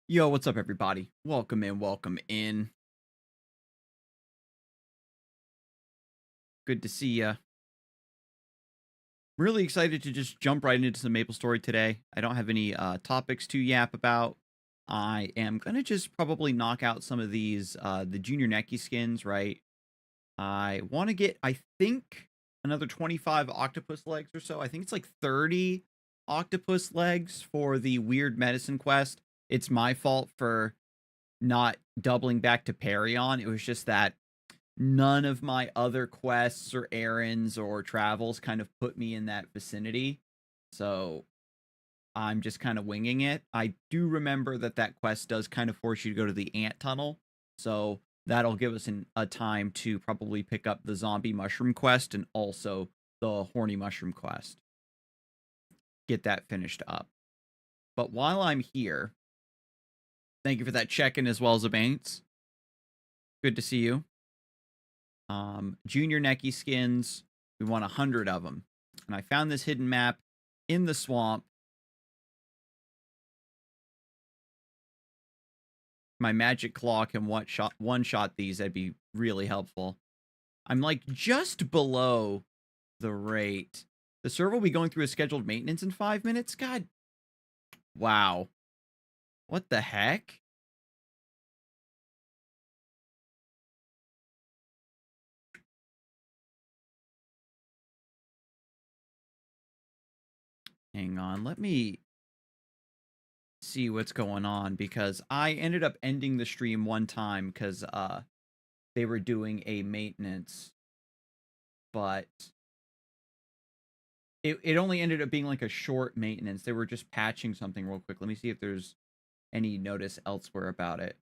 Yo, what's up, everybody? Welcome in, welcome in. Good to see ya. Really excited to just jump right into some Maplestory today. I don't have any topics to yap about. I am gonna just probably knock out some of these the junior Neki skins, right? I want to get, I think, another 25 octopus legs or so. I think it's like 30 octopus legs for the weird medicine quest. It's my fault for not doubling back to Perion. It was just that none of my other quests or errands or travels kind of put me in that vicinity. So I'm just kind of winging it. I do remember that that quest does kind of force you to go to the ant tunnel. So that'll give us a time to probably pick up the zombie mushroom quest and also the horny mushroom quest. Get that finished up. But while I'm here, thank you for that check-in as well as a Bates. Good to see you. Junior Neki skins. We want 100 of them. And I found this hidden map in the swamp. My magic claw can one-shot these. That'd be really helpful. I'm like just below the rate. The server will be going through a scheduled maintenance in 5 minutes? God. Wow. What the heck? Hang on. Let me see what's going on because I ended up ending the stream one time because they were doing a maintenance, but it only ended up being like a short maintenance. They were just patching something real quick. Let me see if there's any notice elsewhere about it.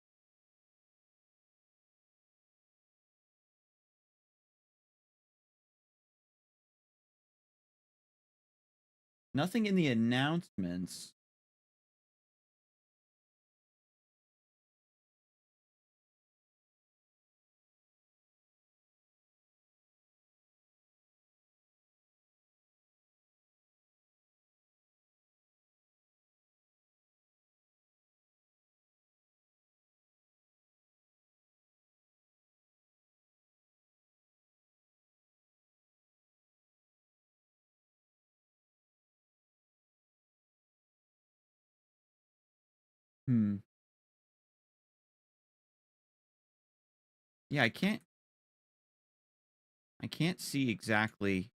Nothing in the announcements. Hmm. Yeah, I can't see exactly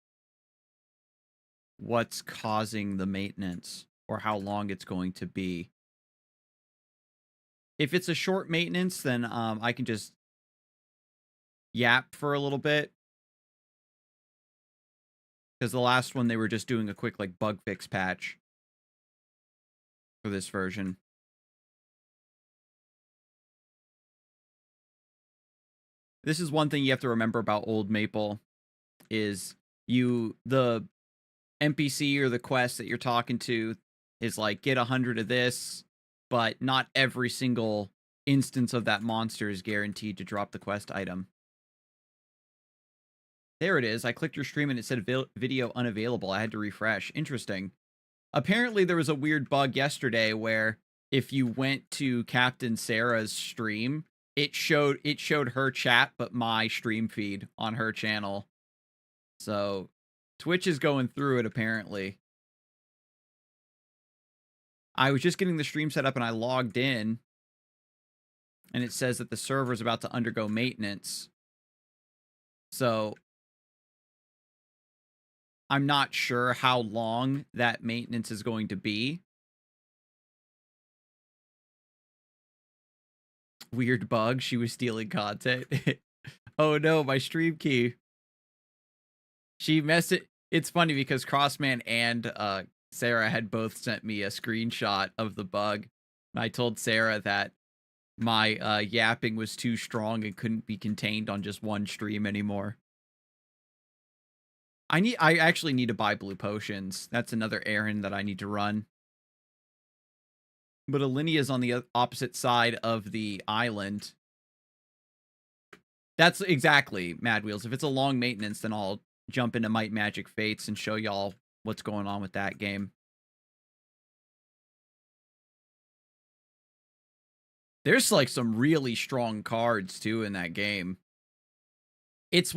what's causing the maintenance or how long it's going to be. If it's a short maintenance, then I can just yap for a little bit. Because the last one, they were just doing a quick like bug fix patch for this version. This is one thing you have to remember about Old Maple is the NPC or the quest that you're talking to is like get 100 of this, but not every single instance of that monster is guaranteed to drop the quest item. There it is. I clicked your stream and it said video unavailable. I had to refresh. Interesting. Apparently there was a weird bug yesterday where if you went to Captain Sarah's stream, it showed her chat but my stream feed on her channel. So Twitch is going through it apparently. I was just getting the stream set up and I logged in and it says that the server is about to undergo maintenance. So I'm not sure how long that maintenance is going to be. Weird bug. She was stealing content. Oh no, my stream key. She messed it. It's funny because Crossman and Sarah had both sent me a screenshot of the bug. And I told Sarah that my yapping was too strong and couldn't be contained on just one stream anymore. I actually need to buy blue potions. That's another errand that I need to run. But Alinia's on the opposite side of the island. That's exactly Mad Wheels. If it's a long maintenance, then I'll jump into Might Magic Fates and show y'all what's going on with that game. There's like some really strong cards too in that game. It's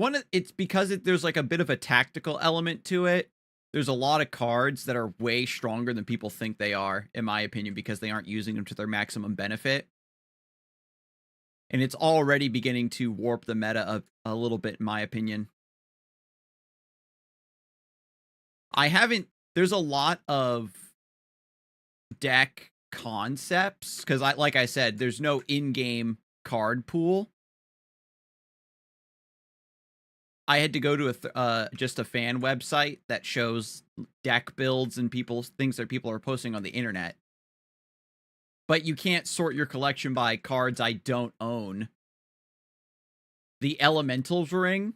because there's like a bit of a tactical element to it. There's a lot of cards that are way stronger than people think they are, in my opinion, because they aren't using them to their maximum benefit. And it's already beginning to warp the meta a little bit, in my opinion. There's a lot of deck concepts, because like I said, there's no in-game card pool. I had to go to just a fan website that shows deck builds and things that people are posting on the internet. But you can't sort your collection by cards I don't own. The Elementals ring?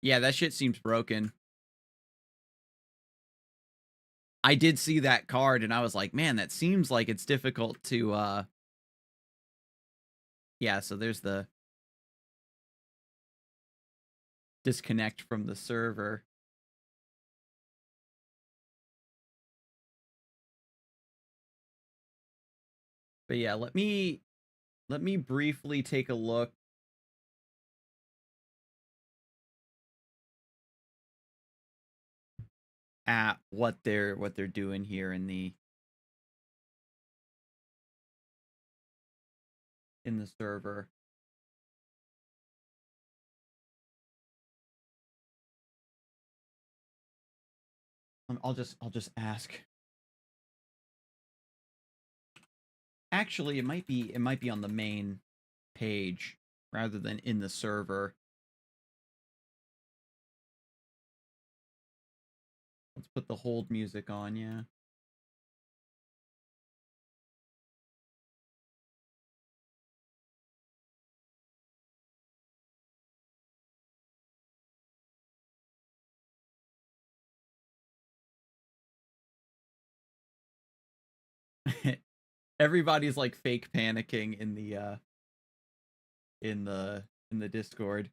Yeah, that shit seems broken. I did see that card and I was like, man, that seems like it's difficult to yeah, so there's the disconnect from the server. But yeah, let me briefly take a look at what they're doing here in the server. I'll just ask. Actually, it might be on the main page rather than in the server. Let's put the hold music on, yeah. Everybody's like fake panicking in the in the Discord.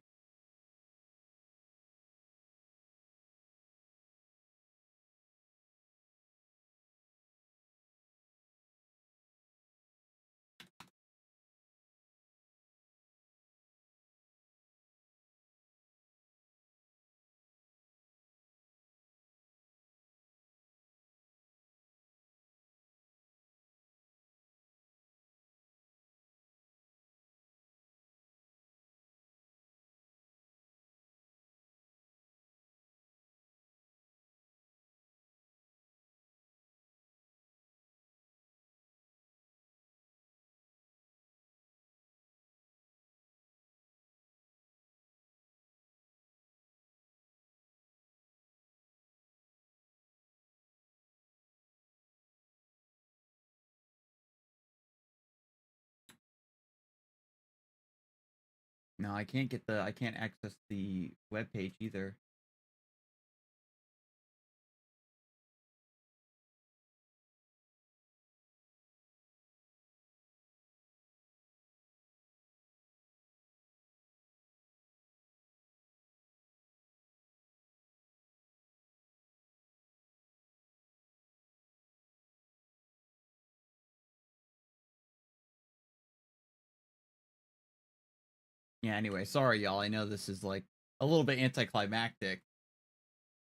No, I can't access the web page either. Yeah, anyway, sorry y'all. I know this is like a little bit anticlimactic.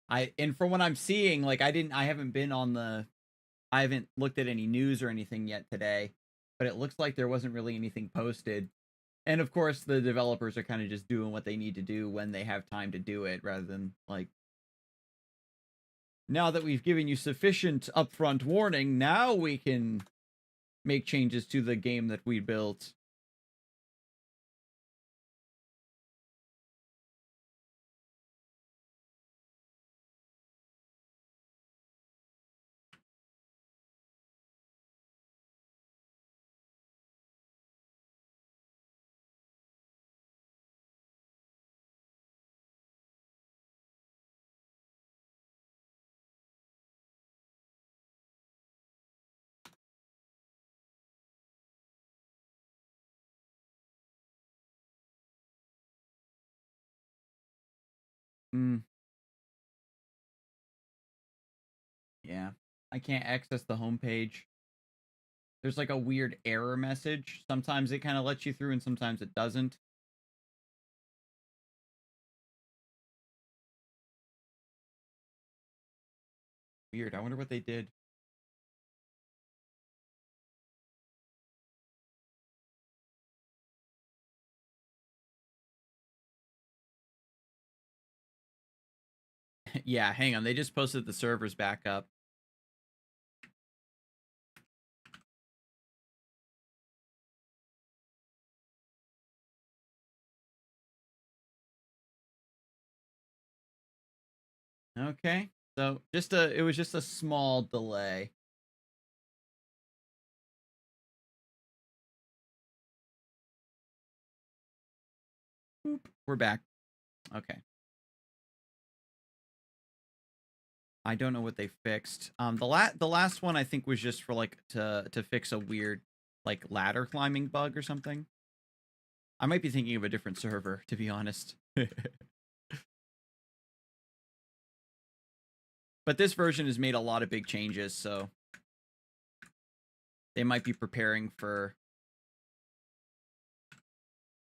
And from what I'm seeing, like I haven't been on I haven't looked at any news or anything yet today, but it looks like there wasn't really anything posted. And of course, the developers are kind of just doing what they need to do when they have time to do it, rather than like, now that we've given you sufficient upfront warning, now we can make changes to the game that we built. Mm, yeah, I can't access the homepage. There's like a weird error message. Sometimes it kind of lets you through and sometimes it doesn't. Weird. I wonder what they did. Yeah, hang on. They just posted the servers back up. Okay. So it was just a small delay. Boop. We're back. Okay. I don't know what they fixed. The last one I think was just for like to fix a weird like ladder climbing bug or something. I might be thinking of a different server, to be honest. But this version has made a lot of big changes, so they might be preparing for...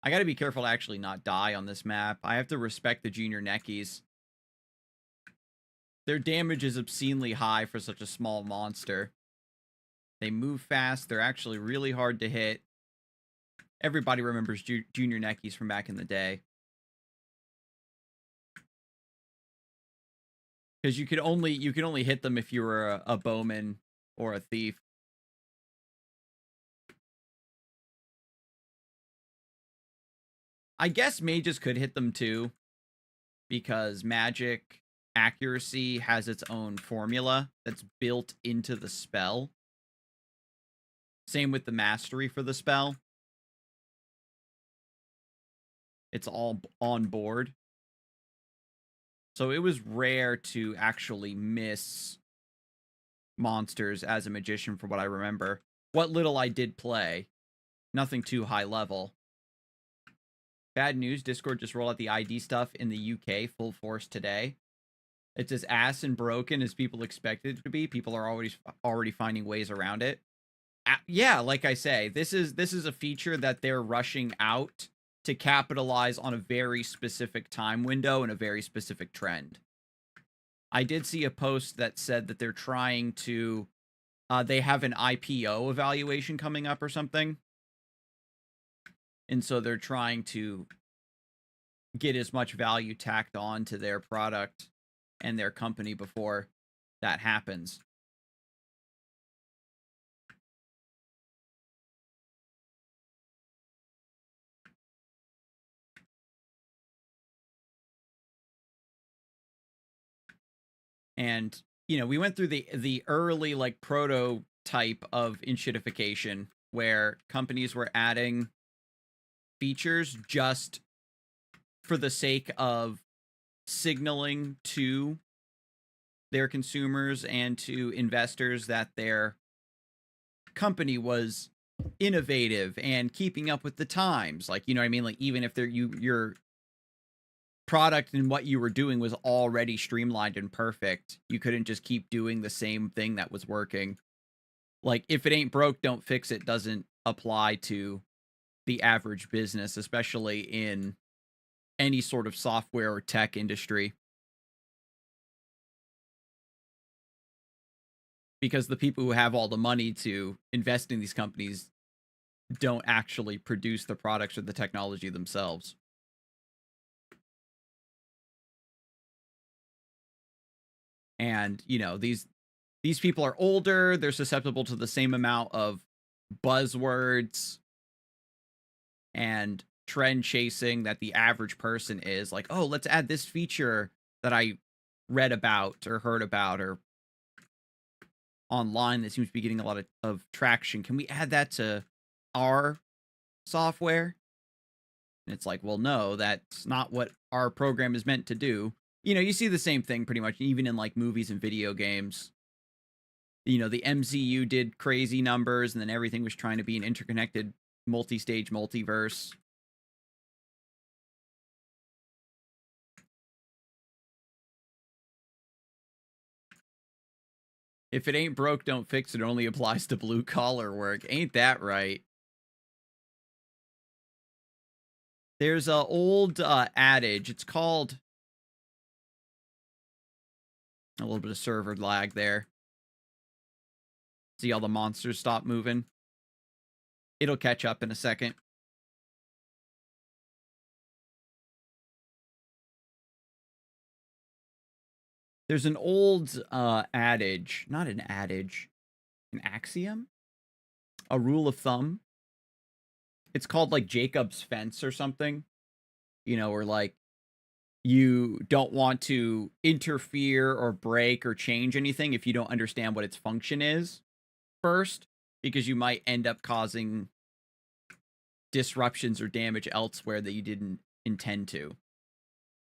I gotta be careful to actually not die on this map. I have to respect the junior neckies. Their damage is obscenely high for such a small monster. They move fast. They're actually really hard to hit. Everybody remembers junior neckies from back in the day. Because you could only hit them if you were a bowman or a thief. I guess mages could hit them too, because magic accuracy has its own formula that's built into the spell. Same with the mastery for the spell. It's all on board. So it was rare to actually miss monsters as a magician, for what I remember. What little I did play, nothing too high level. Bad news, Discord just rolled out the ID stuff in the UK full force today. It's as ass and broken as people expected it to be. People are already finding ways around it. Yeah, like I say, this is a feature that they're rushing out to capitalize on a very specific time window and a very specific trend. I did see a post that said that they're trying to they have an IPO evaluation coming up or something. And so they're trying to get as much value tacked on to their product and their company before that happens. And, you know, we went through the early like prototype of enshittification where companies were adding features just for the sake of signaling to their consumers and to investors that their company was innovative and keeping up with the times. Like, you know what I mean? Like, even if your product and what you were doing was already streamlined and perfect, you couldn't just keep doing the same thing that was working. Like, if it ain't broke, don't fix it doesn't apply to the average business, especially in any sort of software or tech industry. Because the people who have all the money to invest in these companies don't actually produce the products or the technology themselves. And, you know, these people are older, they're susceptible to the same amount of buzzwords and trend chasing that the average person is. Like, oh, let's add this feature that I read about or heard about or online that seems to be getting a lot of traction. Can we add that to our software? And it's like, well, no, that's not what our program is meant to do. You know, you see the same thing pretty much even in like movies and video games. You know, the MCU did crazy numbers and then everything was trying to be an interconnected multi-stage multiverse. If it ain't broke, don't fix it. It only applies to blue collar work. Ain't that right? There's a old adage. It's called a little bit of server lag there. See all the monsters stop moving? It'll catch up in a second. There's an old adage, not an adage, an axiom, a rule of thumb. It's called like Jacob's fence or something, you know, or like you don't want to interfere or break or change anything if you don't understand what its function is first, because you might end up causing disruptions or damage elsewhere that you didn't intend to.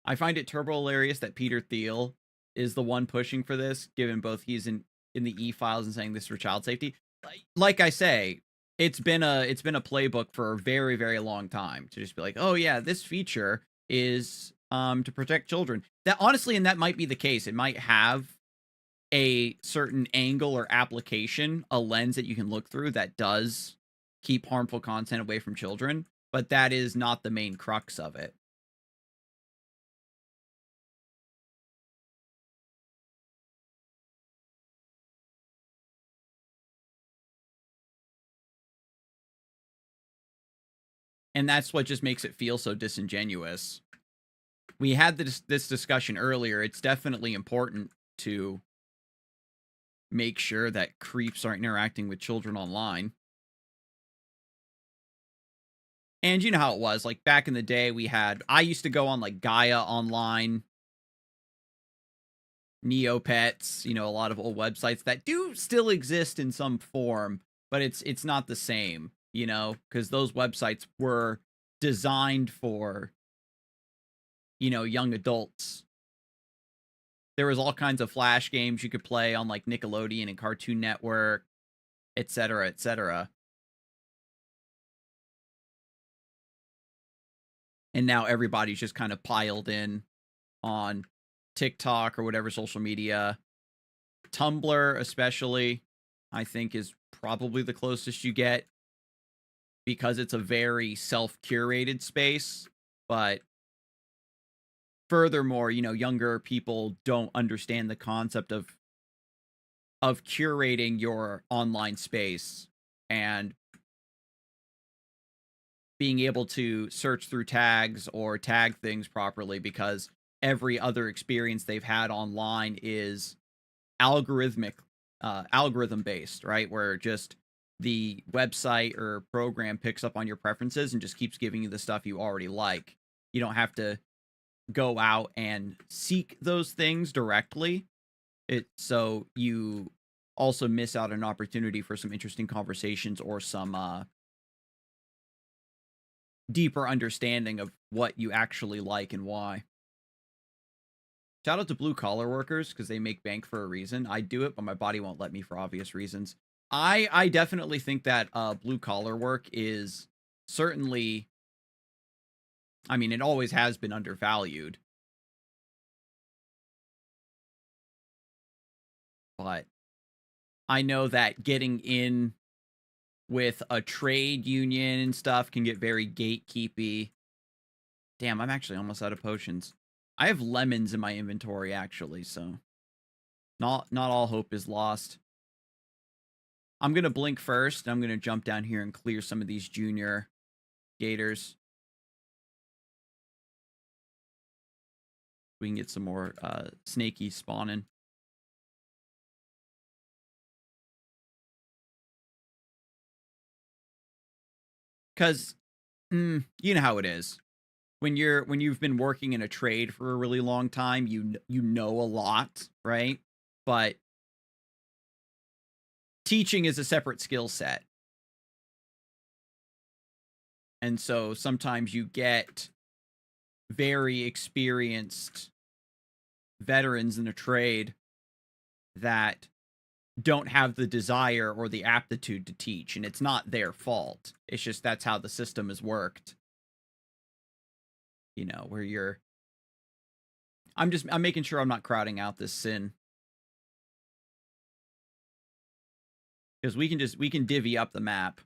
I find it turbo hilarious that Peter Thiel is the one pushing for this, given both he's in the e-files and saying this is for child safety. Like I say, it's been a playbook for a very, very long time to just be like, oh yeah, this feature is to protect children. That honestly, and that might be the case. It might have a certain angle or application, a lens that you can look through that does keep harmful content away from children, but that is not the main crux of it. And that's what just makes it feel so disingenuous. We had this discussion earlier. It's definitely important to make sure that creeps aren't interacting with children online. And you know how it was, like back in the day I used to go on like Gaia Online, Neopets, you know, a lot of old websites that do still exist in some form, but it's not the same, you know, because those websites were designed for, you know, young adults. There was all kinds of Flash games you could play on like Nickelodeon and Cartoon Network, etc., etc. And now everybody's just kind of piled in on TikTok or whatever social media. Tumblr, especially, I think is probably the closest you get because it's a very self-curated space. But furthermore, you know, younger people don't understand the concept of curating your online space and being able to search through tags or tag things properly, because every other experience they've had online is algorithm based, right? Where just the website or program picks up on your preferences and just keeps giving you the stuff you already like. You don't have to go out and seek those things directly. So you also miss out an opportunity for some interesting conversations or some deeper understanding of what you actually like and why. Shout out to blue collar workers because they make bank for a reason. I do it, but my body won't let me for obvious reasons. I definitely think that blue collar work is certainly, I mean, it always has been undervalued, but I know that getting in with a trade union and stuff can get very gatekeepy. Damn, I'm actually almost out of potions. I have lemons in my inventory actually, so not all hope is lost. I'm going to blink first. I'm going to jump down here and clear some of these junior gators. We can get some more snaky spawning. Because, you know how it is. When you've been working in a trade for a really long time, you know a lot, right? But teaching is a separate skill set. And so sometimes you get very experienced veterans in a trade that don't have the desire or the aptitude to teach, and it's not their fault. It's just that's how the system has worked. You know, where I'm making sure I'm not crowding out this sin. because we can divvy up the map.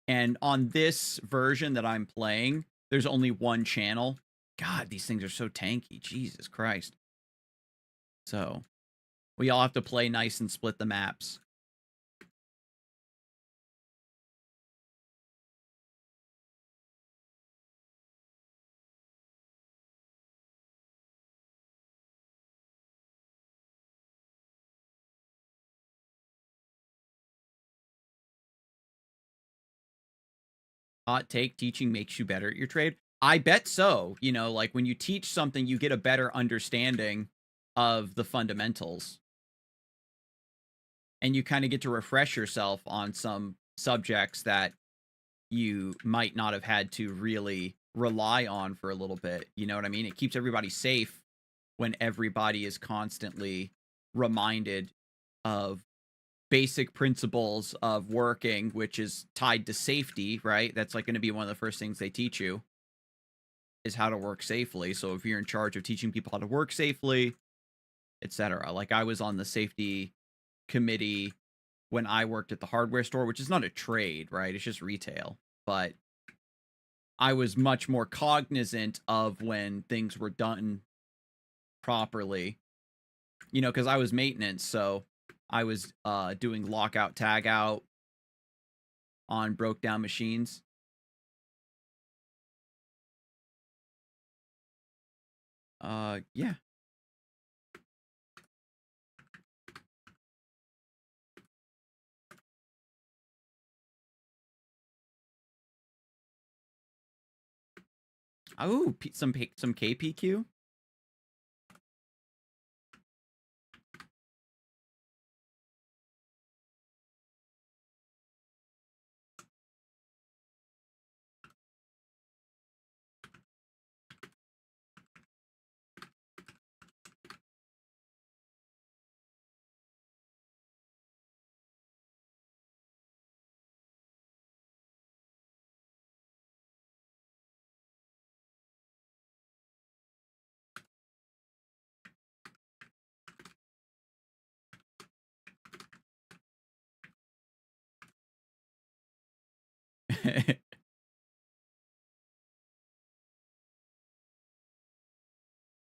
And on this version that I'm playing, there's only one channel. God, these things are so tanky. Jesus Christ. So we all have to play nice and split the maps. Hot take, teaching makes you better at your trade. I bet so. You know, like when you teach something, you get a better understanding of the fundamentals. And you kind of get to refresh yourself on some subjects that you might not have had to really rely on for a little bit. You know what I mean? It keeps everybody safe when everybody is constantly reminded of basic principles of working, which is tied to safety, right? That's like going to be one of the first things they teach you is how to work safely. So if you're in charge of teaching people how to work safely, etc. Like I was on the safety committee when I worked at the hardware store, which is not a trade, right? It's just retail. But I was much more cognizant of when things were done properly, you know, because I was maintenance. So I was doing lockout, tag out on broke down machines. Yeah. Oh, some KPQ.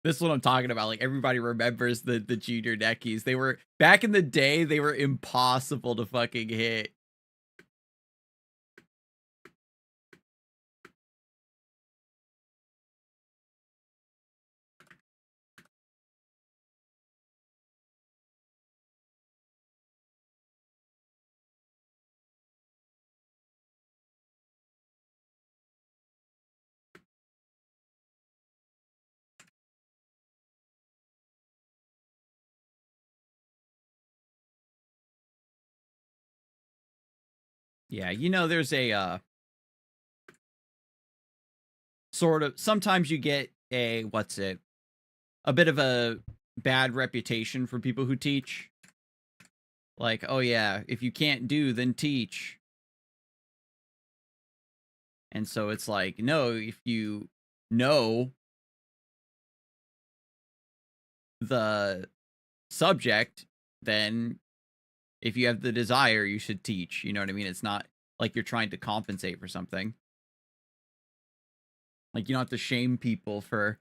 This is what I'm talking about. Like everybody remembers the junior neckies. They were back in the day. They were impossible to fucking hit. Yeah, you know, there's a sort of sometimes you get a a bit of a bad reputation for people who teach. Like, oh yeah, if you can't do, then teach. And so it's like, no, if you know the subject, then if you have the desire, you should teach. You know what I mean? It's not like you're trying to compensate for something. Like you don't have to shame people for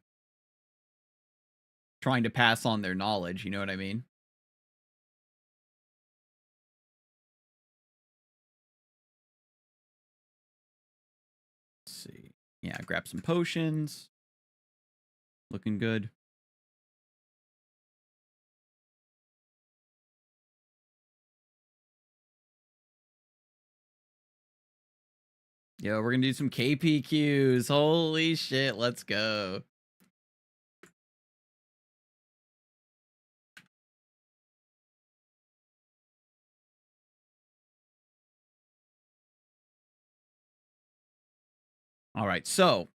trying to pass on their knowledge. You know what I mean? Let's see. Yeah, grab some potions. Looking good. Yo, we're gonna do some KPQs. Holy shit, let's go. All right, so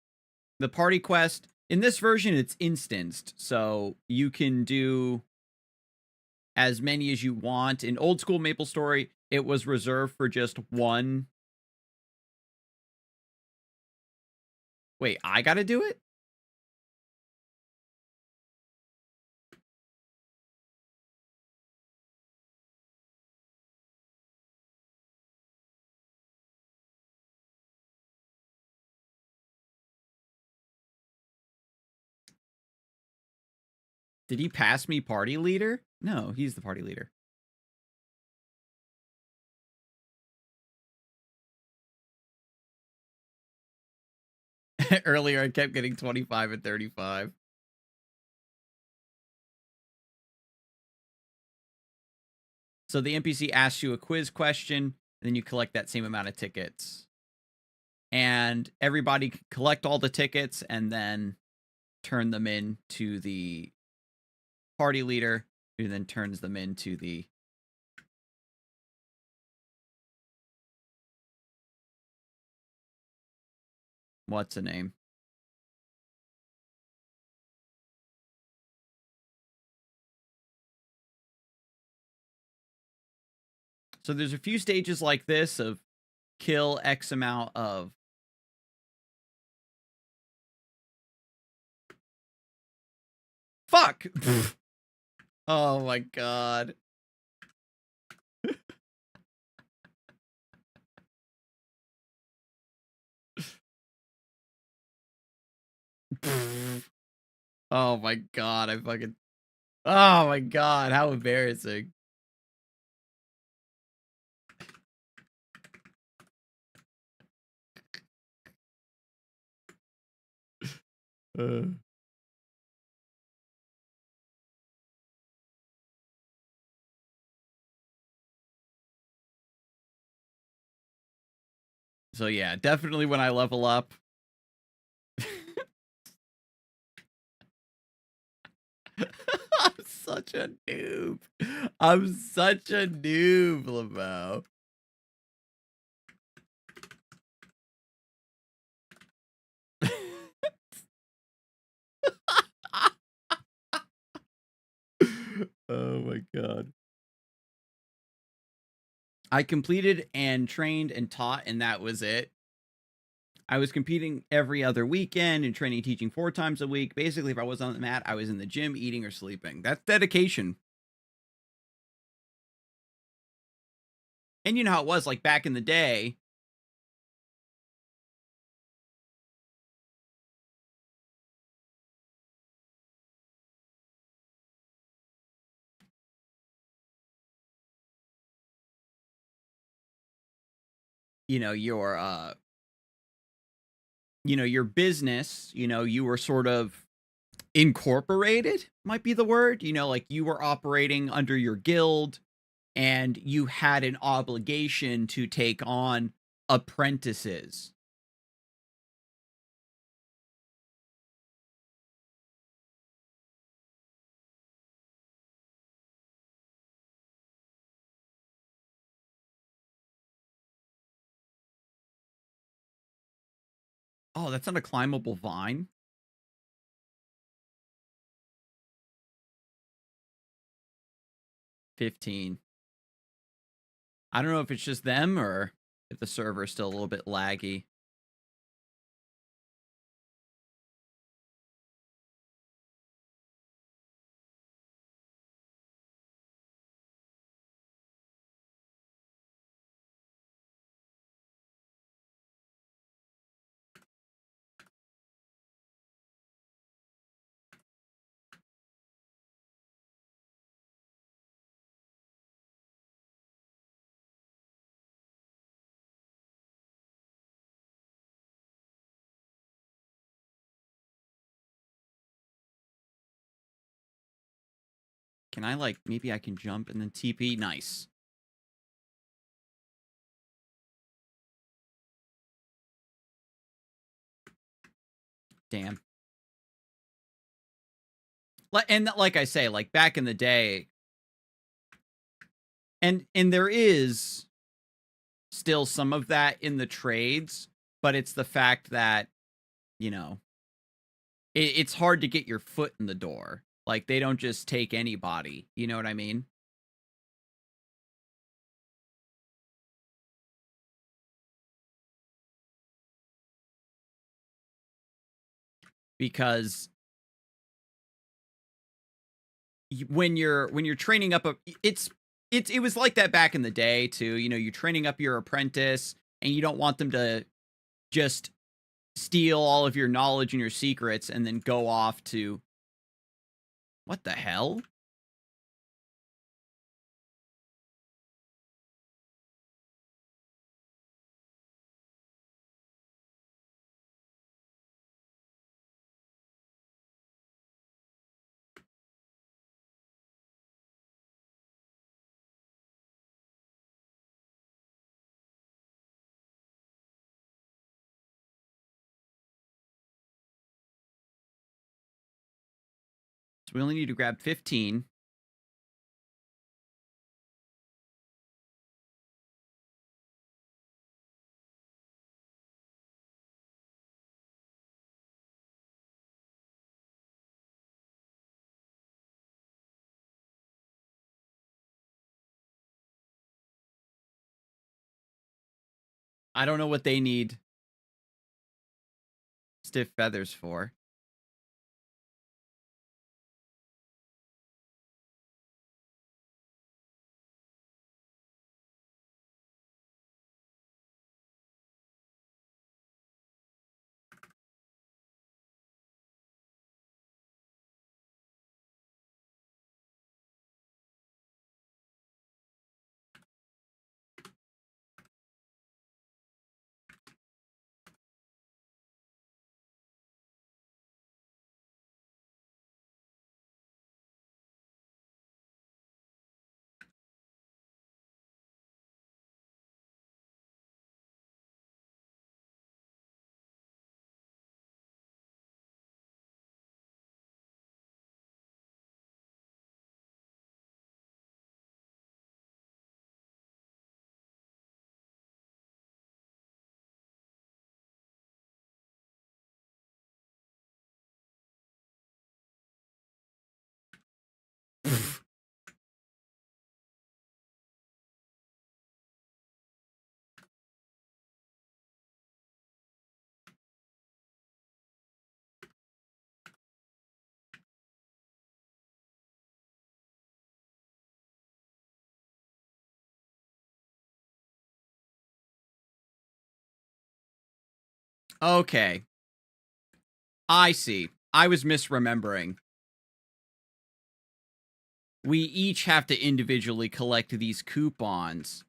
the party quest in this version, it's instanced, so you can do as many as you want. In old school Maplestory, it was reserved for just one. Wait, I gotta do it? Did he pass me party leader? No, he's the party leader. Earlier, I kept getting 25 and 35. So the NPC asks you a quiz question, and then you collect that same amount of tickets. And everybody collect all the tickets and then turn them in to the party leader, who then turns them into the... What's the name? So there's a few stages like this of kill X amount of... Fuck! Oh my god. Oh my god, I fucking... Oh my god, how embarrassing. So yeah, definitely when I level up. I'm such a noob. I'm such a noob, Lamau. Oh my god. I completed and trained and taught, and that was it. I was competing every other weekend and training, teaching 4 times a week. Basically, if I was on the mat, I was in the gym, eating or sleeping. That's dedication. And you know how it was, like, back in the day. You know, your business, you were sort of incorporated, might be the word. Like, you were operating under your guild, and you had an obligation to take on apprentices. Oh, that's not a climbable vine? 15. I don't know if it's just them or if the server is still a little bit laggy. Can I, like, maybe I can jump and then TP? Nice. Damn. And like I say, like, back in the day, and there is still some of that in the trades, but it's the fact that, it's hard to get your foot in the door. Like, they don't just take anybody. You know what I mean? Because when you're training up it was like that back in the day too. You're training up your apprentice, and you don't want them to just steal all of your knowledge and your secrets and then go off to, What the hell? So we only need to grab 15. I don't know what they need stiff feathers for. Okay. I see. I was misremembering. We each have to individually collect these coupons.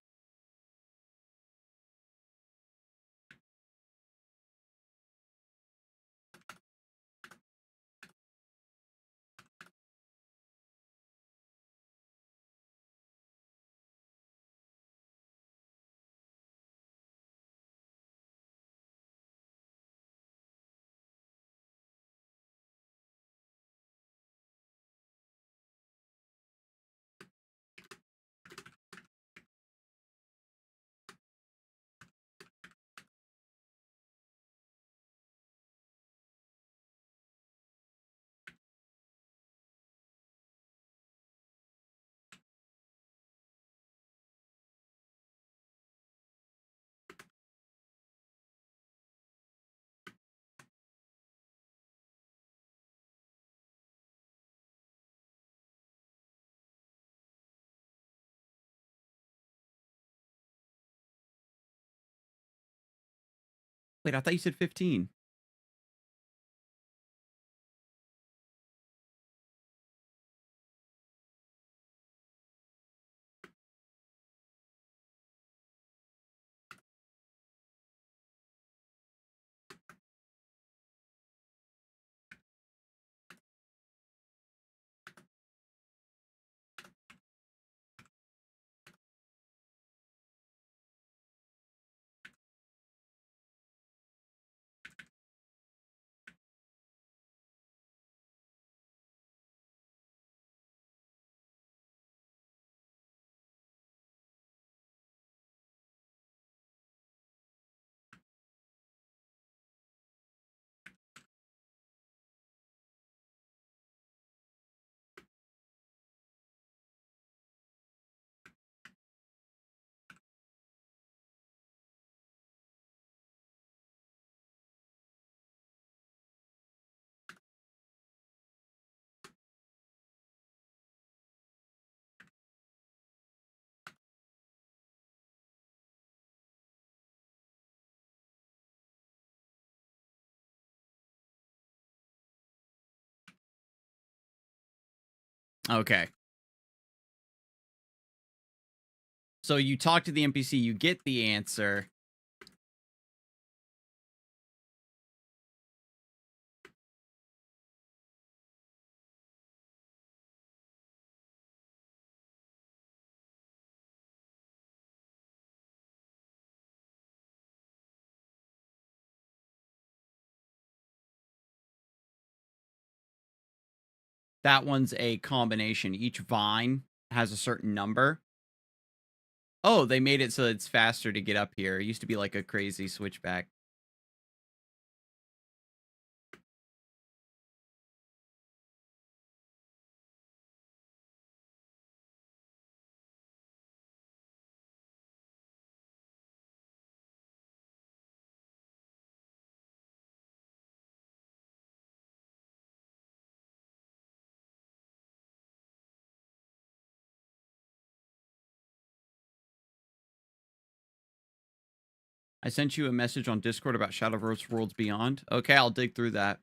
Wait, I thought you said 15. Okay. So you talk to the NPC, you get the answer. That one's a combination. Each vine has a certain number. Oh, they made it so it's faster to get up here. It used to be like a crazy switchback. I sent you a message on Discord about Shadowverse Worlds Beyond. Okay, I'll dig through that.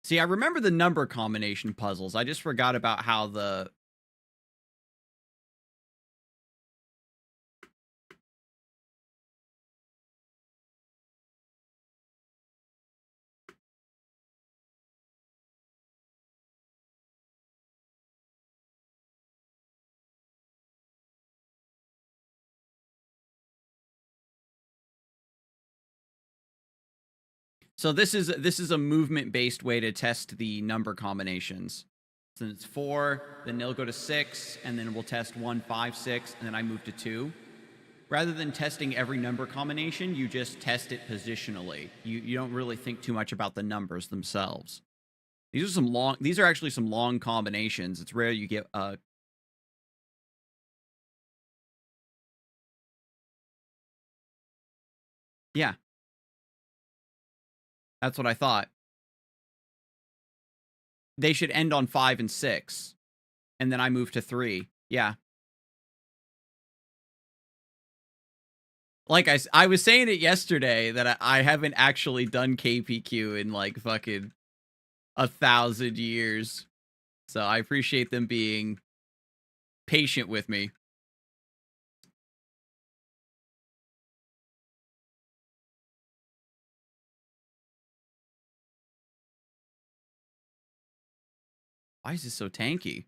See, I remember the number combination puzzles. I just forgot about how the... So this is a movement-based way to test the number combinations. So it's 4, then they'll go to 6, and then we'll test 1, 5, 6, and then I move to 2. Rather than testing every number combination, you just test it positionally. You don't really think too much about the numbers themselves. These are actually some long combinations. It's rare you get yeah. That's what I thought. They should end on 5 and 6, and then I move to 3. Yeah. Like I was saying it yesterday that I haven't actually done KPQ in like fucking 1,000 years. So I appreciate them being patient with me. Why is this so tanky?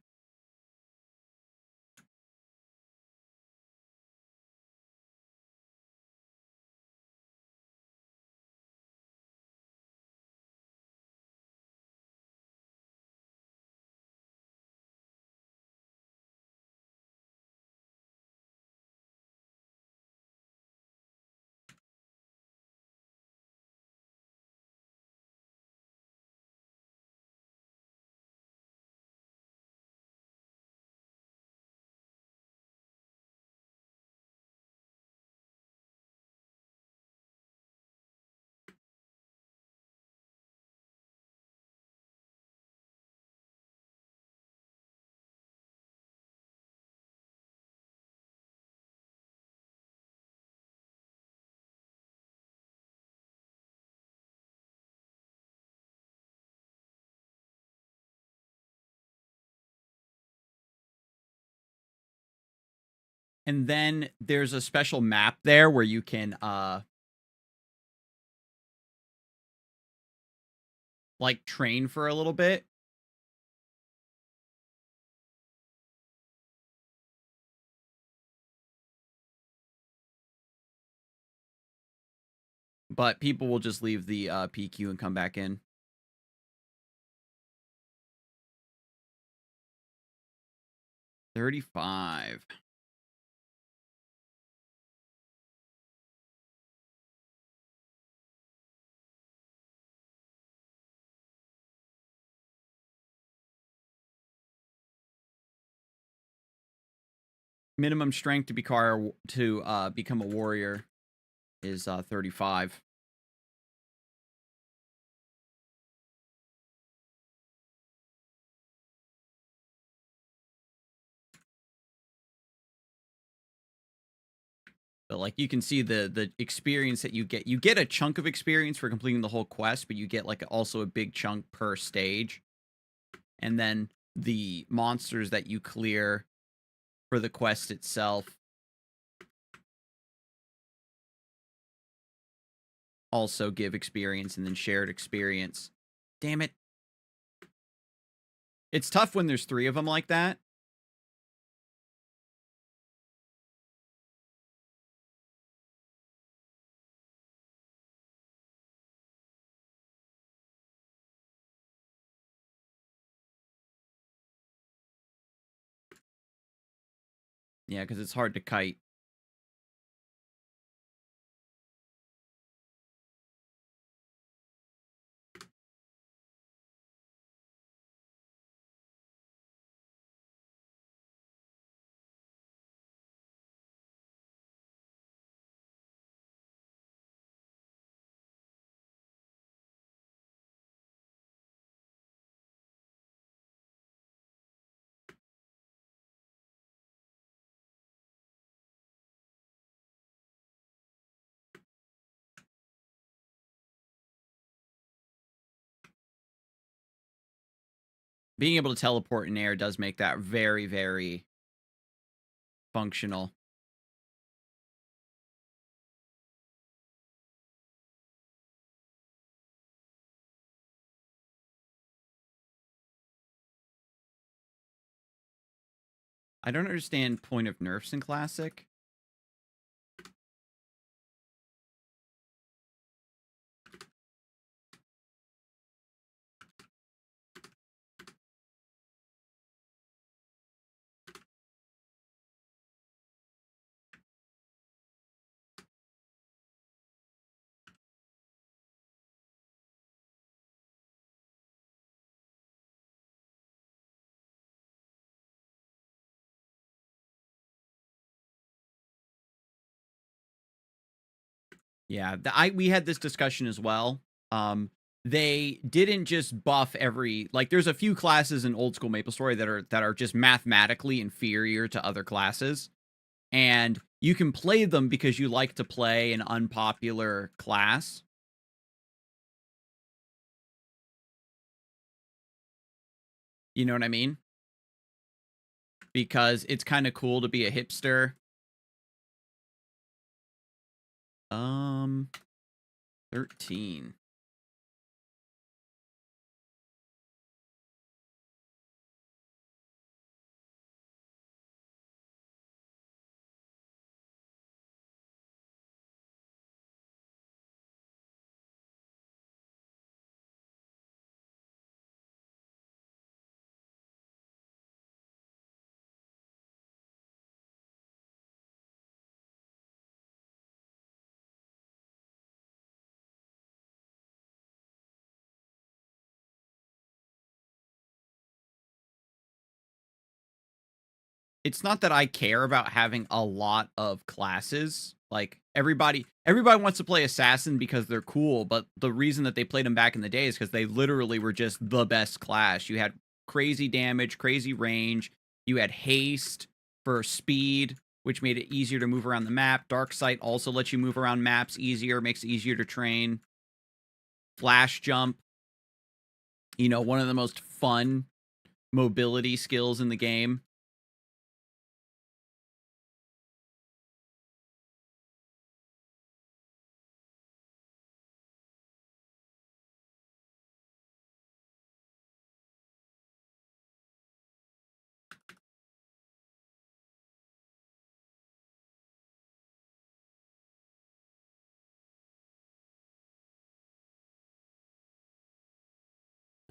And then there's a special map there where you can like train for a little bit. But people will just leave the PQ and come back in. $35. Minimum strength to become a warrior is 35. But like you can see the experience that you get. You get a chunk of experience for completing the whole quest, but you get like also a big chunk per stage. And then the monsters that you clear for the quest itself also give experience and then shared experience. Damn it. It's tough when there's 3 of them like that. Yeah, because it's hard to kite. Being able to teleport in air does make that very, very functional. I don't understand point of nerfs in Classic. Yeah, we had this discussion as well. They didn't just buff every like. There's a few classes in old school Maplestory that are just mathematically inferior to other classes, and you can play them because you like to play an unpopular class. You know what I mean? Because it's kind of cool to be a hipster. 13. It's not that I care about having a lot of classes. Like everybody wants to play assassin because they're cool, but the reason that they played them back in the day is because they literally were just the best class. You had crazy damage, crazy range. You had haste for speed, which made it easier to move around the map. Dark sight also lets you move around maps easier, makes it easier to train. Flash jump, one of the most fun mobility skills in the game.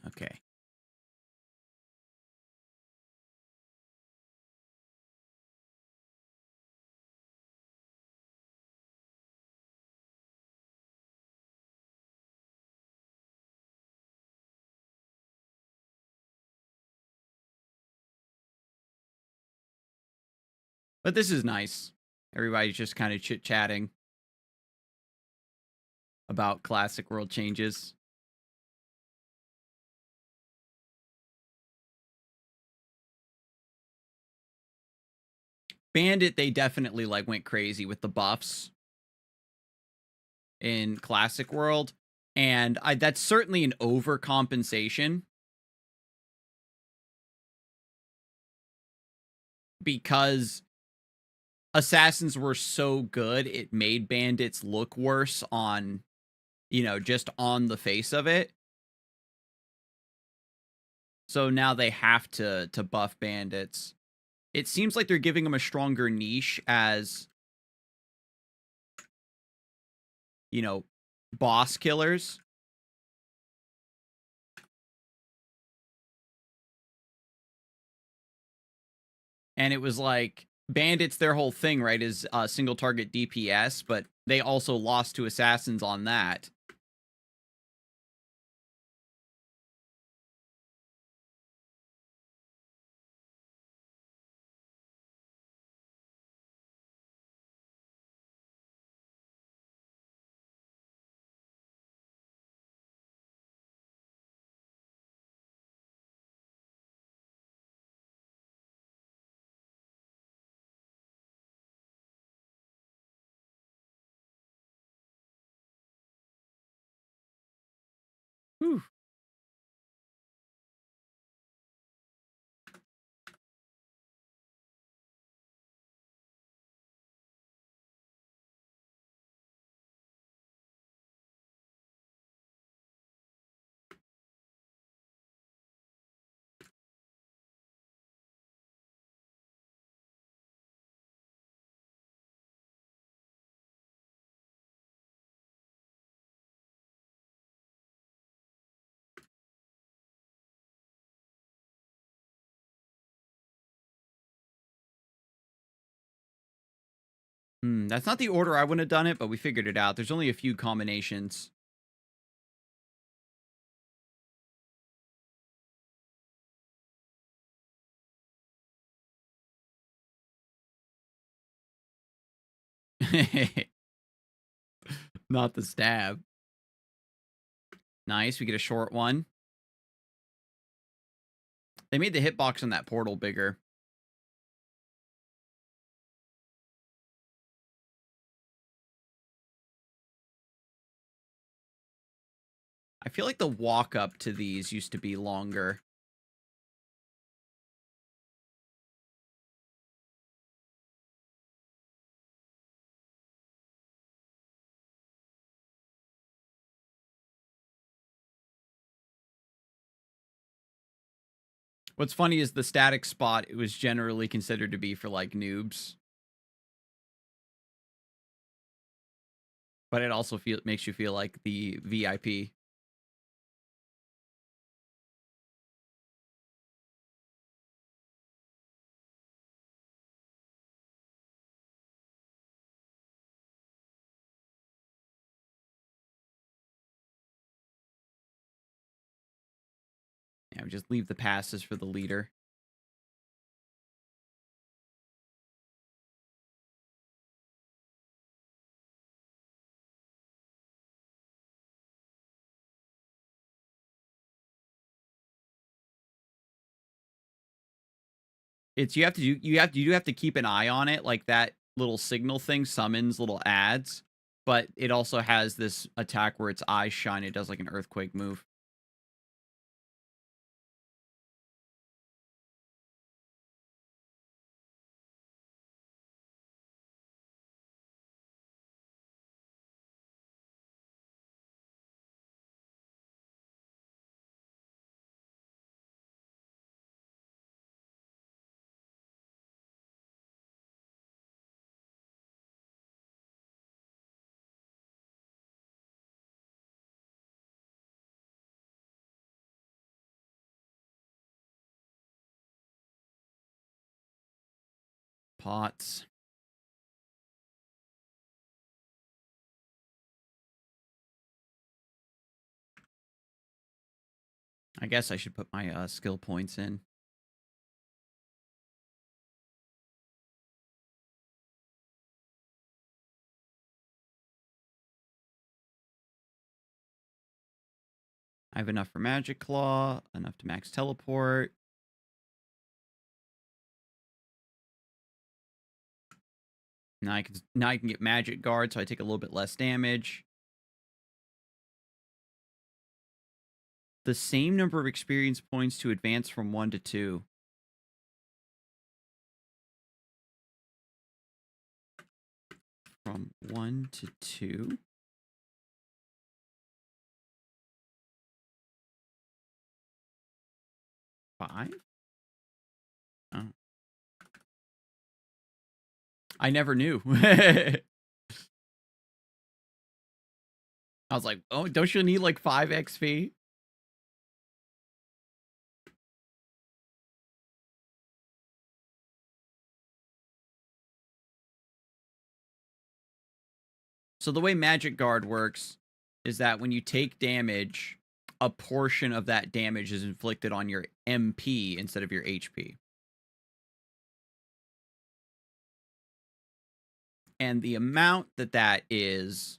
Okay. But this is nice. Everybody's just kind of chit-chatting about classic world changes. Bandit, they definitely like went crazy with the buffs in Classic World, and that's certainly an overcompensation because assassins were so good, it made bandits look worse on, you know, just on the face of it. So now they have to buff bandits. It seems like they're giving them a stronger niche as, you know, boss killers. And it was like bandits, their whole thing, right, is single target DPS, but they also lost to assassins on that. Whew. That's not the order I would have done it, but we figured it out. There's only a few combinations. Not the stab. Nice, we get a short one. They made the hitbox on that portal bigger. I feel like the walk up to these used to be longer. What's funny is the static spot, it was generally considered to be for like noobs. But it also makes you feel like the VIP. Yeah, we just leave the passes for the leader. It's you do have to keep an eye on it, like that little signal thing summons little ads, but it also has this attack where its eyes shine, it does like an earthquake move. Pots. I guess I should put my skill points in. I have enough for Magic Claw, enough to max teleport. Now I can get Magic Guard, so I take a little bit less damage. The same number of experience points to advance from 1 to 2. From 1 to 2. 5? Oh. I never knew. I was like, oh, don't you need like 5 XP? So the way Magic Guard works is that when you take damage, a portion of that damage is inflicted on your MP instead of your HP. And the amount that is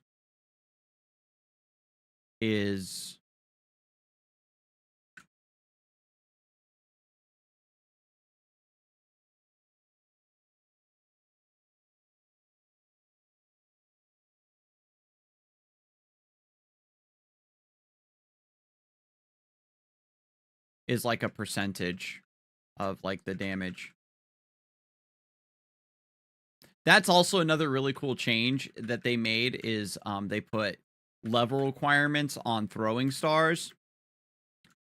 like a percentage of like the damage. That's also another really cool change that they made is they put level requirements on throwing stars,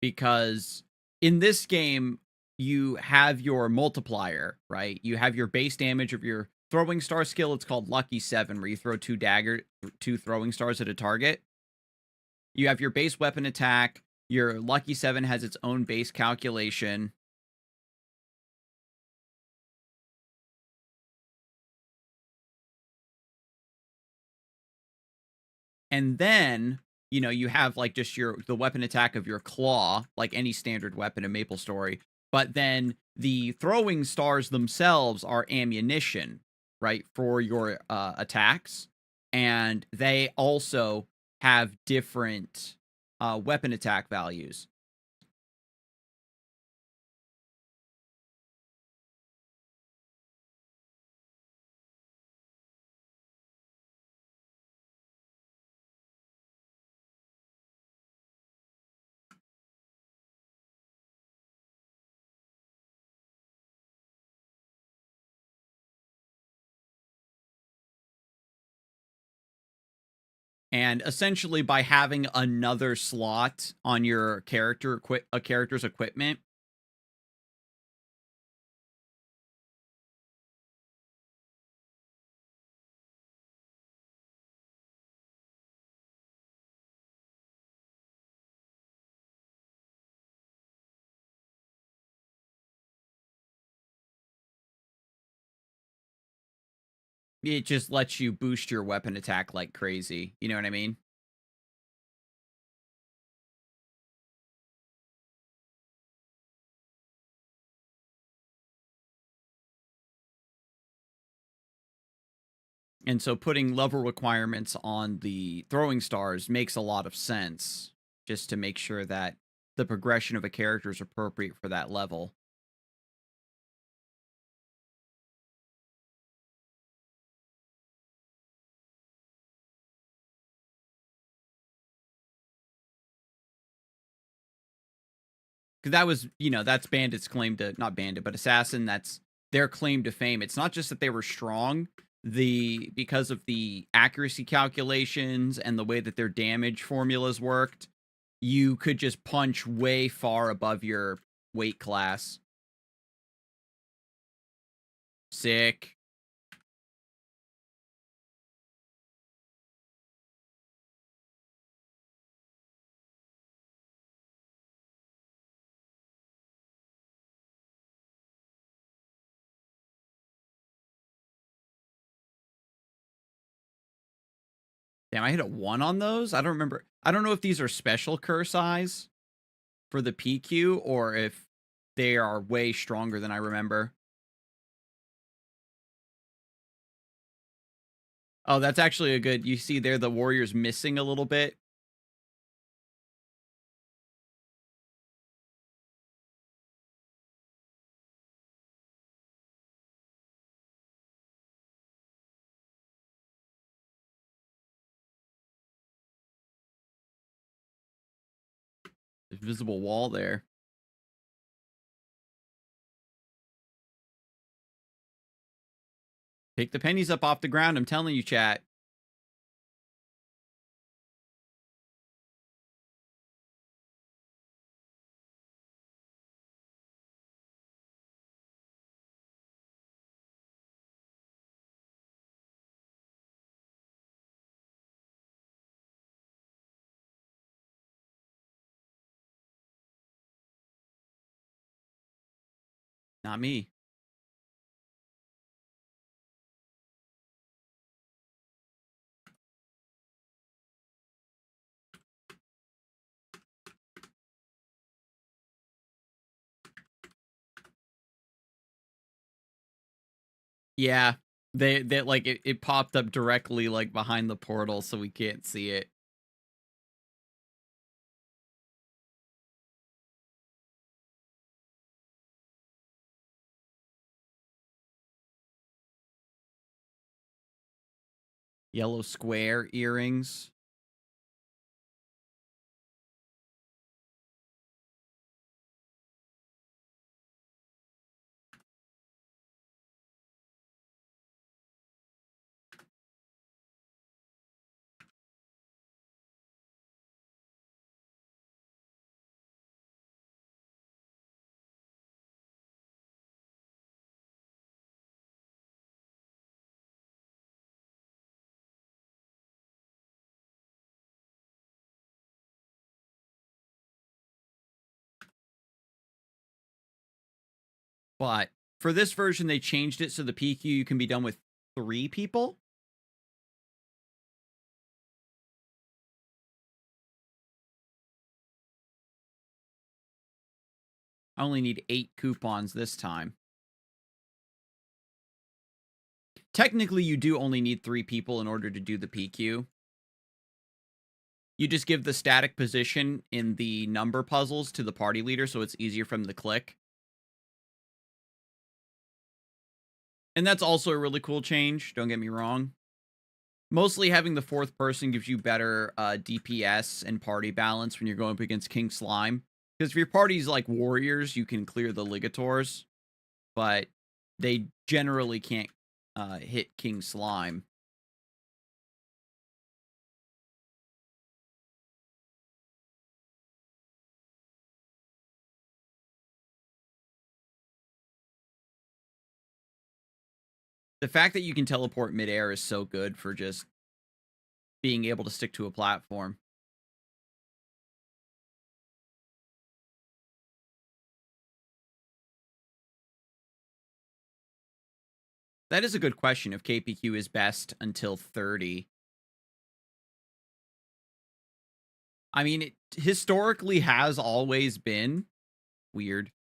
because in this game you have your multiplier, right? You have your base damage of your throwing star skill. It's called Lucky 7, where you throw 2 throwing stars at a target. You have your base weapon attack. Your Lucky 7 has its own base calculation. And then, you have like just the weapon attack of your claw, like any standard weapon in Maplestory. But then the throwing stars themselves are ammunition, right, for your attacks. And they also have different weapon attack values. And essentially, by having another slot on your character's equipment, it just lets you boost your weapon attack like crazy. You know what I mean? And so putting level requirements on the throwing stars makes a lot of sense, just to make sure that the progression of a character is appropriate for that level. Because that was, that's Bandit's claim to, not Bandit, but Assassin, that's their claim to fame. It's not just that they were strong, because of the accuracy calculations and the way that their damage formulas worked, you could just punch way far above your weight class. Sick. Damn, I hit a 1 on those? I don't remember. I don't know if these are special curse eyes for the PQ or if they are way stronger than I remember. Oh, that's actually a good... You see there the warrior's missing a little bit. Invisible wall there. Pick the pennies up off the ground. I'm telling you, chat. Not me. Yeah. They like it popped up directly like behind the portal, so we can't see it. Yellow square earrings. But for this version, they changed it so the PQ you can be done with 3 people. I only need 8 coupons this time. Technically, you do only need 3 people in order to do the PQ. You just give the static position in the number puzzles to the party leader, so it's easier for them to click. And that's also a really cool change, don't get me wrong. Mostly having the 4th person gives you better DPS and party balance when you're going up against King Slime. Because if your party's like warriors, you can clear the ligators, but they generally can't hit King Slime. The fact that you can teleport midair is so good for just being able to stick to a platform. That is a good question if KPQ is best until 30. I mean, it historically has always been weird.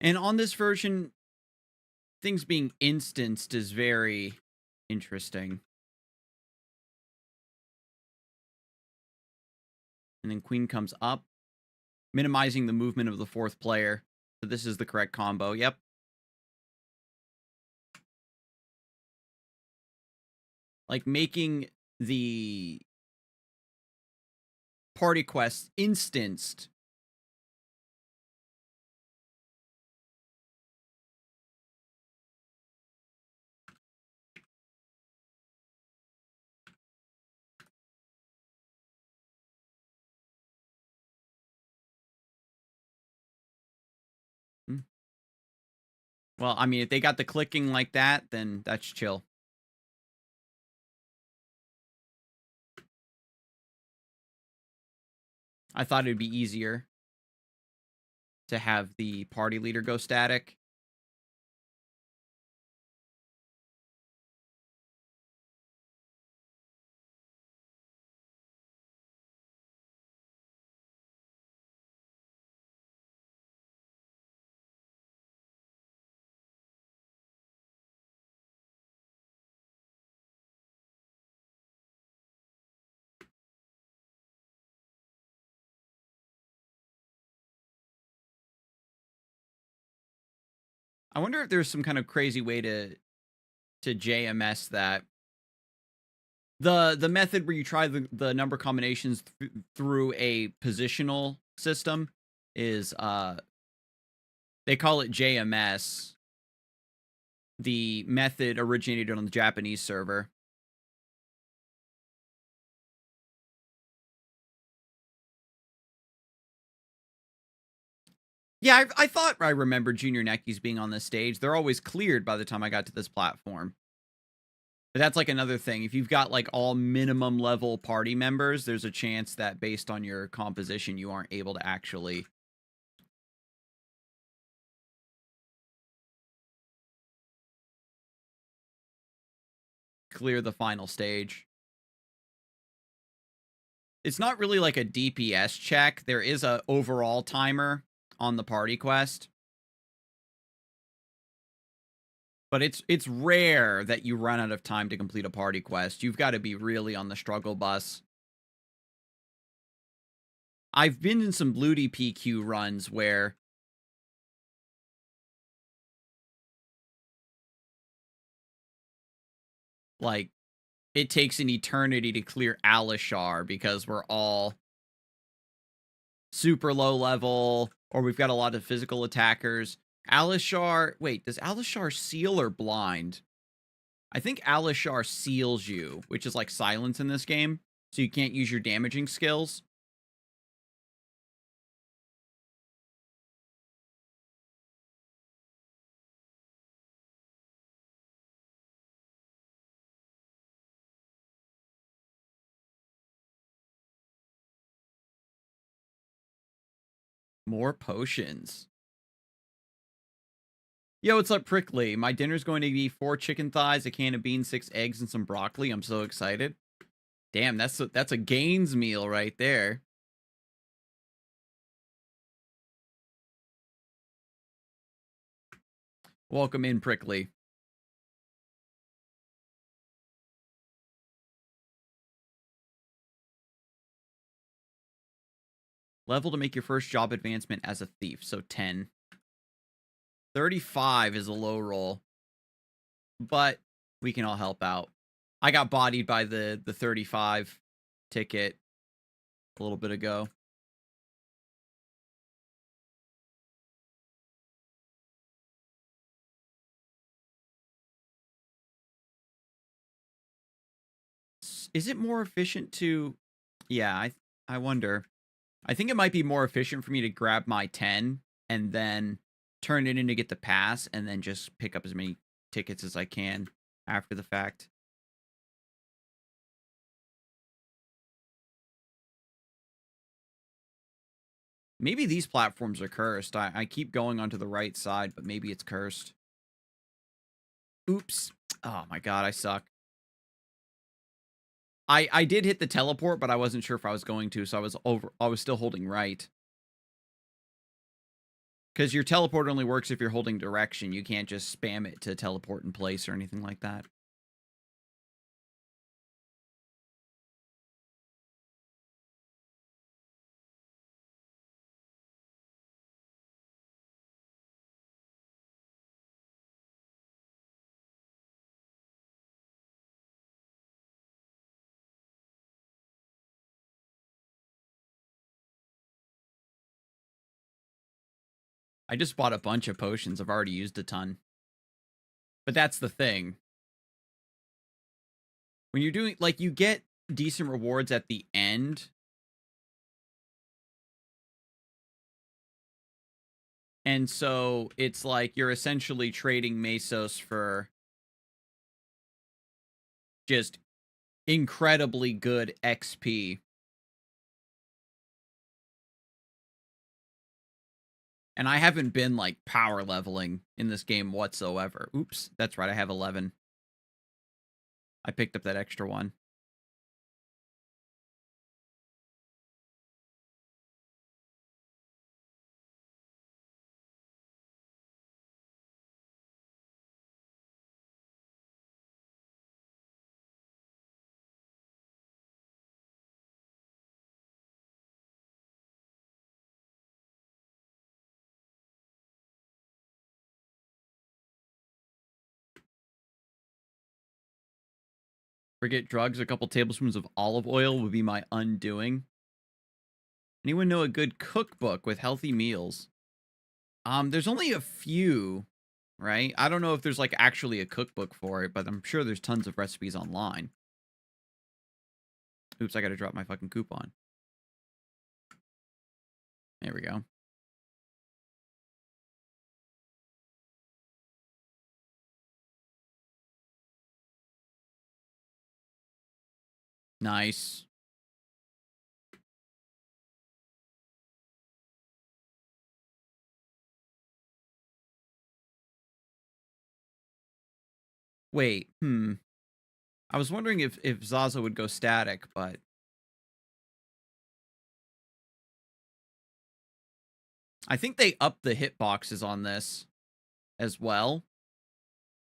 And on this version, things being instanced is very interesting. And then Queen comes up, minimizing the movement of the 4th player. So this is the correct combo. Yep. Like making the party quests instanced. Well, I mean, if they got the clicking like that, then that's chill. I thought it'd be easier to have the party leader go static. I wonder if there's some kind of crazy way to JMS that. The method where you try the number combinations through a positional system is they call it JMS. The method originated on the Japanese server. Yeah, I thought I remembered Junior Neckies being on this stage. They're always cleared by the time I got to this platform. But that's like another thing. If you've got like all minimum level party members, there's a chance that based on your composition, you aren't able to actually clear the final stage. It's not really like a DPS check. There is a overall timer on the party quest. But it's rare that you run out of time to complete a party quest. You've got to be really on the struggle bus. I've been in some Blue DPQ runs where like it takes an eternity to clear Alishar because we're all super low level or we've got a lot of physical attackers. Alishar, wait, does Alishar seal or blind? I think Alishar seals you, which is like silence in this game, so you can't use your damaging skills. More potions. Yo, what's up, Prickly? My dinner's going to be 4 chicken thighs, a can of beans, 6 eggs, and some broccoli. I'm so excited. Damn, that's a Gaines meal right there. Welcome in, Prickly. Level to make your first job advancement as a thief, so 10. 35 is a low roll, but we can all help out. I got bodied by the 35 ticket a little bit ago. Is it more efficient to... Yeah, I wonder. I think it might be more efficient for me to grab my 10 and then turn it in to get the pass and then just pick up as many tickets as I can after the fact. Maybe these platforms are cursed. I keep going onto the right side, but maybe it's cursed. Oops. Oh my god, I suck. I did hit the teleport, but I wasn't sure if I was going to, so I was still holding right. Because your teleport only works if you're holding direction. You can't just spam it to teleport in place or anything like that. I just bought a bunch of potions. I've already used a ton. But that's the thing. When you're doing, like, you get decent rewards at the end. And so it's like you're essentially trading Mesos for just incredibly good XP. And I haven't been, like, power leveling in this game whatsoever. Oops, that's right, I have 11. I picked up that extra one. Forget drugs, a couple tablespoons of olive oil would be my undoing. Anyone know a good cookbook with healthy meals? There's only a few, right? I don't know if there's, like, actually a cookbook for it, but I'm sure there's tons of recipes online. Oops, I gotta drop my fucking coupon. There we go. Nice. Wait, I was wondering if Zaza would go static, but I think they upped the hitboxes on this as well.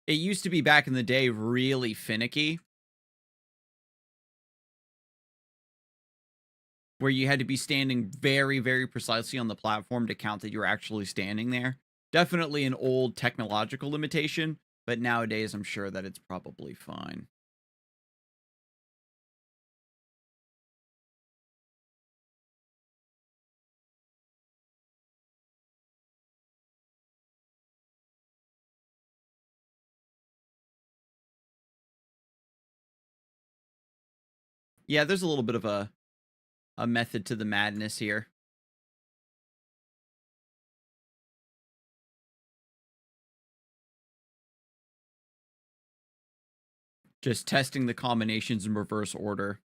It used to be back in the day really finicky, where you had to be standing very, very precisely on the platform to count that you were actually standing there. Definitely an old technological limitation, but nowadays I'm sure that it's probably fine. Yeah, there's a little bit of a method to the madness here. Just testing the combinations in reverse order.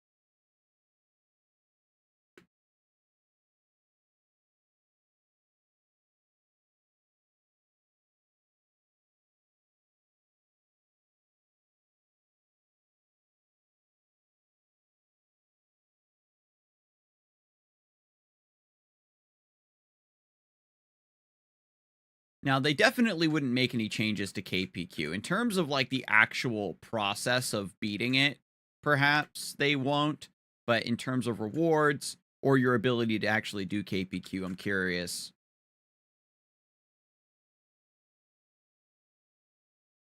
Now, they definitely wouldn't make any changes to KPQ. In terms of, like, the actual process of beating it, perhaps they won't. But in terms of rewards or your ability to actually do KPQ, I'm curious.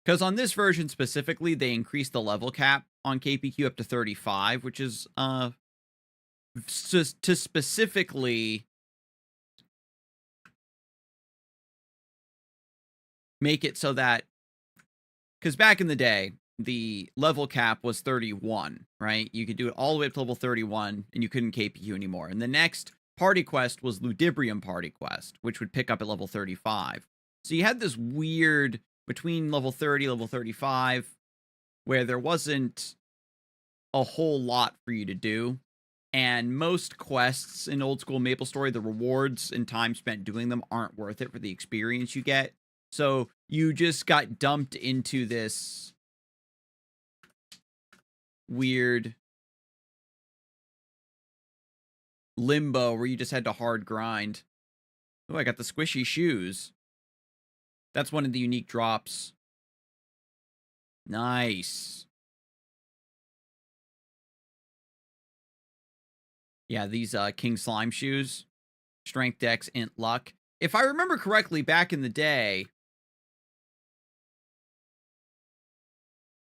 Because on this version specifically, they increased the level cap on KPQ up to 35, which is just to specifically make it so that, because back in the day, the level cap was 31, right? You could do it all the way up to level 31, and you couldn't KPQ anymore. And the next party quest was Ludibrium Party Quest, which would pick up at level 35. So you had this weird, between level 30, level 35, where there wasn't a whole lot for you to do. And most quests in old school Maplestory, the rewards and time spent doing them aren't worth it for the experience you get. So you just got dumped into this weird limbo where you just had to hard grind. Oh, I got the squishy shoes. That's one of the unique drops. Nice. Yeah, these King Slime shoes. Strength, Dex, Int, Luck. If I remember correctly, back in the day,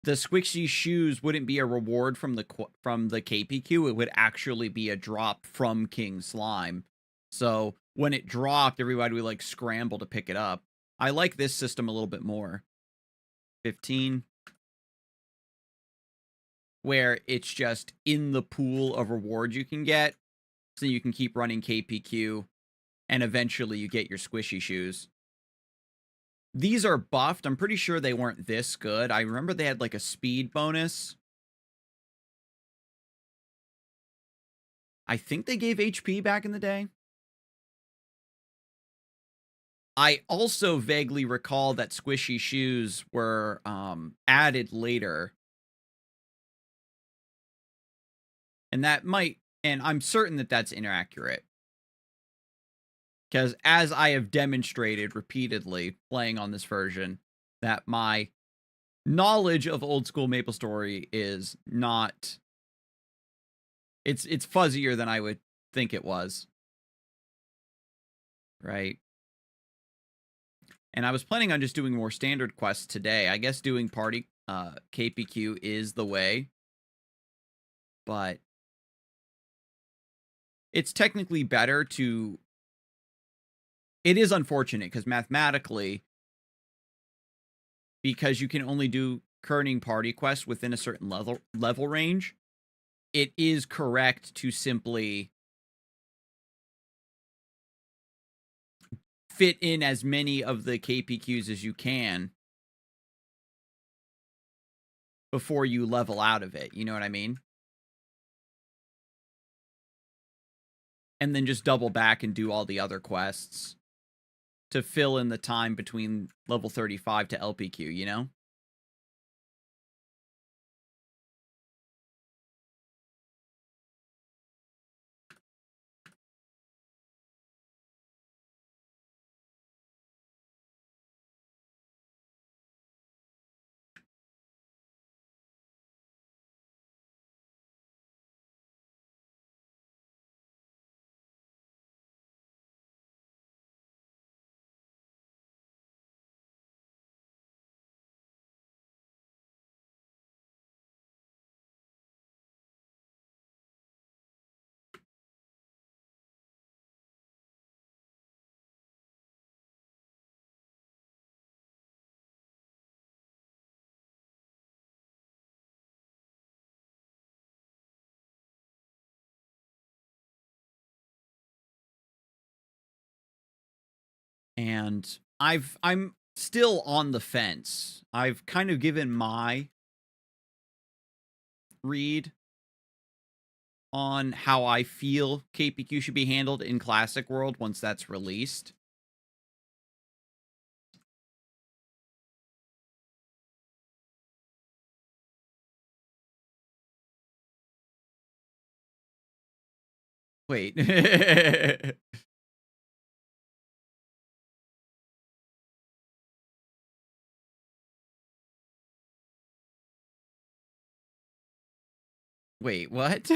the squishy shoes wouldn't be a reward from the KPQ. It would actually be a drop from King Slime. So when it dropped, everybody would, like, scramble to pick it up. I like this system a little bit more. 15. Where it's just in the pool of rewards you can get, so you can keep running KPQ and eventually you get your squishy shoes. These are buffed. I'm pretty sure they weren't this good. I remember they had like a speed bonus. I think they gave HP back in the day. I also vaguely recall that squishy shoes were added later. And that might, and I'm certain that that's inaccurate. Because as I have demonstrated repeatedly playing on this version, that my knowledge of old school Maplestory is not, it's fuzzier than I would think it was. Right. And I was planning on just doing more standard quests today. I guess doing party KPQ is the way. But it's technically better to... It is unfortunate because mathematically, because you can only do kerning party quests within a certain level range, it is correct to simply fit in as many of the KPQs as you can before you level out of it. You know what I mean? And then just double back and do all the other quests to fill in the time between level 35 to LPQ, you know? And I'm still on the fence. I've kind of given my read on how I feel KPQ should be handled in Classic World once that's released. Wait. Wait, what?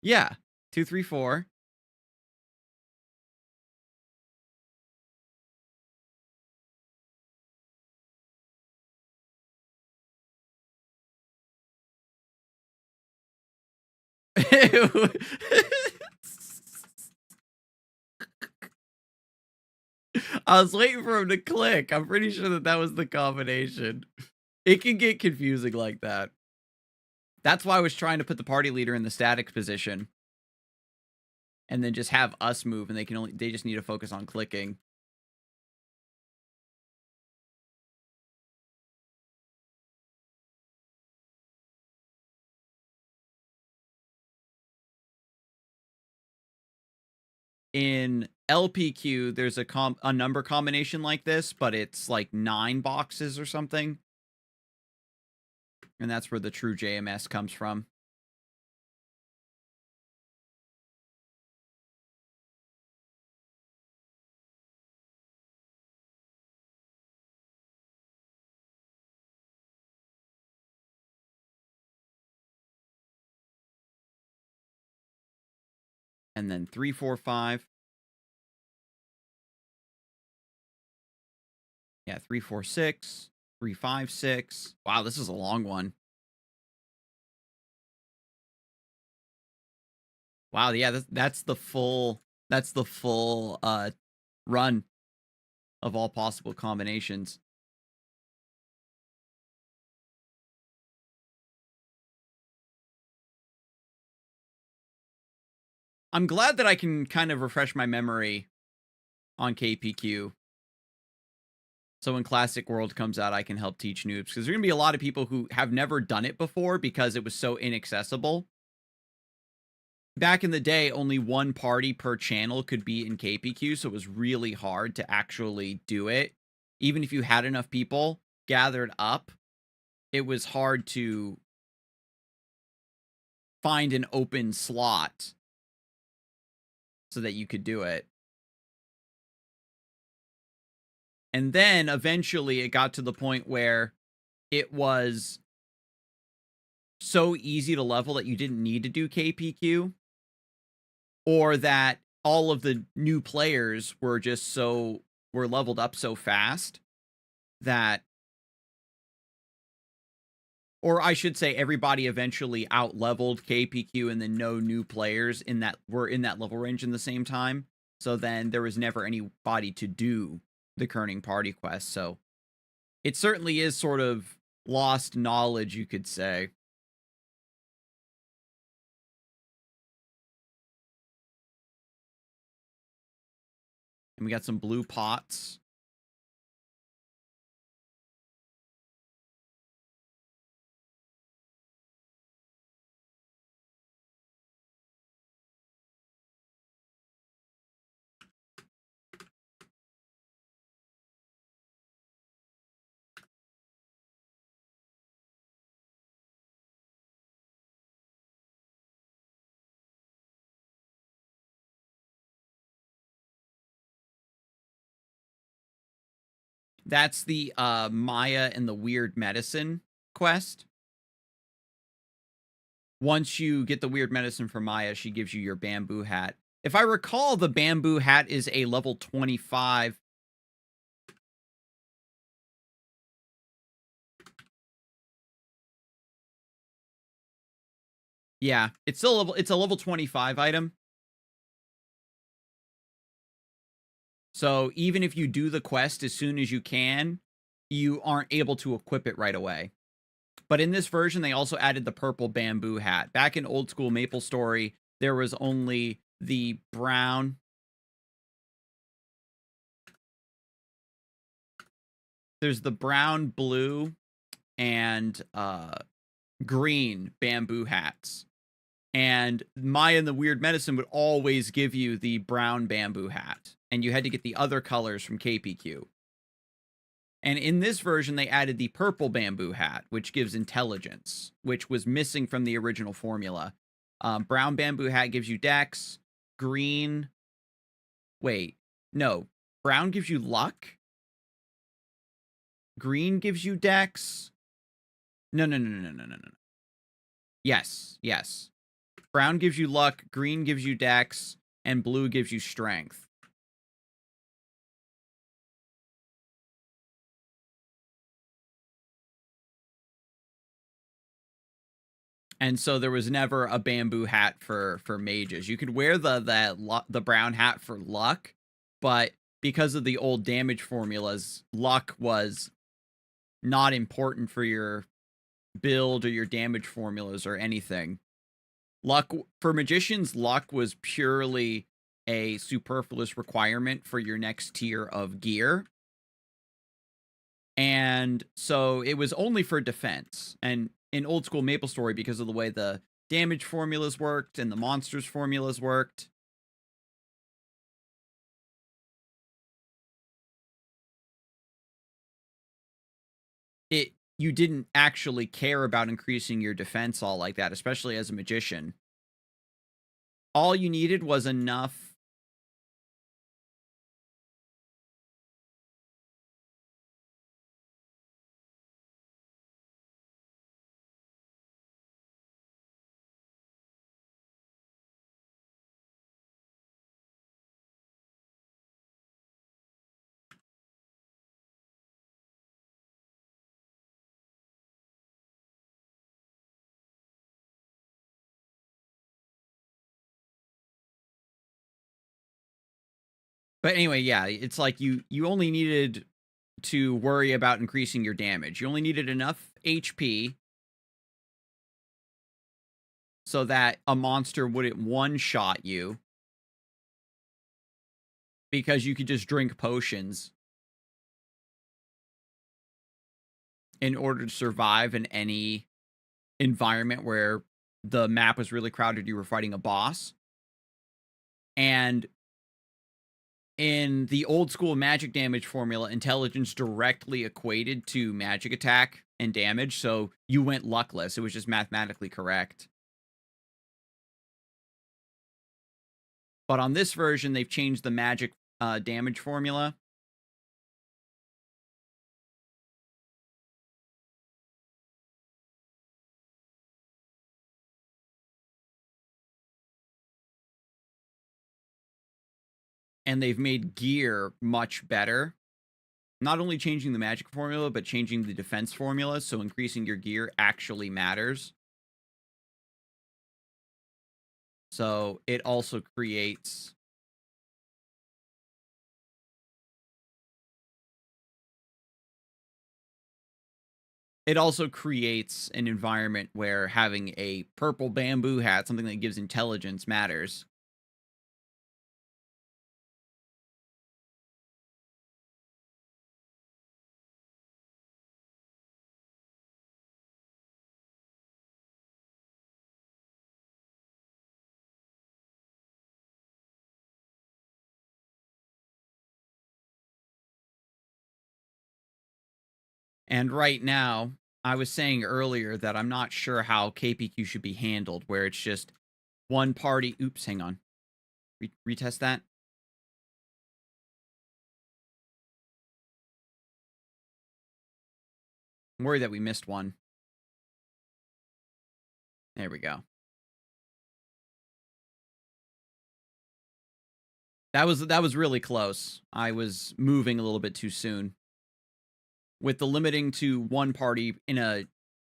Yeah. 2, 3, 4. I was waiting for him to click. I'm pretty sure that that was the combination. It can get confusing like that. That's why I was trying to put the party leader in the static position. And then just have us move, and they just need to focus on clicking. In LPQ, there's a number combination like this, but it's like 9 boxes or something. And that's where the true JMS comes from. And then 3, 4, 5. Yeah, 3, 4, 6. 3, 5, 6. Wow, this is a long one. Wow, yeah, that's the full run of all possible combinations. I'm glad that I can kind of refresh my memory on KPQ. So when Classic World comes out, I can help teach noobs. Because there are going to be a lot of people who have never done it before because it was so inaccessible. Back in the day, only one party per channel could be in KPQ, so it was really hard to actually do it. Even if you had enough people gathered up, it was hard to find an open slot so that you could do it. And then eventually it got to the point where it was so easy to level that you didn't need to do KPQ, or that all of the new players were just were leveled up so fast that, or I should say, everybody eventually out-leveled KPQ, and then no new players were in that level range in the same time. So then there was never anybody to do the Kerning party quest. So it certainly is sort of lost knowledge, you could say. And we got some blue pots. That's the Maya and the Weird Medicine quest. Once you get the Weird Medicine from Maya, she gives you your bamboo hat. If I recall, the bamboo hat is a level 25. Yeah, it's a level 25 item. So even if you do the quest as soon as you can, you aren't able to equip it right away. But in this version, they also added the purple bamboo hat. Back in old school Maplestory, there was only the brown. There's the brown, blue, and green bamboo hats. And Maya and the Weird Medicine would always give you the brown bamboo hat. And you had to get the other colors from KPQ. And in this version, they added the purple bamboo hat, which gives intelligence, which was missing from the original formula. Brown bamboo hat gives you dex. Green. Wait, no. Brown gives you luck. Green gives you dex. No. Yes. Brown gives you luck. Green gives you dex. And blue gives you strength. And so there was never a bamboo hat for mages. You could wear the brown hat for luck, but because of the old damage formulas, luck was not important for your build or your damage formulas or anything. Luck for magicians, luck was purely a superfluous requirement for your next tier of gear. And so it was only for defense. And in old school Maplestory, because of the way the damage formulas worked and the monsters formulas worked, you didn't actually care about increasing your defense all like that, especially as a magician. All you needed was enough. But anyway, yeah, it's like you only needed to worry about increasing your damage. You only needed enough HP so that a monster wouldn't one-shot you because you could just drink potions in order to survive in any environment where the map was really crowded, you were fighting a boss. And in the old school magic damage formula, intelligence directly equated to magic attack and damage, so you went luckless. It was just mathematically correct. But on this version, they've changed the magic damage formula. And they've made gear much better. Not only changing the magic formula, but changing the defense formula, so increasing your gear actually matters. So it also creates... It also creates an environment where having a purple bamboo hat, something that gives intelligence, matters. And right now, I was saying earlier that I'm not sure how KPQ should be handled, where it's just one party... Oops, hang on. Retest that. I'm worried that we missed one. There we go. That was really close. I was moving a little bit too soon. With the limiting to one party in a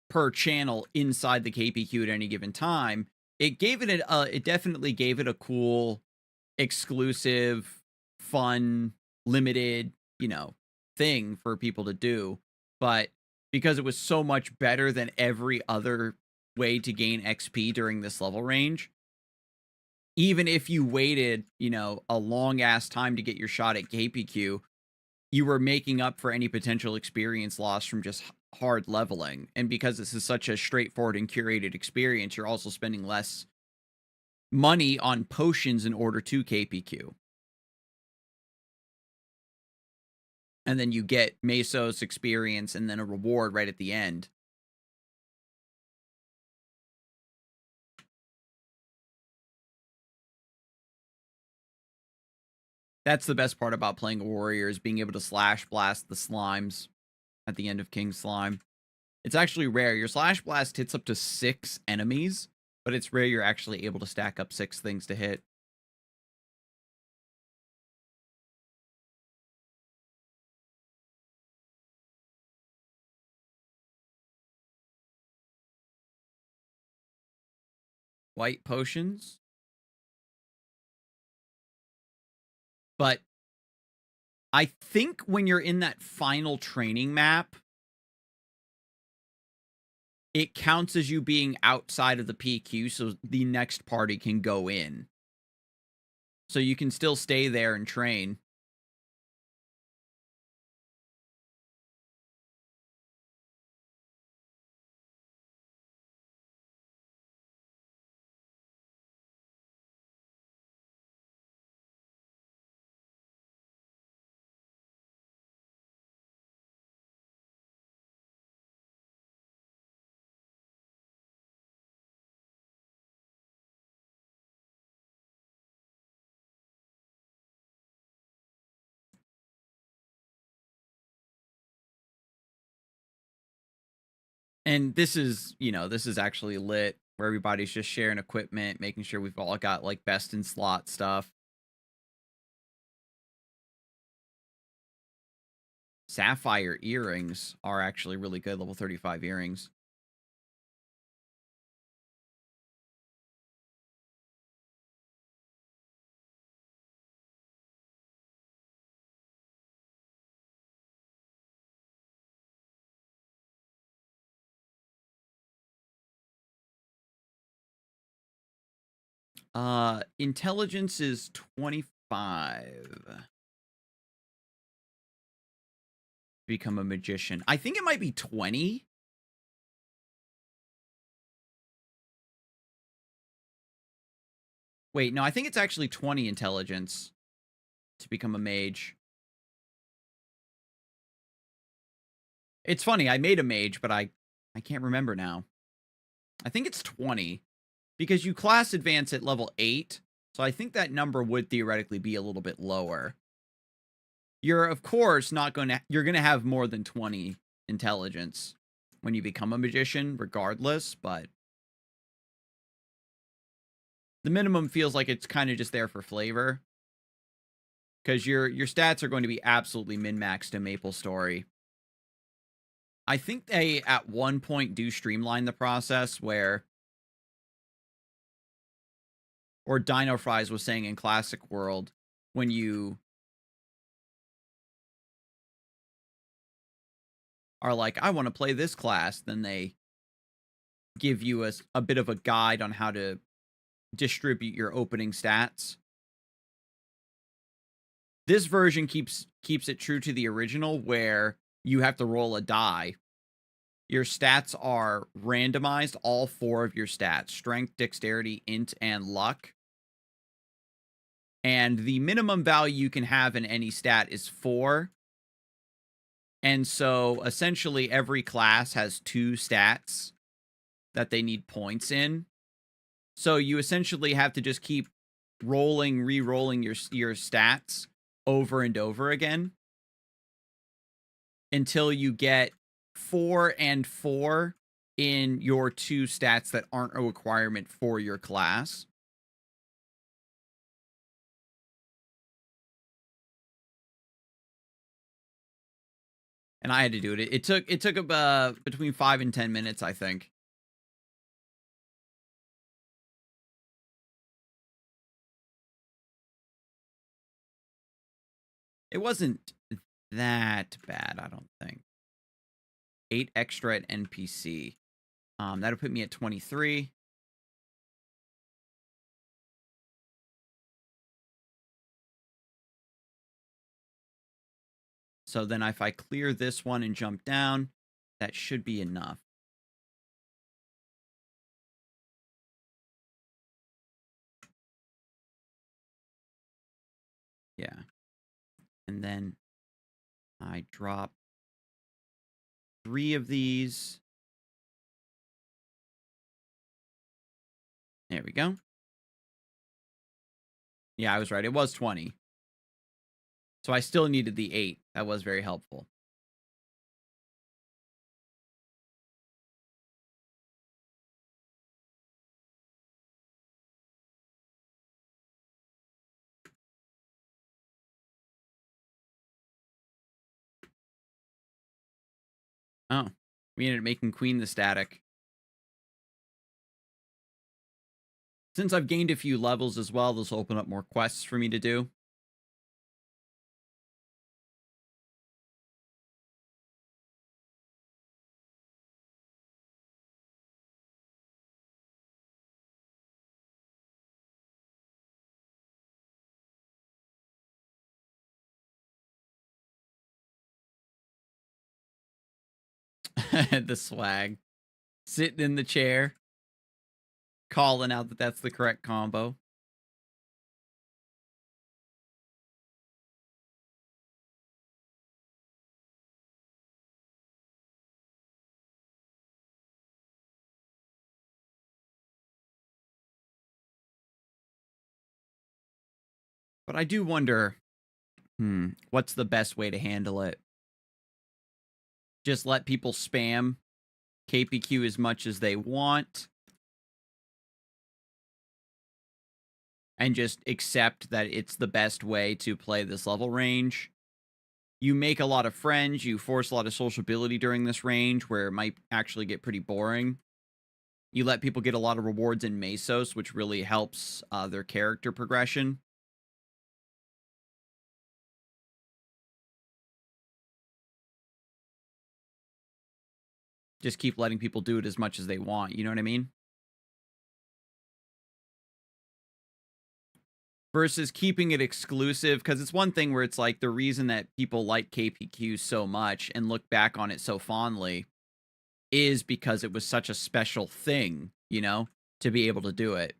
per channel inside the KPQ at any given time, it gave it it definitely gave it a cool, exclusive, fun, limited, thing for people to do. But because it was so much better than every other way to gain XP during this level range, even if you waited, a long ass time to get your shot at KPQ, you were making up for any potential experience loss from just hard leveling. And because this is such a straightforward and curated experience, you're also spending less money on potions in order to KPQ. And then you get Mesos experience and then a reward right at the end. That's the best part about playing a warrior, is being able to slash blast the slimes at the end of King Slime. It's actually rare. Your slash blast hits up to 6 enemies, but it's rare you're actually able to stack up 6 things to hit. White potions. But I think when you're in that final training map, it counts as you being outside of the PQ, so the next party can go in. So you can still stay there and train. And this is, this is actually lit, where everybody's just sharing equipment, making sure we've all got, like, best in slot stuff. Sapphire earrings are actually really good, level 35 earrings. Intelligence is 20... 5. Become a magician. I think it might be 20. Wait, no, I think it's actually 20 intelligence to become a mage. It's funny, I made a mage, but I can't remember now. I think it's 20 because you class advance at level 8, so I think that number would theoretically be a little bit lower. You're, of course, not going to... You're going to have more than 20 intelligence when you become a magician, regardless, but... The minimum feels like it's kind of just there for flavor. Because your stats are going to be absolutely min-maxed in Maplestory. I think they, at one point, do streamline the process where... Or Dino Fries was saying in Classic World, when you... are like, I want to play this class, then they give you a bit of a guide on how to distribute your opening stats. This version keeps it true to the original, where you have to roll a die. Your stats are randomized, all 4 of your stats: strength, dexterity, int, and luck. And the minimum value you can have in any stat is 4. And so, essentially, every class has 2 stats that they need points in. So you essentially have to just keep rolling, re-rolling your stats over and over again until you get 4 and 4 in your 2 stats that aren't a requirement for your class. And I had to do it. It took between 5 and 10 minutes, I think. It wasn't that bad, I don't think. 8 extra at NPC. That'll put me at 23. So then if I clear this one and jump down, that should be enough. Yeah. And then I drop 3 of these. There we go. Yeah, I was right. It was 20. So I still needed the 8. That was very helpful. Oh, we ended up making Queen the static. Since I've gained a few levels as well, this will open up more quests for me to do. The swag. Sitting in the chair. Calling out that that's the correct combo. But I do wonder, what's the best way to handle it? Just let people spam KPQ as much as they want, and just accept that it's the best way to play this level range. You make a lot of friends, you force a lot of sociability during this range, where it might actually get pretty boring. You let people get a lot of rewards in Mesos, which really helps their character progression. Just keep letting people do it as much as they want, you know what I mean? versus keeping it exclusive, because it's one thing where it's like the reason that people like KPQ so much and look back on it so fondly is because it was such a special thing, you know, to be able to do it.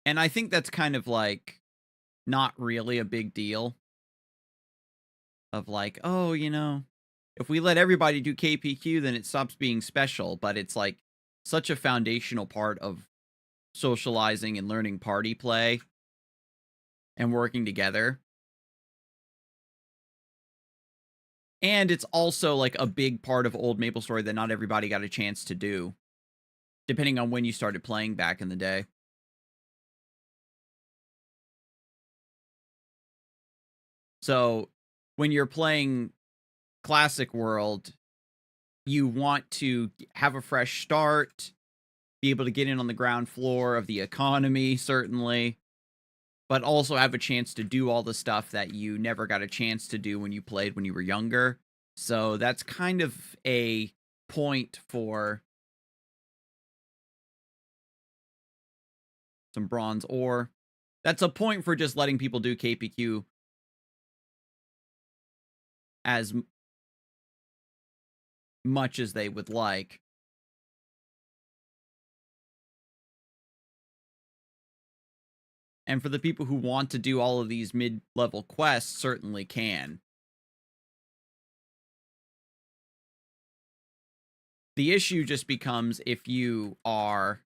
And I think that's kind of like not really a big deal of like, oh, you know, if we let everybody do KPQ, then it stops being special. But it's like such a foundational part of socializing and learning party play and working together. And it's also like a big part of old Maplestory that not everybody got a chance to do, depending on when you started playing back in the day. So when you're playing Classic World, you want to have a fresh start, be able to get in on the ground floor of the economy, certainly, but also have a chance to do all the stuff that you never got a chance to do when you played when you were younger. So that's kind of a point for some bronze ore. That's a point for just letting people do KPQ as much as they would like. And for the people who want to do all of these mid-level quests, certainly can. The issue just becomes if you are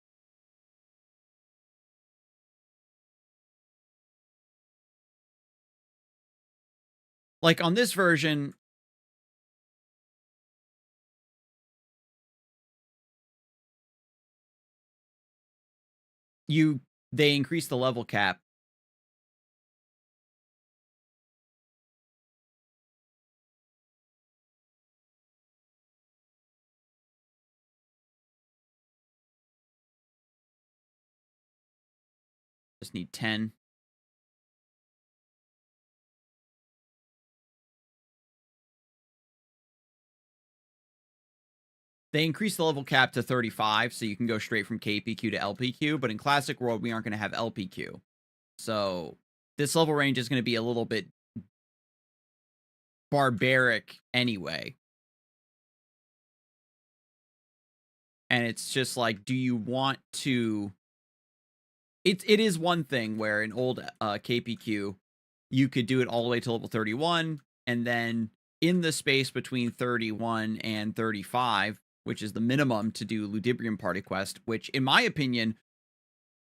like on this version, they increase the level cap. Just need 10. They increase the level cap to 35, so you can go straight from KPQ to LPQ, but in Classic World, we aren't going to have LPQ. So this level range is going to be a little bit barbaric anyway. And it's just like, do you want to... It is one thing where in old KPQ, you could do it all the way to level 31, and then in the space between 31 and 35, which is the minimum to do Ludibrium Party Quest, which, in my opinion,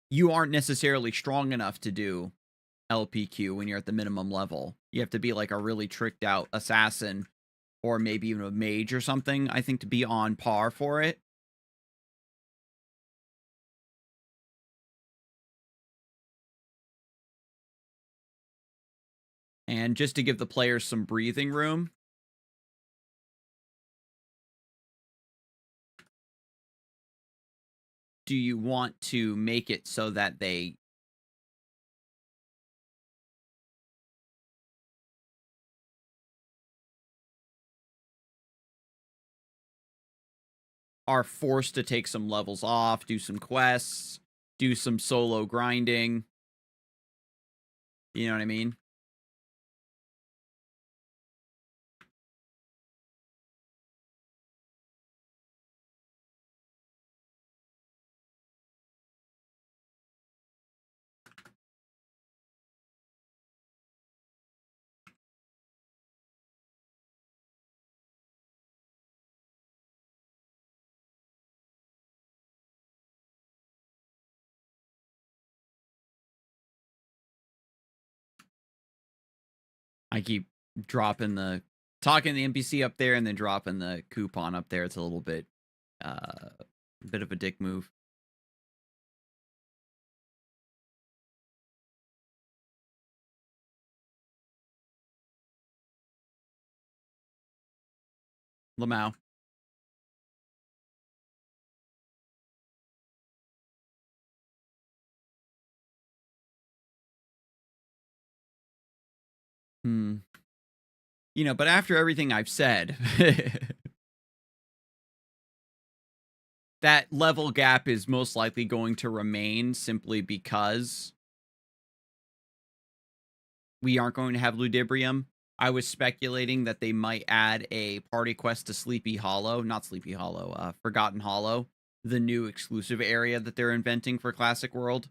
you aren't necessarily strong enough to do LPQ when you're at the minimum level. You have to be like a really tricked out assassin or maybe even a mage or something, I think, to be on par for it. And just to give the players some breathing room, do you want to make it so that they are forced to take some levels off, do some quests, do some solo grinding? You know what I mean? I keep dropping the talking the NPC up there and then dropping the coupon up there. It's a little bit bit of a dick move. Lamau. Hmm. But after everything I've said, that level gap is most likely going to remain simply because we aren't going to have Ludibrium. I was speculating that they might add a party quest to Sleepy Hollow, not Sleepy Hollow, Forgotten Hollow, the new exclusive area that they're inventing for Classic World.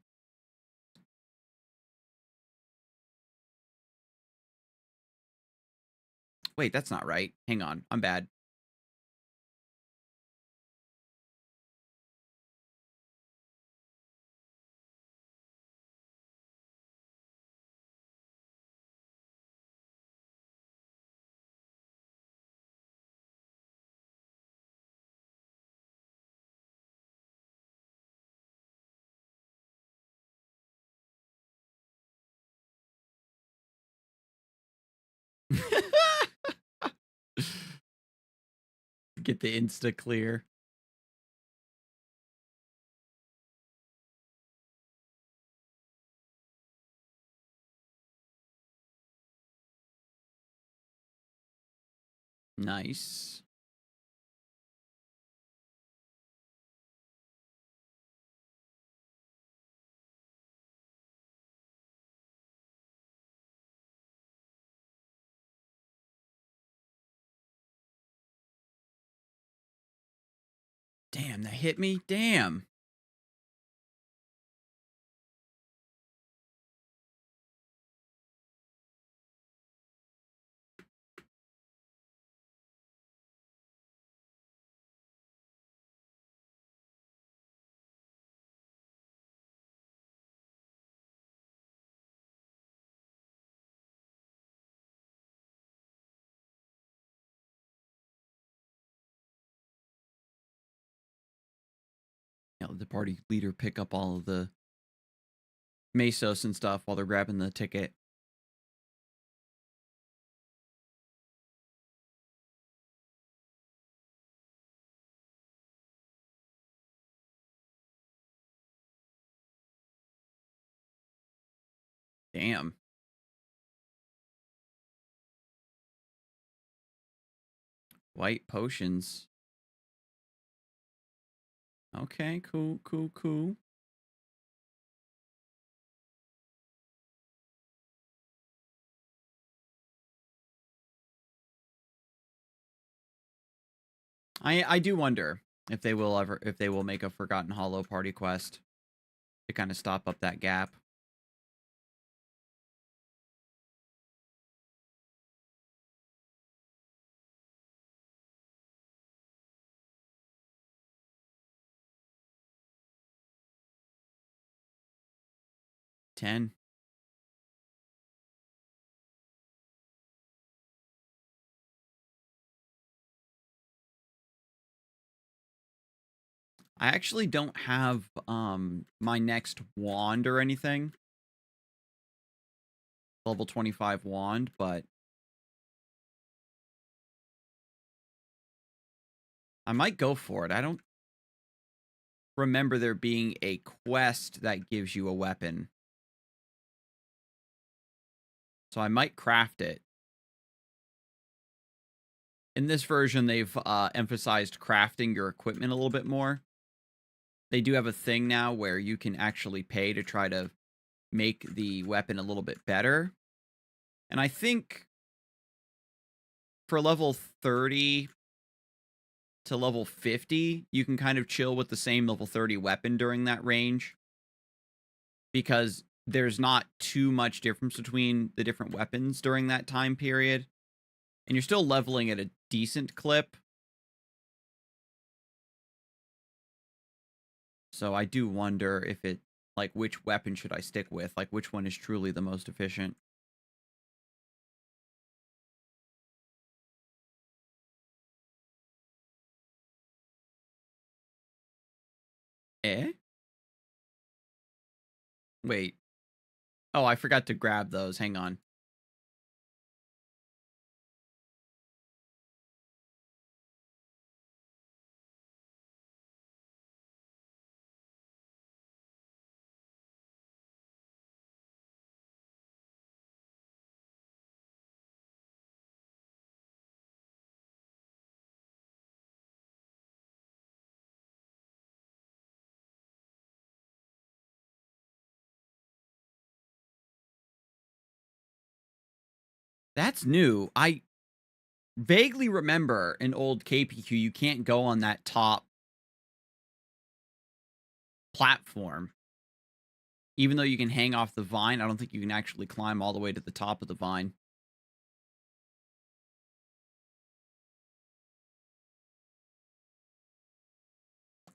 Wait, that's not right. Hang on, I'm bad. Get the insta clear. Nice. Damn, that hit me. Damn. The party leader pick up all of the Mesos and stuff while they're grabbing the ticket. Damn. White potions. Okay, cool, cool, cool. I do wonder if they will make a Forgotten Hollow party quest to kind of stop up that gap. $10. I actually don't have my next wand or anything. Level 25 wand, but I might go for it. I don't remember there being a quest that gives you a weapon. So I might craft it. In this version, they've emphasized crafting your equipment a little bit more. They do have a thing now where you can actually pay to try to make the weapon a little bit better. And I think for level 30 to level 50, you can kind of chill with the same level 30 weapon during that range. Because there's not too much difference between the different weapons during that time period. And you're still leveling at a decent clip. So I do wonder if it, like, which weapon should I stick with? Like, which one is truly the most efficient? Eh? Wait. Oh, I forgot to grab those. Hang on. That's new. I vaguely remember an old KPQ, you can't go on that top platform. Even though you can hang off the vine, I don't think you can actually climb all the way to the top of the vine.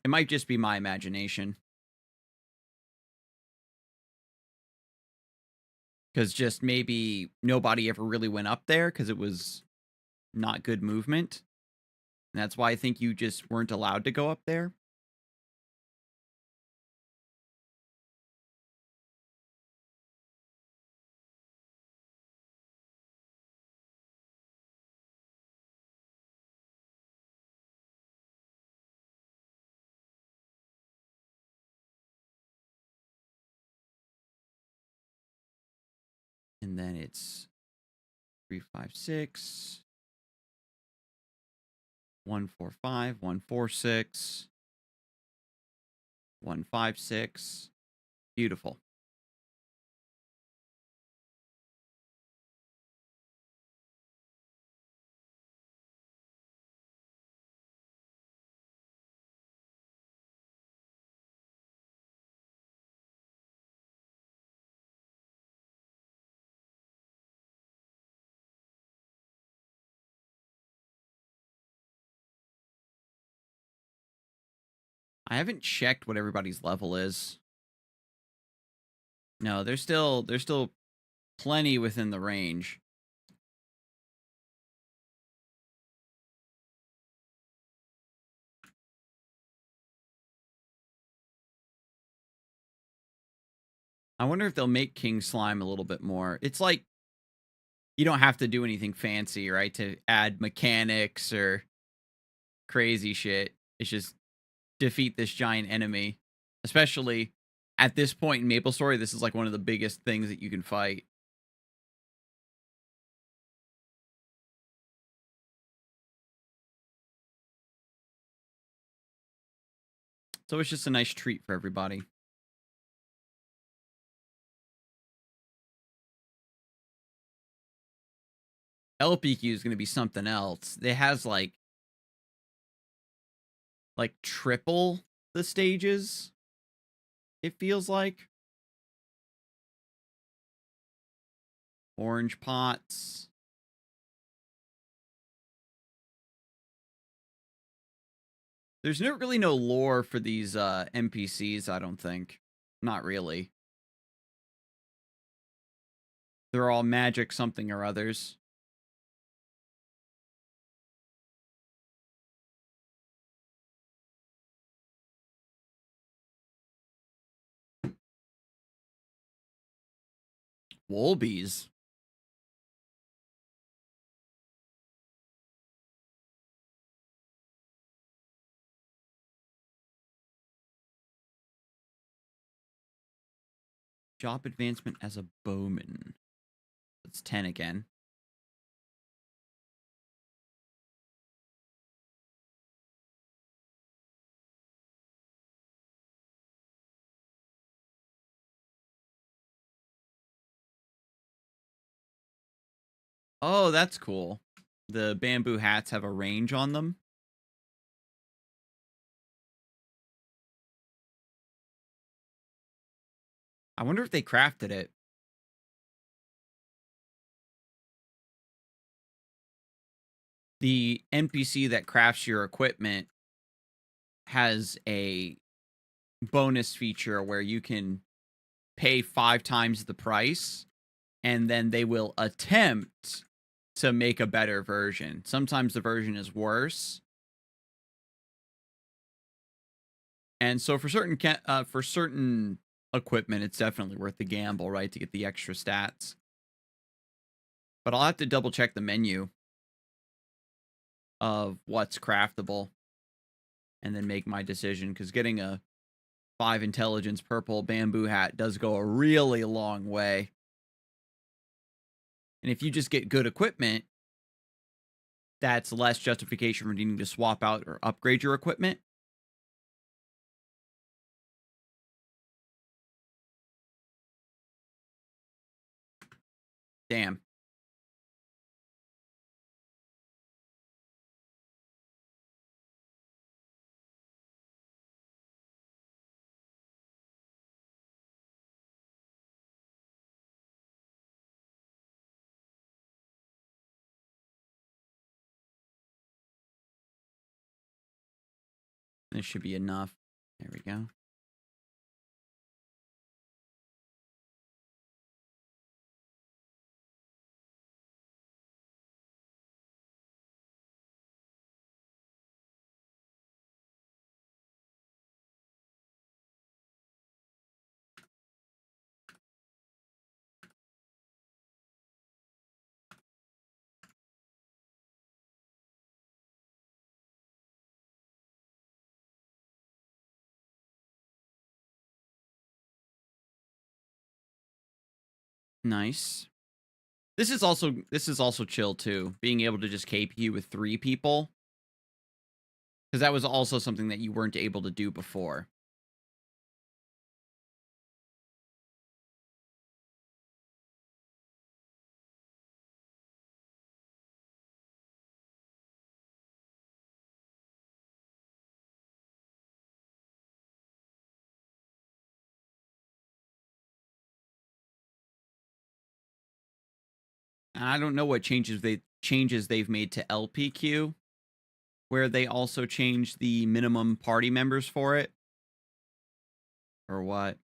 It might just be my imagination. Because just maybe nobody ever really went up there because it was not good movement. And that's why I think you just weren't allowed to go up there. And then it's 356, 145, 146, 156. Beautiful. I haven't checked what everybody's level is. No, there's still plenty within the range. I wonder if they'll make King Slime a little bit more. It's like you don't have to do anything fancy, right, to add mechanics or crazy shit. It's just defeat this giant enemy. Especially at this point in Maplestory, this is like one of the biggest things that you can fight. So it's just a nice treat for everybody. LPQ is going to be something else. It has like triple the stages, it feels like. Orange pots. There's really no lore for these NPCs, I don't think. Not really. They're all magic something or others. Wolbies. Job advancement as a bowman. That's 10 again. Oh, that's cool. The bamboo hats have a range on them. I wonder if they crafted it. The NPC that crafts your equipment has a bonus feature where you can pay 5 times the price and then they will attempt to make a better version. Sometimes the version is worse. And so for certain equipment, it's definitely worth the gamble, right, to get the extra stats. But I'll have to double check the menu of what's craftable and then make my decision, because getting a 5 intelligence purple bamboo hat does go a really long way. And if you just get good equipment, that's less justification for needing to swap out or upgrade your equipment. Damn. This should be enough. There we go. Nice. This is also chill too, being able to just KP with 3 people. Because that was also something that you weren't able to do before. And I don't know what changes they've made to LPQ, where they also changed the minimum party members for it. Or what?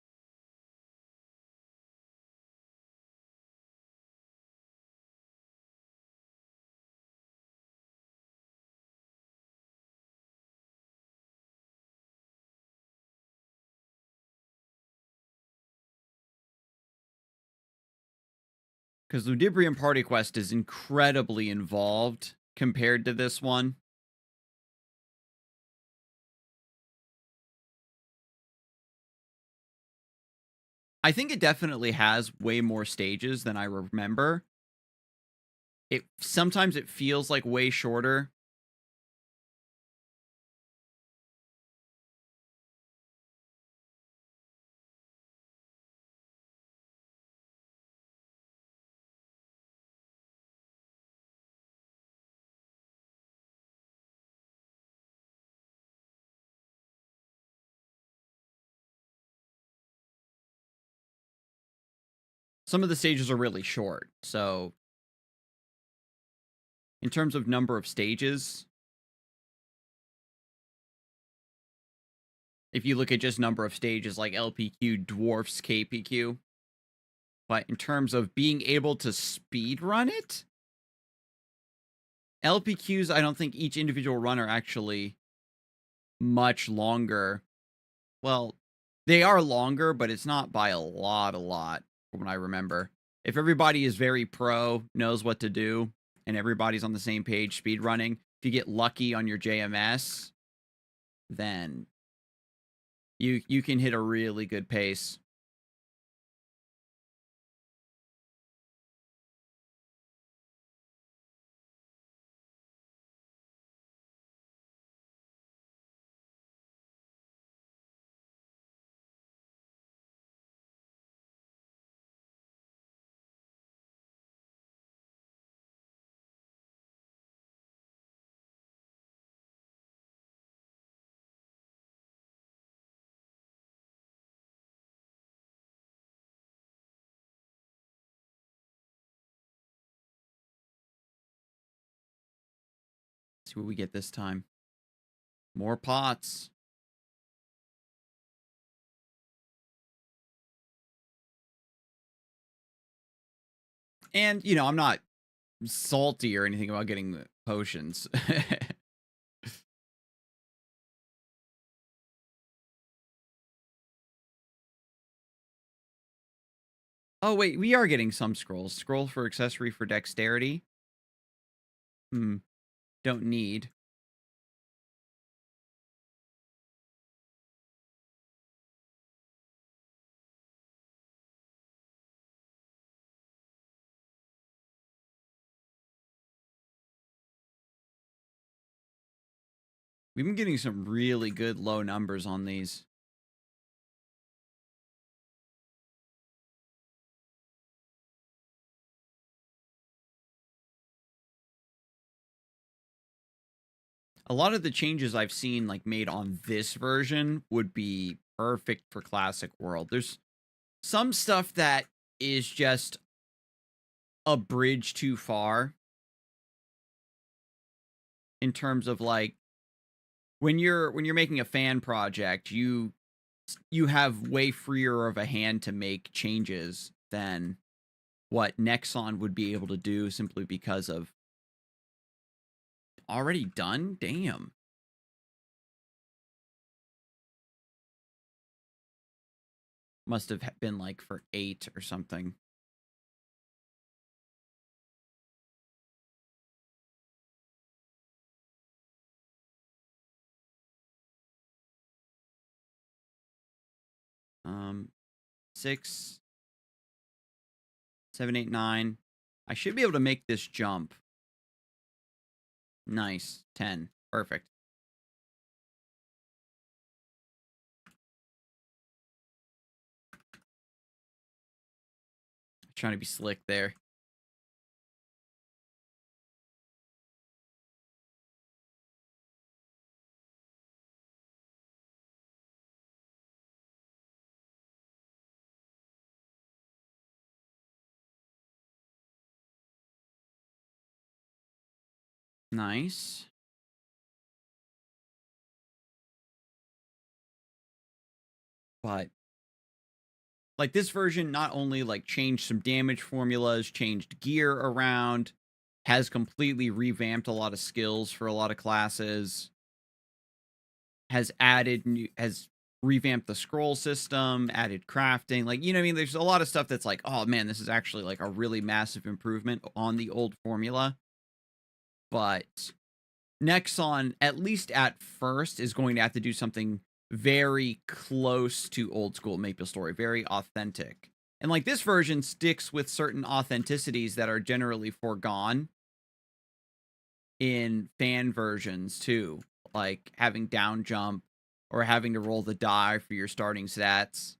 Because Ludibrium Party Quest is incredibly involved compared to this one. I think it definitely has way more stages than I remember. Sometimes it feels like way shorter. Some of the stages are really short, so in terms of number of stages, if you look at just number of stages, like LPQ dwarfs KPQ. But in terms of being able to speed run it, LPQs, I don't think each individual run are actually much longer. Well, they are longer, but it's not by a lot, from what I remember. If everybody is very pro, knows what to do, and everybody's on the same page speed running, if you get lucky on your JMS, then you can hit a really good pace. Let's see what we get this time. More pots. And, you know, I'm not salty or anything about getting potions. Oh, wait, we are getting some scrolls. Scroll for accessory for dexterity. Don't need. We've been getting some really good low numbers on these. A lot of the changes I've seen like made on this version would be perfect for Classic World. There's some stuff that is just a bridge too far in terms of like when you're making a fan project, you have way freer of a hand to make changes than what Nexon would be able to do simply because of already done? Damn. Must have been like for 8 or something. Um 6, 7, 8, 9. I should be able to make this jump. Nice. 10. Perfect. Trying to be slick there. Nice. But like this version not only like changed some damage formulas, changed gear around, has completely revamped a lot of skills for a lot of classes, has revamped the scroll system, added crafting, like, you know what I mean? There's a lot of stuff that's like, oh man, this is actually like a really massive improvement on the old formula. But Nexon, at least at first, is going to have to do something very close to old school Maplestory, very authentic. And like this version sticks with certain authenticities that are generally foregone in fan versions too, like having down jump or having to roll the die for your starting stats.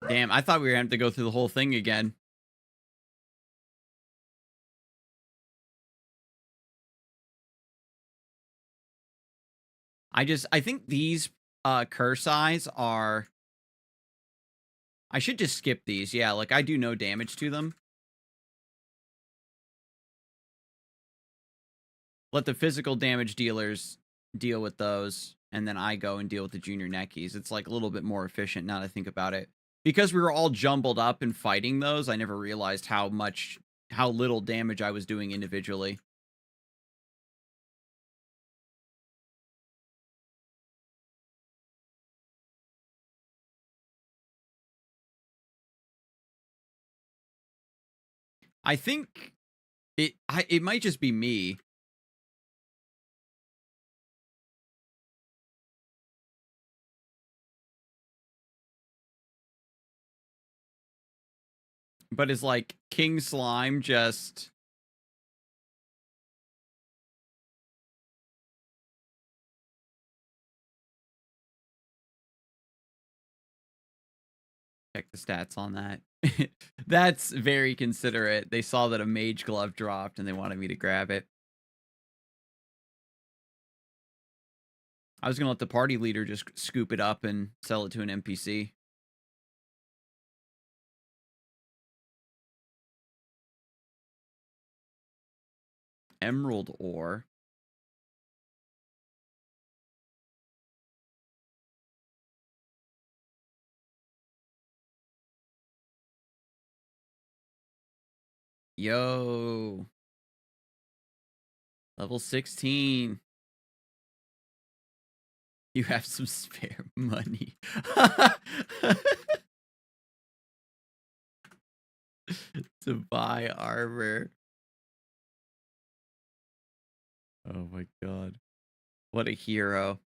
Damn, I thought we were going to have to go through the whole thing again. I think these curse eyes are, I should just skip these. Yeah, like I do no damage to them. Let the physical damage dealers deal with those, and then I go and deal with the junior neckies. It's like a little bit more efficient now that I think about it. Because we were all jumbled up and fighting those, I never realized how little damage I was doing individually. I think it might just be me. But is like King Slime just check the stats on that. That's very considerate. They saw that a mage glove dropped and they wanted me to grab it. I was gonna let the party leader just scoop it up and sell it to an NPC. Emerald ore. Yo. Level 16. You have some spare money. To buy armor. Oh my god. What a hero.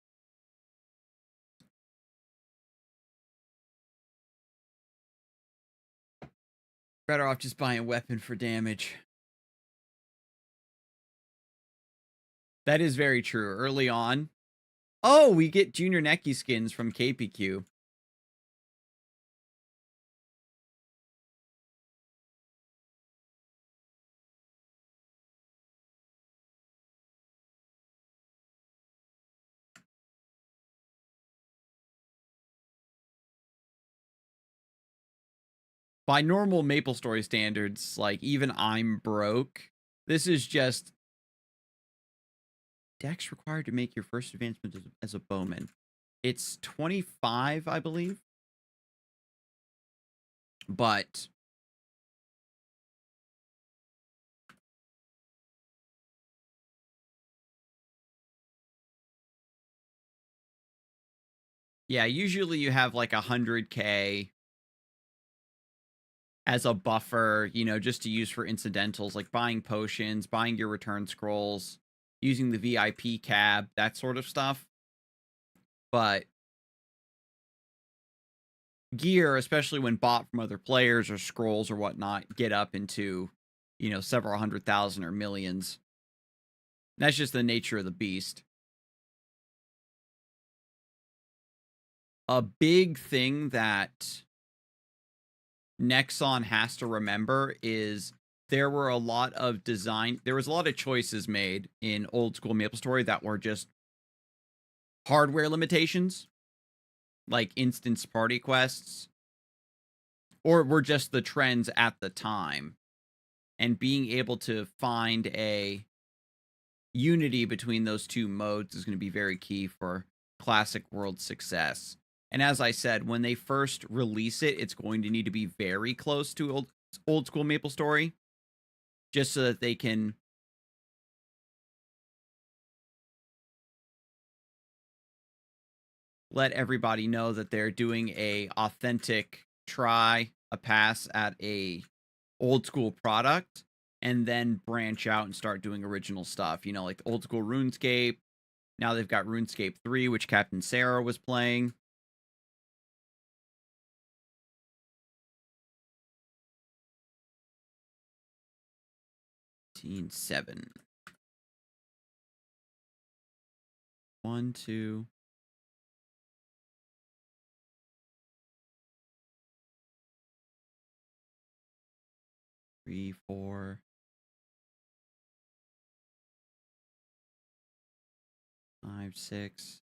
Better off just buying a weapon for damage. That is very true. Early on. Oh, we get Junior Necky skins from KPQ. By normal Maplestory standards, like, even I'm broke. This is just dex required to make your first advancement as a bowman. It's 25, I believe. But yeah, usually you have like 100K as a buffer, you know, just to use for incidentals like buying potions, buying your return scrolls, using the VIP cab, that sort of stuff. But gear, especially when bought from other players or scrolls or whatnot, get up into, you know, several 100,000 or millions. That's just the nature of the beast. A big thing that Nexon has to remember is there was a lot of choices made in old school Maplestory that were just hardware limitations, like instance party quests, or were just the trends at the time. And being able to find a unity between those two modes is going to be very key for Classic World success. And as I said, when they first release it, it's going to need to be very close to old school Maplestory, just so that they can let everybody know that they're doing a authentic a pass at a old school product, and then branch out and start doing original stuff. You know, like old school RuneScape. Now they've got RuneScape 3, which Captain Sarah was playing. Seven. 1, 2. 3, 4. 5, 6.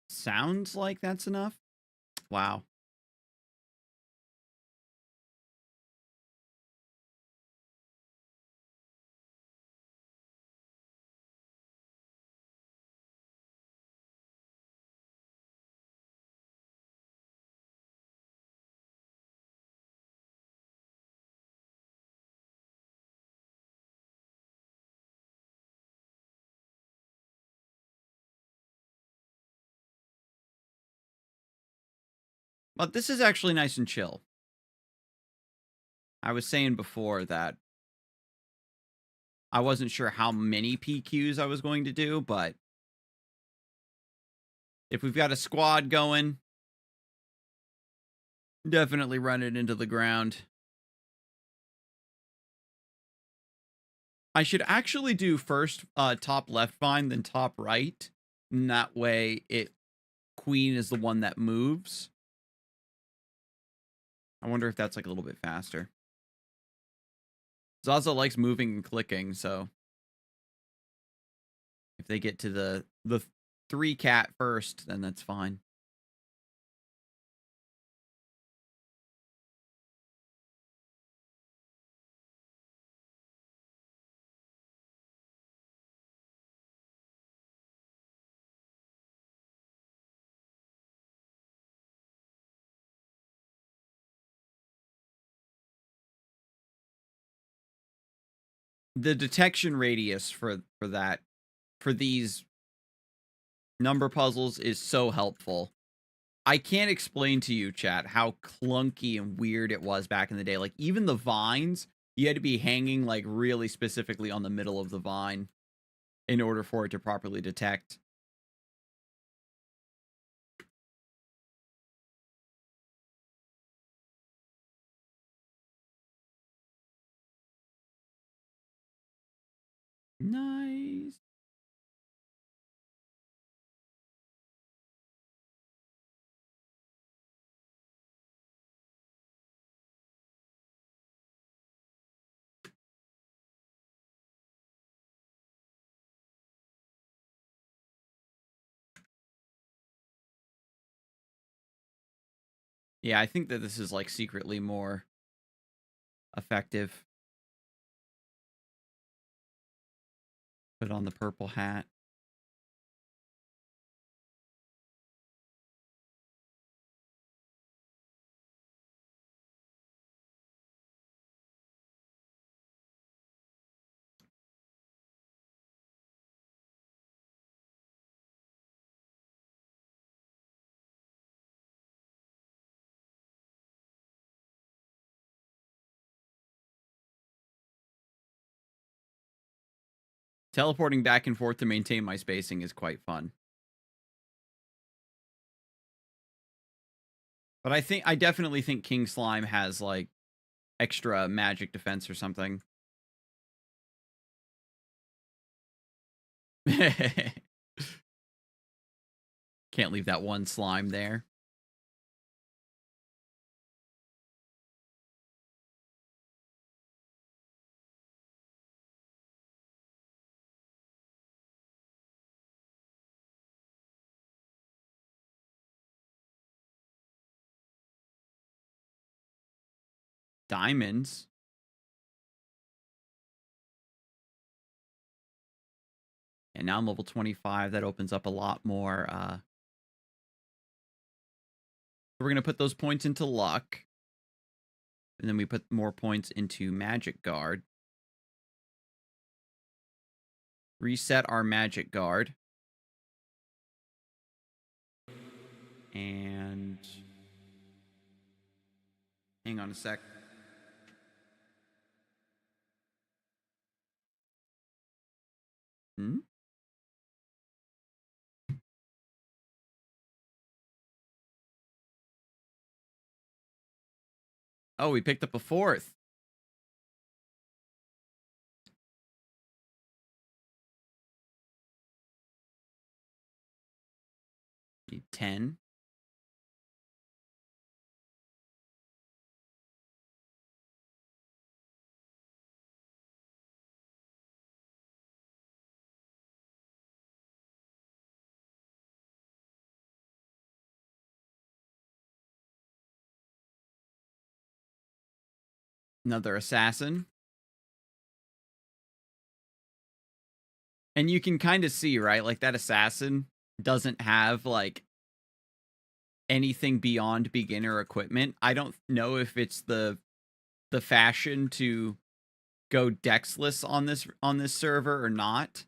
Sounds like that's enough. Wow. But this is actually nice and chill. I was saying before that I wasn't sure how many PQs I was going to do, but if we've got a squad going, definitely run it into the ground. I should actually do first top left vine, then top right. And that way queen is the one that moves. I wonder if that's like a little bit faster. Zaza likes moving and clicking, so if they get to the 3 cat first, then that's fine. The detection radius for these number puzzles is so helpful. I can't explain to you, chat, how clunky and weird it was back in the day. Like, even the vines, you had to be hanging, like, really specifically on the middle of the vine in order for it to properly detect. Nice. Yeah, I think that this is like secretly more effective. Put on the purple hat. Teleporting back and forth to maintain my spacing is quite fun. But I definitely think King Slime has like extra magic defense or something. Can't leave that one slime there. Diamonds. And now I'm level 25. That opens up a lot more. We're going to put those points into luck. And then we put more points into magic guard. Reset our magic guard. And hang on a sec. Hmm? Oh, we picked up a fourth. Need 10. Another assassin. And you can kind of see, right? Like that assassin doesn't have like anything beyond beginner equipment. I don't know if it's the fashion to go dexless on this server or not.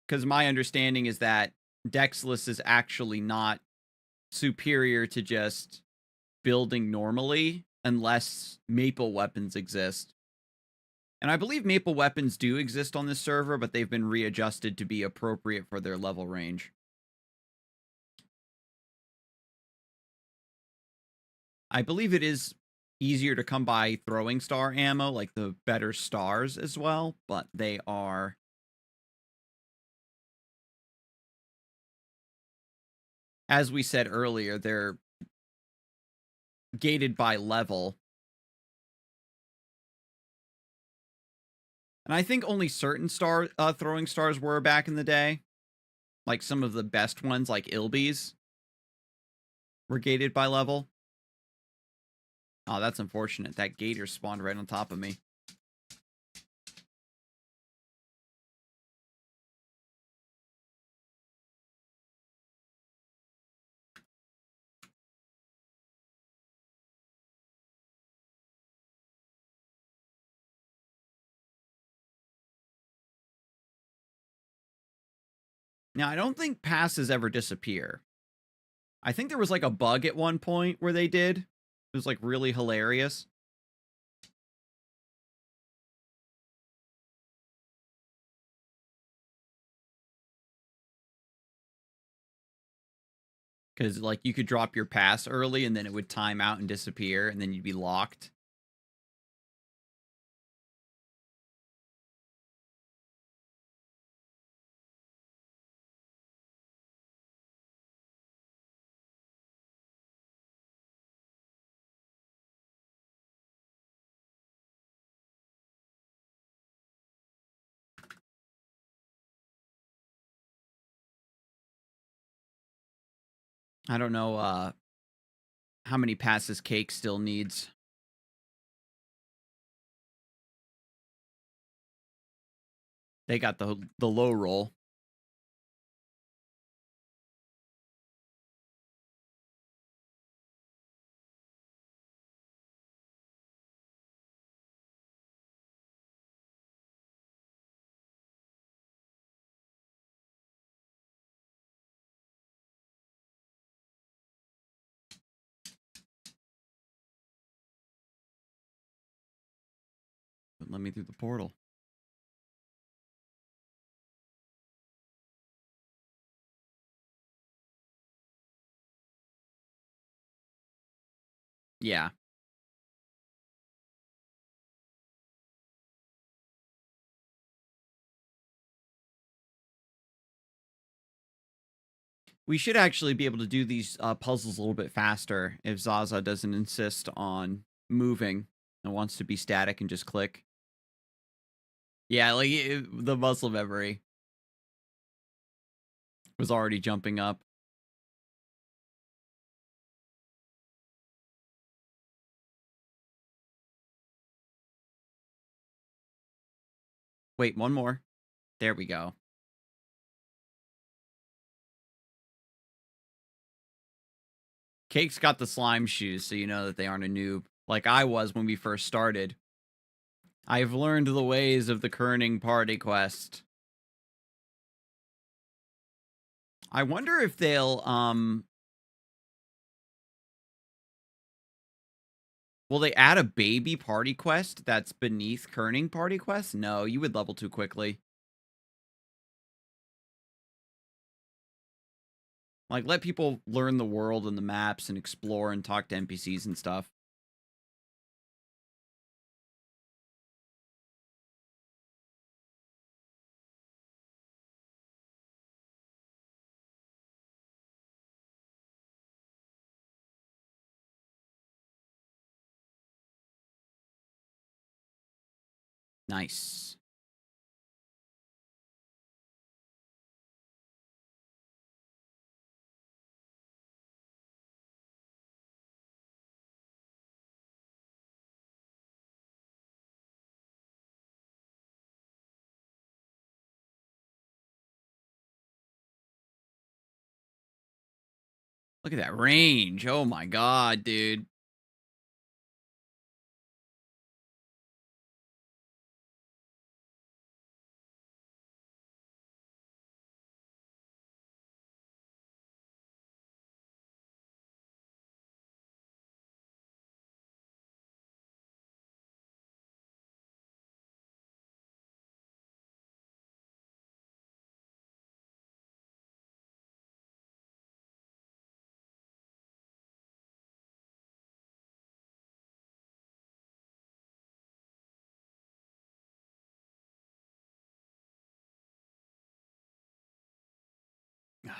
Because my understanding is that dexless is actually not superior to just building normally unless maple weapons exist. And I believe maple weapons do exist on this server, but they've been readjusted to be appropriate for their level range. I believe it is easier to come by throwing star ammo, like the better stars as well, but they are... As we said earlier, they're gated by level. And I think only certain throwing stars were back in the day. Like some of the best ones, like Ilbies, were gated by level. Oh, that's unfortunate. That gator spawned right on top of me. Now, I don't think passes ever disappear. I think there was like a bug at one point where they did. It was like really hilarious. Because, like, you could drop your pass early, and then it would time out and disappear, and then you'd be locked. I don't know, how many passes Cake still needs. They got the low roll. But let me through the portal. Yeah. We should actually be able to do these puzzles a little bit faster if Zaza doesn't insist on moving and wants to be static and just click. Yeah, like the muscle memory was already jumping up. Wait, one more. There we go. Cake's got the slime shoes, so you know that they aren't a noob. Like I was when we first started. I've learned the ways of the kerning party quest. I wonder if they'll, will they add a baby party quest that's beneath kerning party quest? No, you would level too quickly. Like, let people learn the world and the maps and explore and talk to NPCs and stuff. Nice. Look at that range. Oh my god, dude.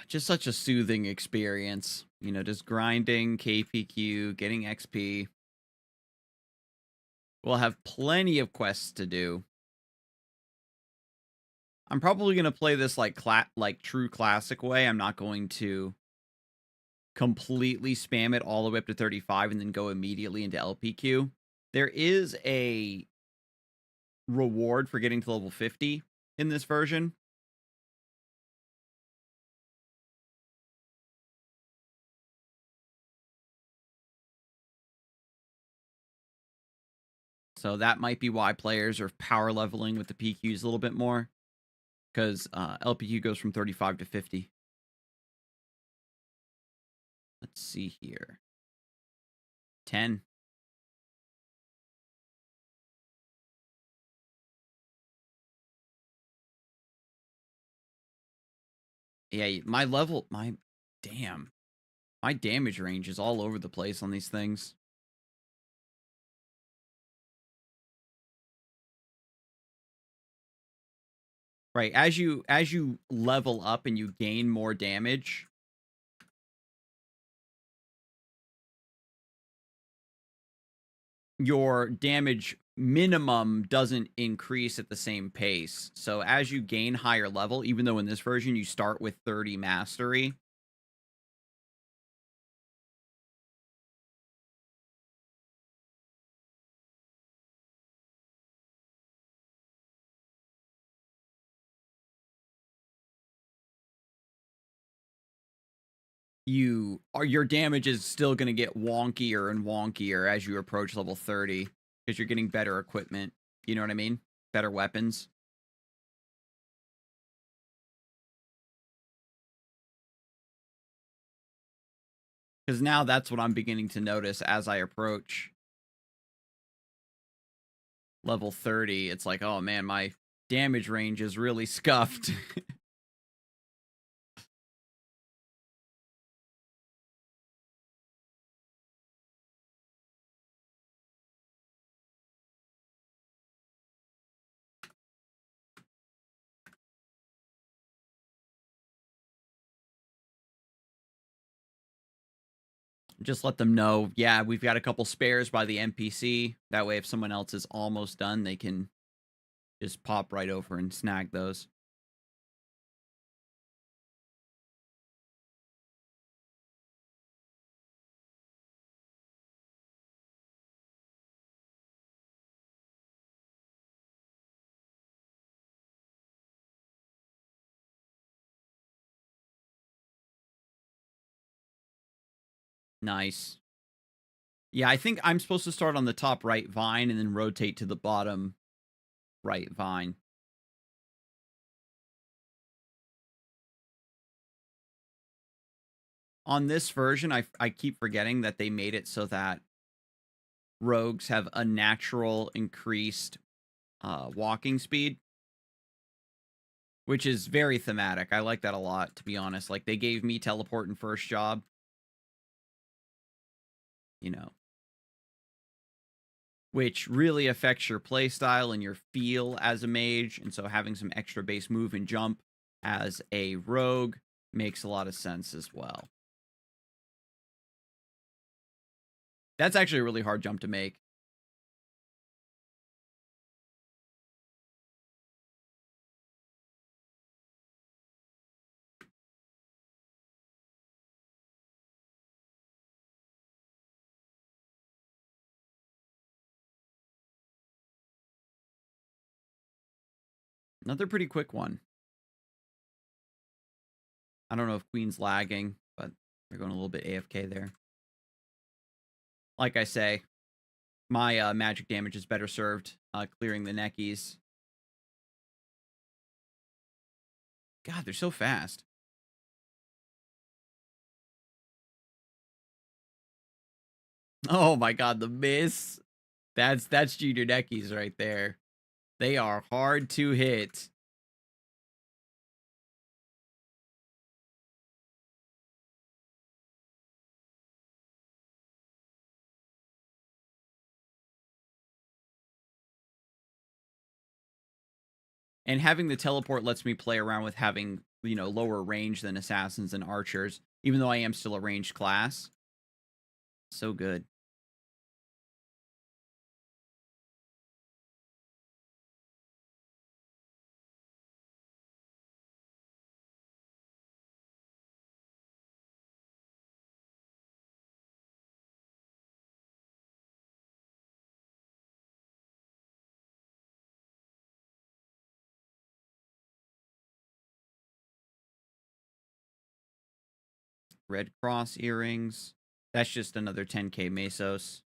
Just such a soothing experience. You know, just grinding, KPQ, getting XP. We'll have plenty of quests to do. I'm probably going to play this like true classic way. I'm not going to completely spam it all the way up to 35 and then go immediately into LPQ. There is a reward for getting to level 50 in this version. So that might be why players are power leveling with the PQs a little bit more. Because LPQ goes from 35 to 50. Let's see here. 10. Yeah, my damn. My damage range is all over the place on these things. Right, as you level up and you gain more damage, your damage minimum doesn't increase at the same pace. So as you gain higher level, even though in this version you start with 30 mastery, your damage is still going to get wonkier and wonkier as you approach level 30 because you're getting better equipment. You know what I mean? Better weapons. Because now that's what I'm beginning to notice as I approach level 30. It's like, oh man, my damage range is really scuffed. Just let them know, yeah, we've got a couple spares by the NPC. That way, if someone else is almost done, they can just pop right over and snag those. Nice. Yeah, I think I'm supposed to start on the top right vine and then rotate to the bottom right vine. On this version, I keep forgetting that they made it so that rogues have a natural increased walking speed, which is very thematic. I like that a lot, to be honest. Like, they gave me teleport in first job. You know, which really affects your playstyle and your feel as a mage. And so having some extra base move and jump as a rogue makes a lot of sense as well. That's actually a really hard jump to make. Another pretty quick one. I don't know if Queen's lagging, but they're going a little bit AFK there. Like I say, my magic damage is better served clearing the neckies. God, they're so fast. Oh my god, the miss. That's junior neckies right there. They are hard to hit. And having the teleport lets me play around with having, you know, lower range than assassins and archers, even though I am still a ranged class. So good. Red Cross earrings. That's just another 10k Mesos.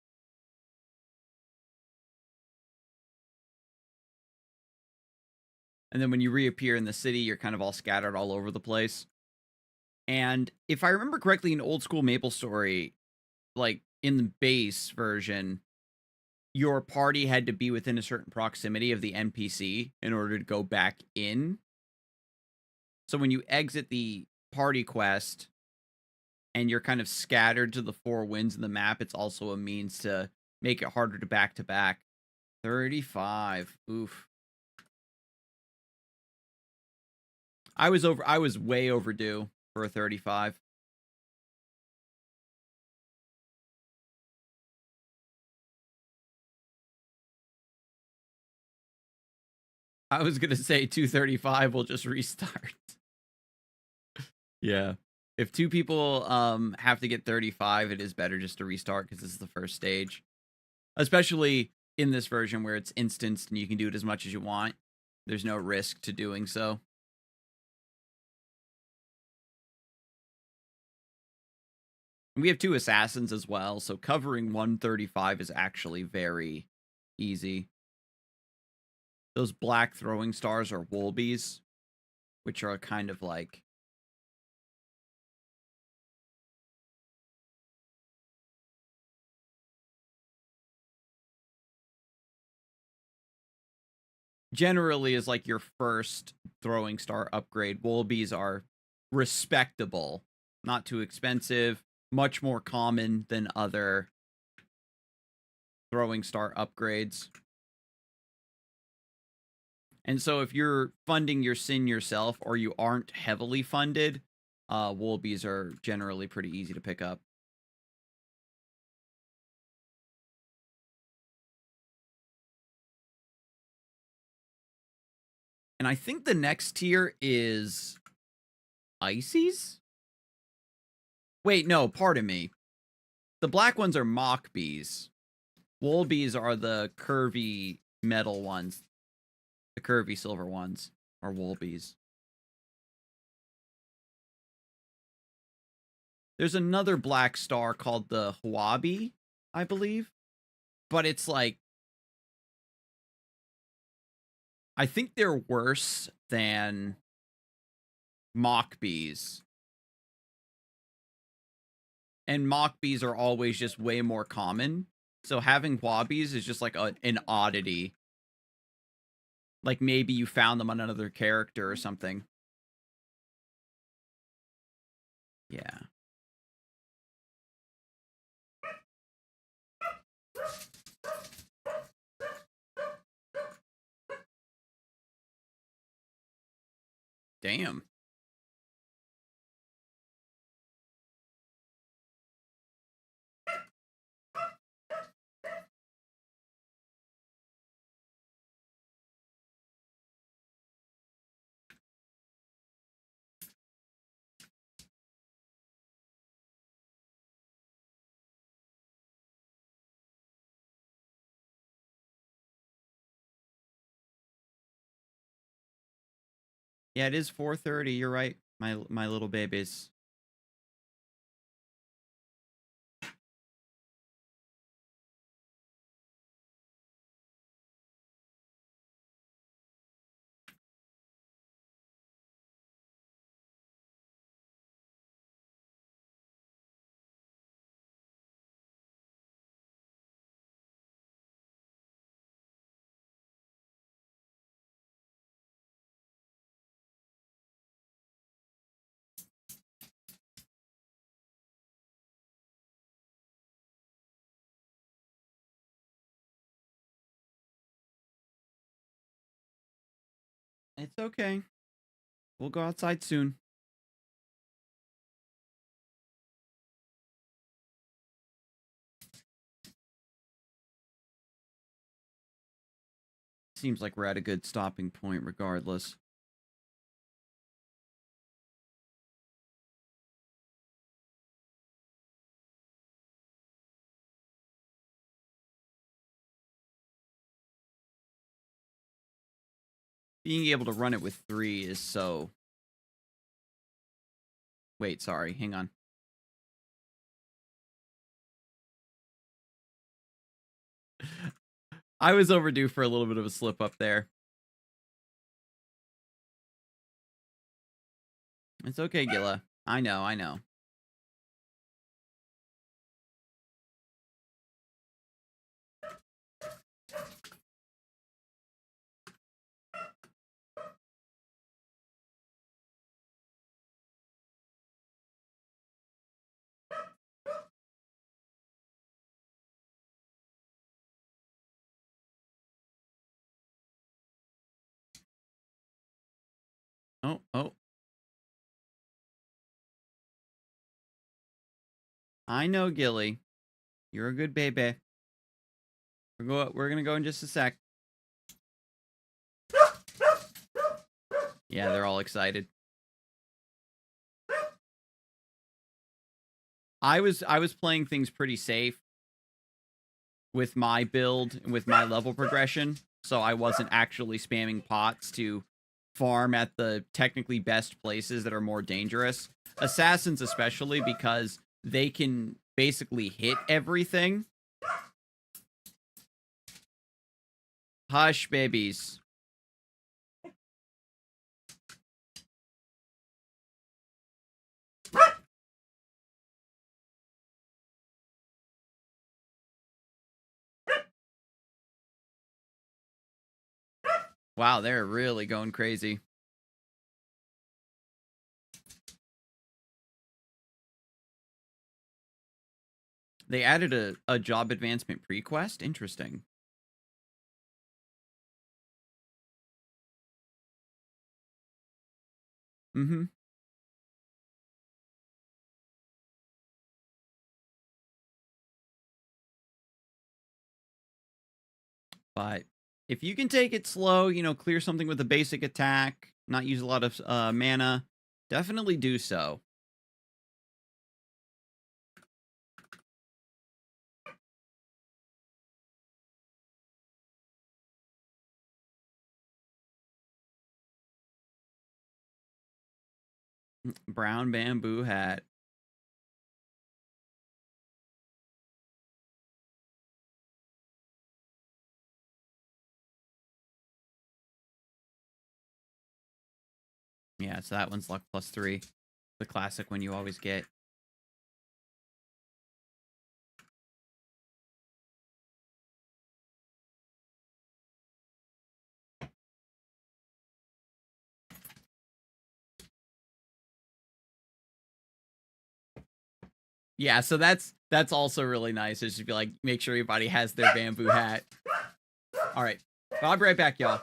And then when you reappear in the city, you're kind of all scattered all over the place. And if I remember correctly, in old school Maplestory, like in the base version, your party had to be within a certain proximity of the NPC in order to go back in. So when you exit the party quest, and you're kind of scattered to the four winds of the map, it's also a means to make it harder to back to back. 35. Oof. I was way overdue for a 35. I was gonna say 235 will just restart. Yeah. If two people have to get 35, it is better just to restart because this is the first stage. Especially in this version where it's instanced and you can do it as much as you want. There's no risk to doing so. And we have two assassins as well, so covering 135 is actually very easy. Those black throwing stars are Wolbies, which are kind of like... generally is like your first throwing star upgrade. Wolbies are respectable, not too expensive, much more common than other throwing star upgrades. And so if you're funding your sin yourself or you aren't heavily funded, Wolbies are generally pretty easy to pick up. And I think the next tier is Ices? Wait, no, pardon me. The black ones are mock bees. Wolbies are the curvy metal ones. The curvy silver ones are Wolbies. There's another black star called the Huabi, I believe. But it's like... I think they're worse than mock bees. And mock bees are always just way more common. So having Huabies is just like an oddity. Like maybe you found them on another character or something. Yeah. Damn. Yeah, it is 4:30. You're right. My little babies. It's okay. We'll go outside soon. Seems like we're at a good stopping point regardless. Being able to run it with 3 is so... Wait, sorry. Hang on. I was overdue for a little bit of a slip up there. It's okay, Gilla. I know, I know. Oh, oh. I know, Gilly. You're a good baby. We're gonna go in just a sec. Yeah, they're all excited. I was playing things pretty safe with my build and with my level progression, so I wasn't actually spamming pots to farm at the technically best places that are more dangerous. Assassins especially, because they can basically hit everything. Hush, babies. Wow, they're really going crazy. They added a job advancement prequest. Interesting. Mm-hmm. But if you can take it slow, clear something with a basic attack, not use a lot of mana, definitely do so. Brown bamboo hat. Yeah, so that one's luck +3. The classic one you always get. Yeah, so that's also really nice. It's just be like, make sure everybody has their bamboo hat. All right. I'll be right back, y'all.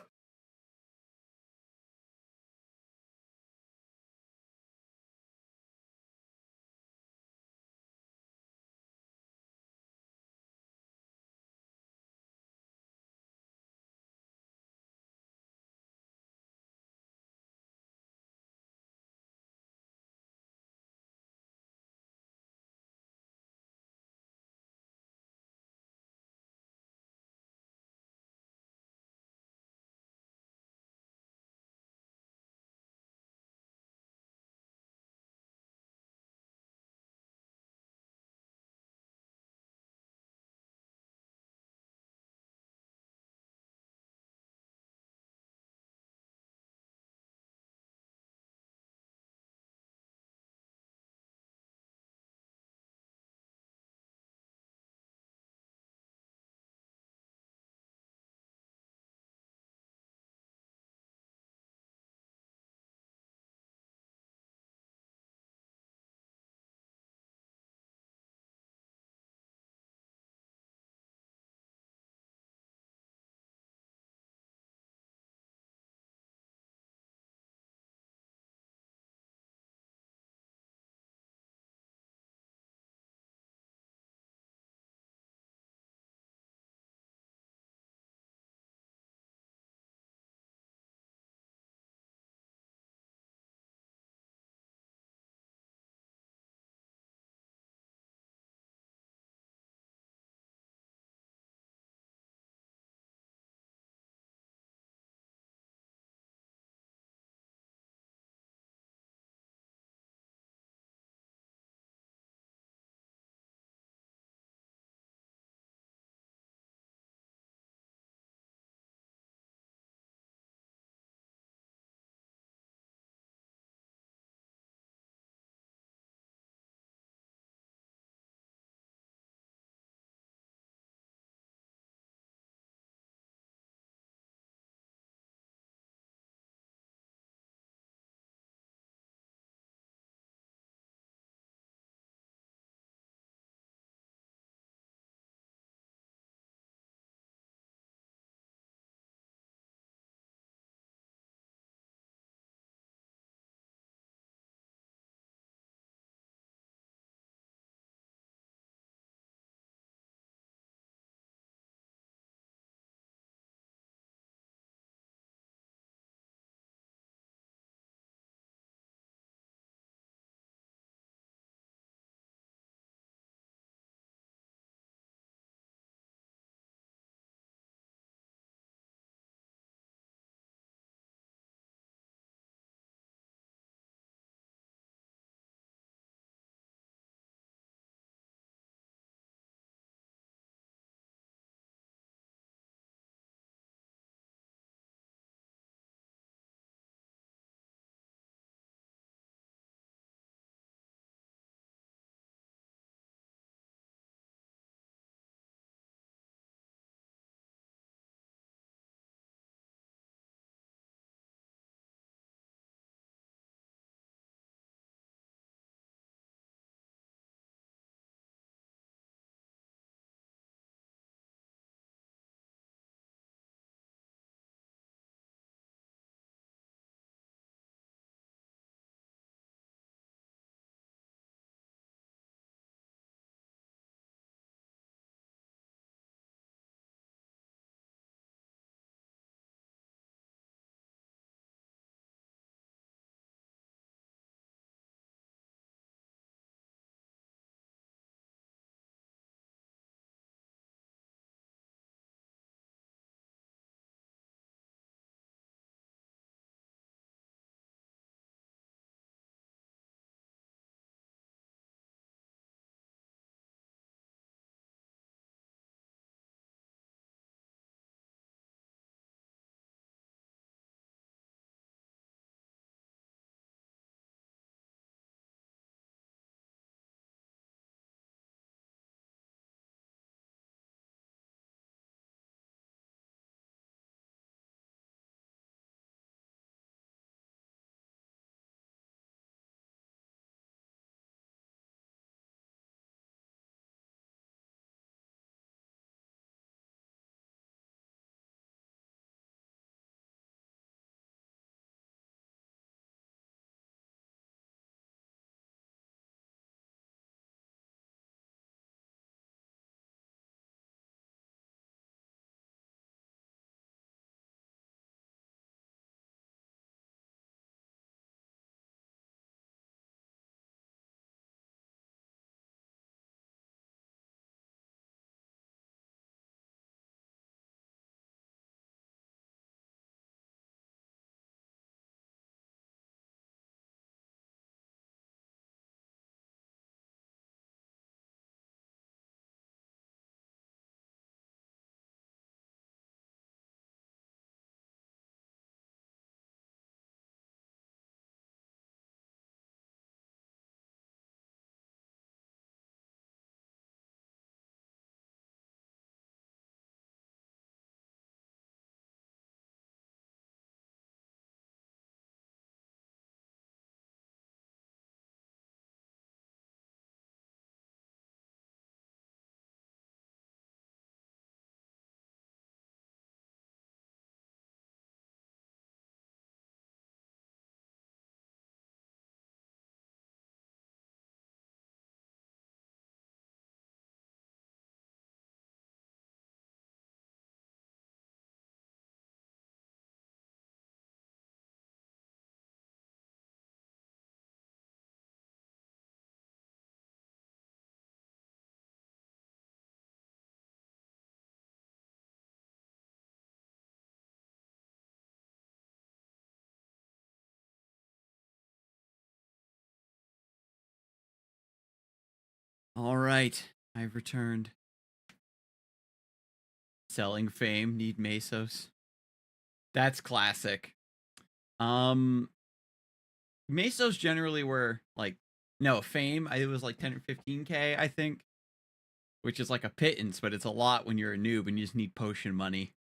All right, I've returned. Selling fame, need Mesos. That's classic. Um, Mesos generally were like, no, fame. It was like 10 or 15K, I think, which is like a pittance, but it's a lot when you're a noob and you just need potion money.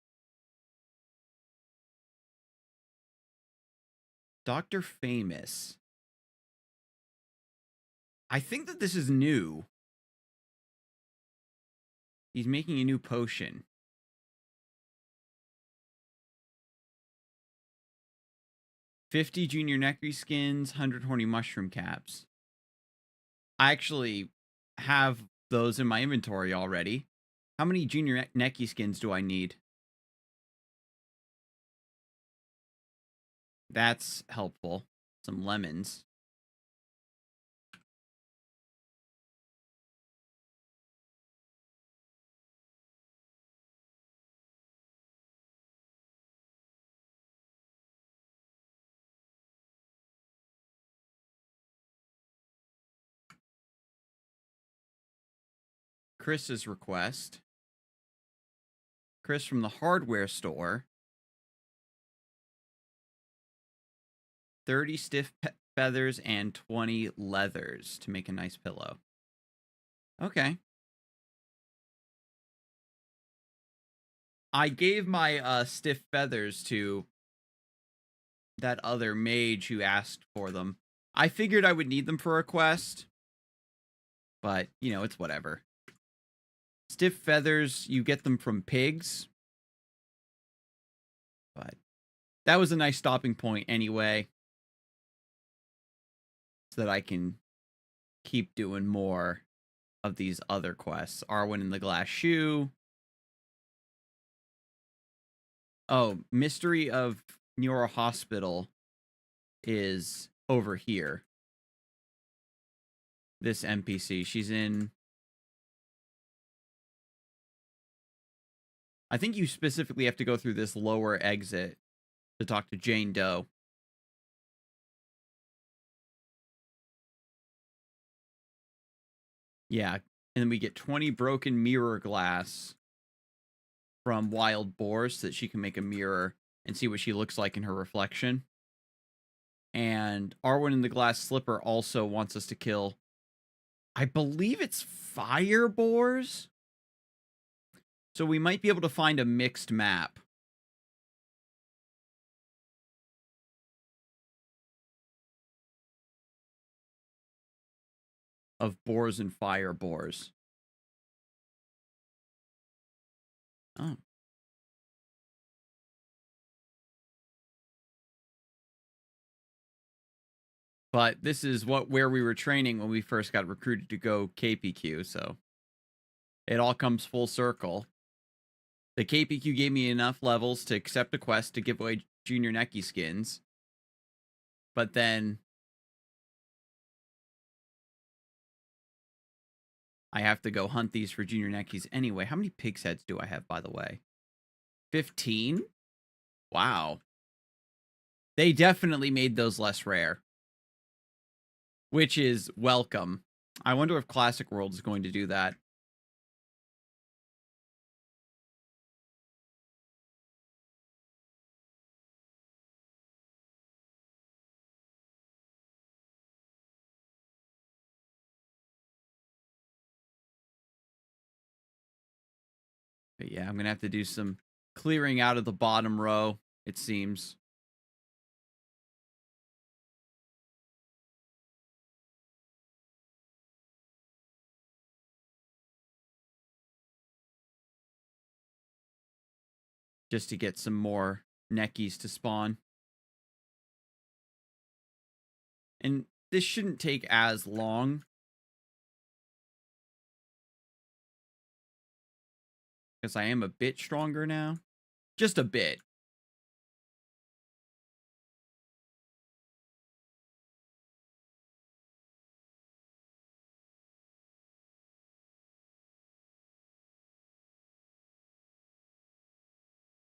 Dr. Famous. I think that this is new. He's making a new potion. 50 junior necky skins, 100 horny mushroom caps. I actually have those in my inventory already. How many junior necky skins do I need? That's helpful. Some lemons. Chris's request. Chris from the hardware store. 30 stiff feathers and 20 leathers to make a nice pillow. Okay. I gave my stiff feathers to that other mage who asked for them. I figured I would need them for a quest, but, you know, it's whatever. Stiff feathers, you get them from pigs. But that was a nice stopping point anyway, so that I can keep doing more of these other quests. Arwen in the glass shoe. Oh, Mystery of Neuro Hospital is over here. This NPC, she's in... I think you specifically have to go through this lower exit to talk to Jane Doe. Yeah, and then we get 20 broken mirror glass from wild boars so that she can make a mirror and see what she looks like in her reflection. And Arwen in the glass slipper also wants us to kill, I believe it's fire boars. So we might be able to find a mixed map. Of boars and fire boars. Oh. But this is where we were training when we first got recruited to go KPQ, so it all comes full circle. The KPQ gave me enough levels to accept a quest to give away junior necky skins. But then I have to go hunt these for junior neckies anyway. How many pig's heads do I have, by the way? 15? Wow. They definitely made those less rare. Which is welcome. I wonder if Classic World is going to do that. But yeah, I'm going to have to do some clearing out of the bottom row, it seems. Just to get some more neckies to spawn. And this shouldn't take as long. Because I am a bit stronger now. Just a bit.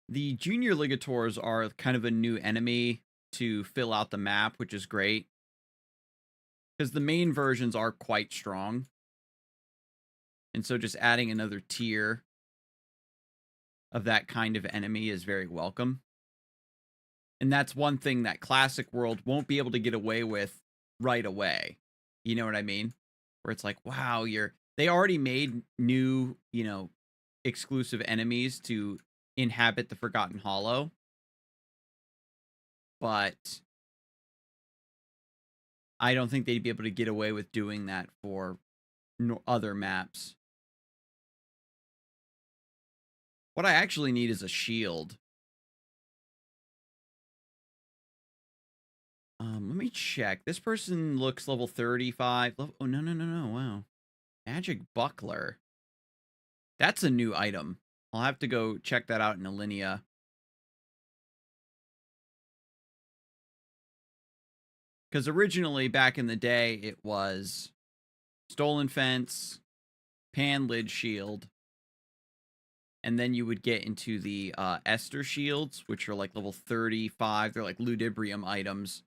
The junior ligators are kind of a new enemy to fill out the map, which is great. Because the main versions are quite strong. And so just adding another tier of that kind of enemy is very welcome. And that's one thing that Classic World won't be able to get away with right away. You know what I mean? Where it's like, wow, they already made new, exclusive enemies to inhabit the Forgotten Hollow. But I don't think they'd be able to get away with doing that for other maps. What I actually need is a shield. Let me check. This person looks level 35. Oh, no. Wow. Magic Buckler. That's a new item. I'll have to go check that out in Alinea. Because originally, back in the day, it was Stolen Fence, Pan Lid Shield, and then you would get into the Esther Shields, which are like level 35. They're like Ludibrium items.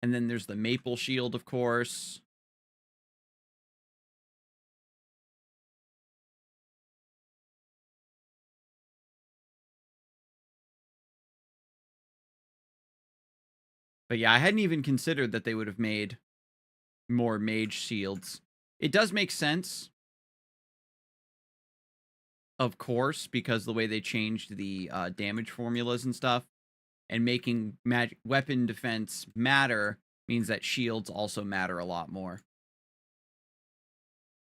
And then there's the Maple Shield, of course. But yeah, I hadn't even considered that they would have made more mage shields. It does make sense, of course, because the way they changed the damage formulas and stuff, and making magic weapon defense matter means that shields also matter a lot more.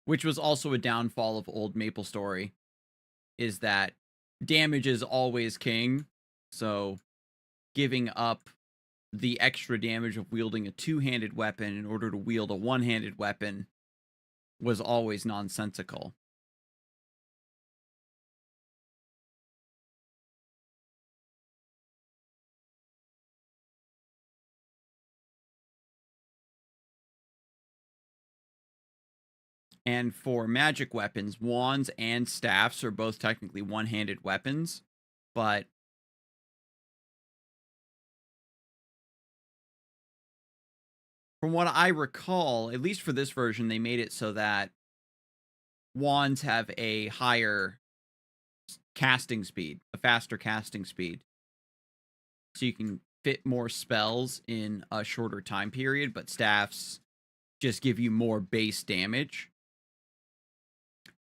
Which was also a downfall of old Maplestory, is that damage is always king, so giving up the extra damage of wielding a two-handed weapon in order to wield a one-handed weapon was always nonsensical. And for magic weapons, wands and staffs are both technically one-handed weapons, but from what I recall, at least for this version, they made it so that wands have a higher casting speed, a faster casting speed. So you can fit more spells in a shorter time period, but staffs just give you more base damage.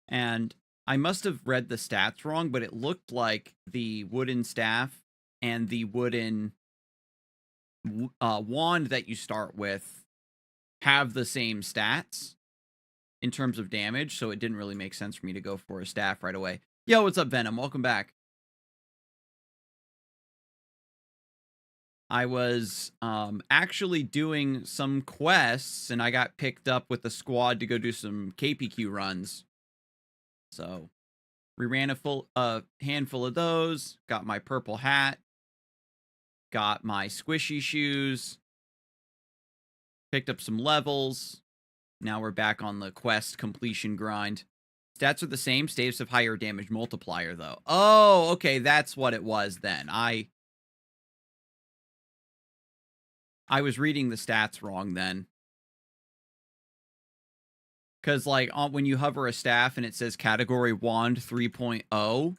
And I must have read the stats wrong, but it looked like the wooden staff and the wooden wand that you start with have the same stats in terms of damage, so it didn't really make sense for me to go for a staff right away. Yo, what's up, Venom? Welcome back. I was actually doing some quests, and I got picked up with the squad to go do some KPQ runs. So we ran a handful of those, got my purple hat, got my squishy shoes, picked up some levels. Now we're back on the quest completion grind. Stats are the same. Staves have higher damage multiplier, though. Oh, okay, that's what it was then. I was reading the stats wrong then. Because, like, when you hover a staff and it says category wand 3.0,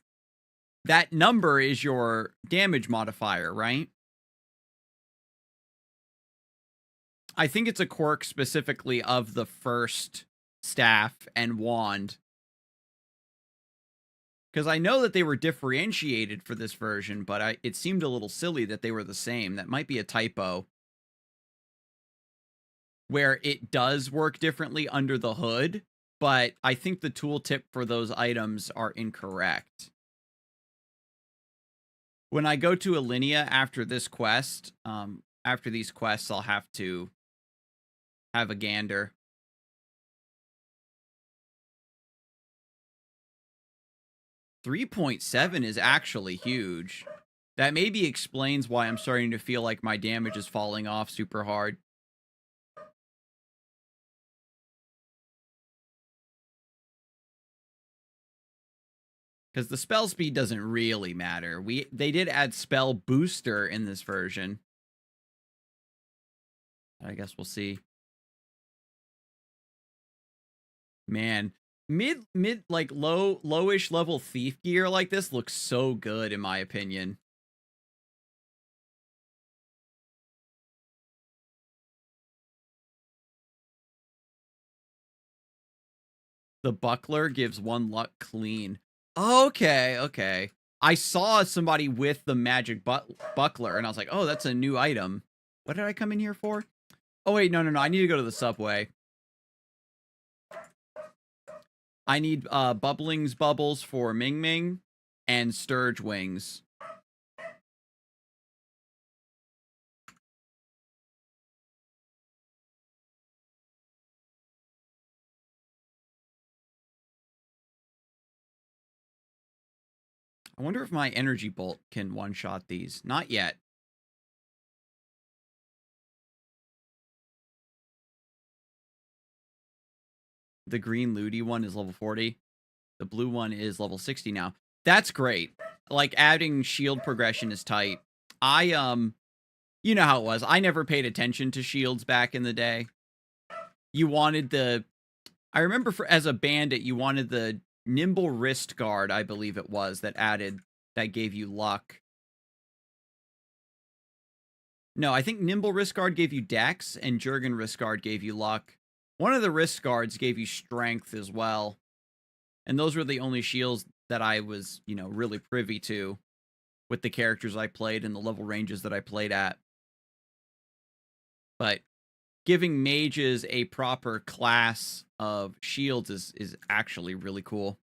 that number is your damage modifier, right? I think it's a quirk specifically of the first staff and wand. Because I know that they were differentiated for this version, but it seemed a little silly that they were the same. That might be a typo. Where it does work differently under the hood, but I think the tooltip for those items are incorrect. When I go to Alinea after this quest, after these quests, I'll have to have a gander. .7 is actually huge. That maybe explains why I'm starting to feel like my damage is falling off super hard. Because the spell speed doesn't really matter. They did add spell booster in this version. I guess we'll see. Man, mid like lowish level thief gear like this looks so good in my opinion. The buckler gives 1 luck clean. Okay, okay. I saw somebody with the magic buckler, and I was like, "Oh, that's a new item." What did I come in here for? Oh, wait, no, no, no. I need to go to the subway. I need Bubbling's Bubbles for Ming Ming and Sturge Wings. I wonder if my energy bolt can one-shot these. Not yet. The green Ludi one is level 40. The blue one is level 60 now. That's great. Like, adding shield progression is tight. You know how it was. I never paid attention to shields back in the day. You wanted the... I remember as a bandit, you wanted the nimble wrist guard, I believe it was, that gave you luck. No, I think nimble wrist guard gave you dex, and Jurgen wrist guard gave you luck. One of the wrist guards gave you strength as well. And those were the only shields that I was, really privy to with the characters I played and the level ranges that I played at. But giving mages a proper class of shields is actually really cool.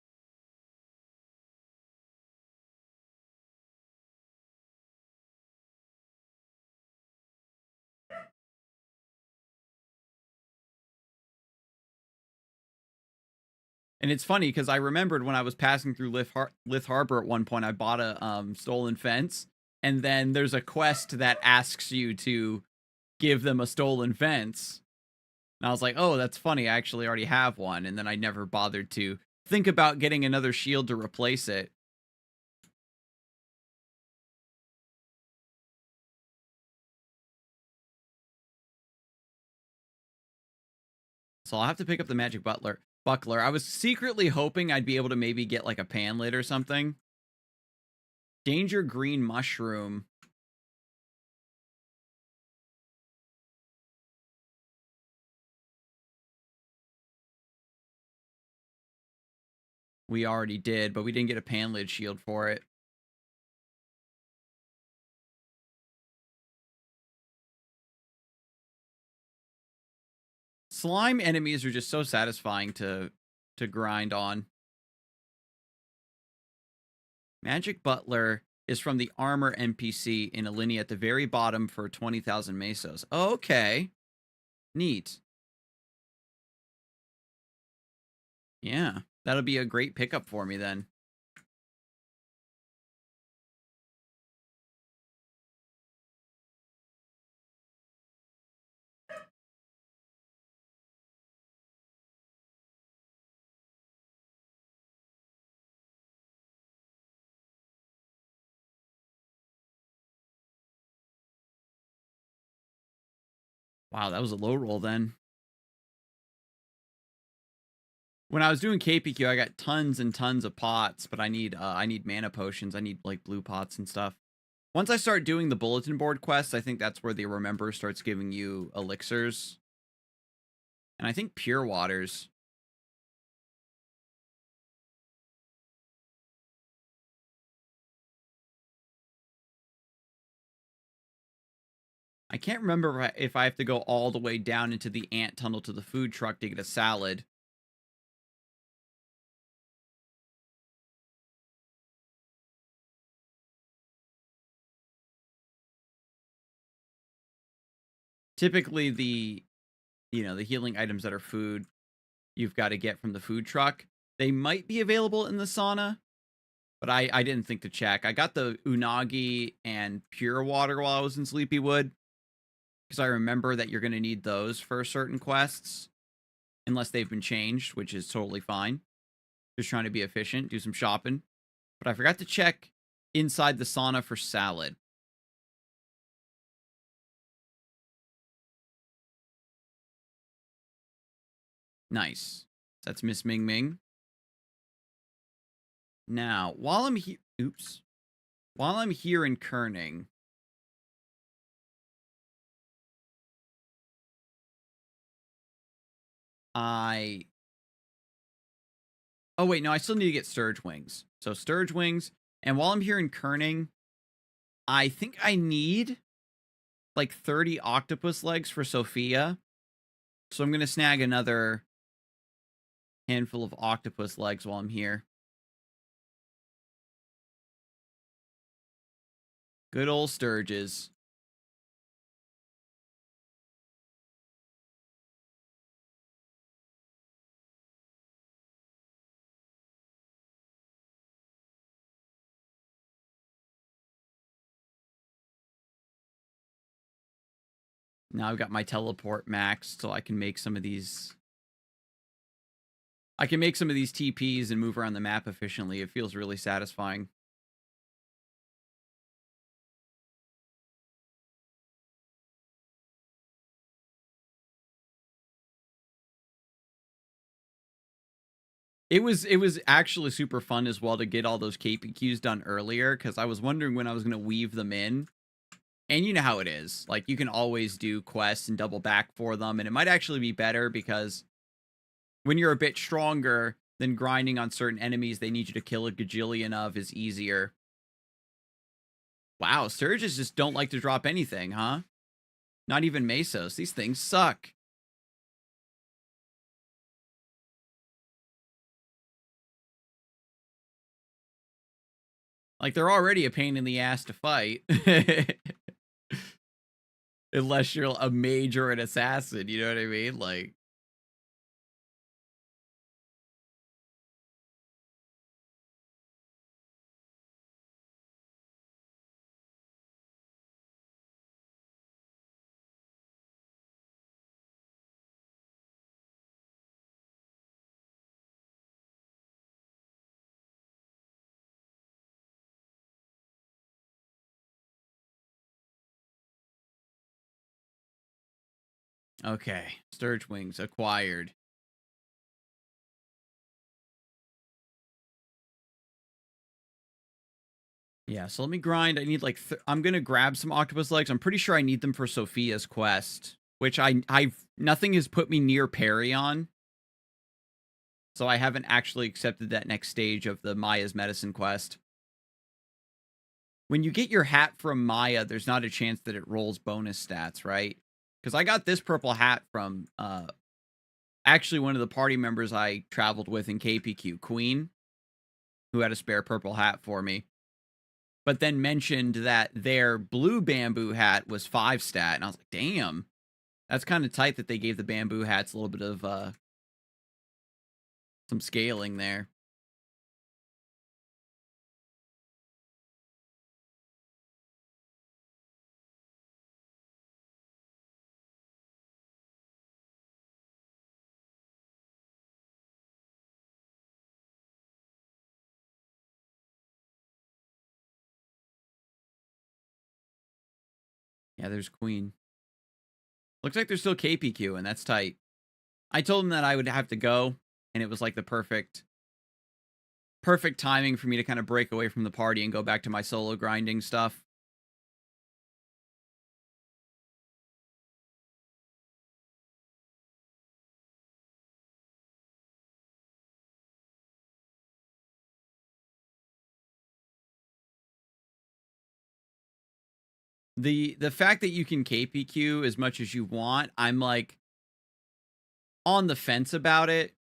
And it's funny because I remembered when I was passing through Lith Harbor at one point, I bought a stolen fence, and then there's a quest that asks you to give them a stolen fence. And I was like, oh, that's funny. I actually already have one. And then I never bothered to think about getting another shield to replace it. So I'll have to pick up the magic buckler. I was secretly hoping I'd be able to maybe get like a panlet or something. Danger green mushroom. We already did, but we didn't get a panlet shield for it. Slime enemies are just so satisfying to grind on. Magic Butler is from the armor NPC in Alinea at the very bottom for 20,000 mesos. Okay. Neat. Yeah, that'll be a great pickup for me then. Wow, that was a low roll then. When I was doing KPQ, I got tons and tons of pots, but I need mana potions. I need like blue pots and stuff. Once I start doing the bulletin board quests, I think that's where the Remember starts giving you elixirs. And I think pure waters. I can't remember if I have to go all the way down into the ant tunnel to the food truck to get a salad. Typically, the healing items that are food, you've got to get from the food truck. They might be available in the sauna, but I didn't think to check. I got the unagi and pure water while I was in Sleepywood, because I remember that you're going to need those for certain quests, unless they've been changed, which is totally fine. Just trying to be efficient, do some shopping. But I forgot to check inside the sauna for salad. Nice. That's Miss Ming Ming. Now, while I'm here... Oops. While I'm here in Kerning... Oh, wait, no, I still need to get Sturge Wings. So, Sturge Wings. And while I'm here in Kerning, I think I need, like, 30 octopus legs for Sophia. So, I'm going to snag another handful of octopus legs while I'm here. Good old Sturges. Now I've got my teleport maxed, so I can make some of these... I can make some of these TPs and move around the map efficiently. It feels really satisfying. It was actually super fun as well to get all those KPQs done earlier, because I was wondering when I was going to weave them in. And you know how it is. Like, you can always do quests and double back for them, and it might actually be better because when you're a bit stronger, then grinding on certain enemies they need you to kill a gajillion of is easier. Wow, Sturges just don't like to drop anything, huh? Not even Mesos. These things suck. Like, they're already a pain in the ass to fight. Unless you're a mage or an assassin, you know what I mean? Like... Okay, Sturge Wings acquired. Yeah, so let me grind. I need like I'm gonna grab some octopus legs. I'm pretty sure I need them for Sophia's quest, which I've nothing has put me near Perion, so I haven't actually accepted that next stage of the Maya's medicine quest. When you get your hat from Maya, there's not a chance that it rolls bonus stats, right? Because I got this purple hat from actually one of the party members I traveled with in KPQ, Queen, who had a spare purple hat for me. But then mentioned that their blue bamboo hat was 5 stat, and I was like, damn, that's kind of tight that they gave the bamboo hats a little bit of some scaling there. Yeah, there's Queen. Looks like there's still KPQ, and that's tight. I told him that I would have to go, and it was like the perfect timing for me to kind of break away from the party and go back to my solo grinding stuff. The fact that you can KPQ as much as you want, I'm like on the fence about it.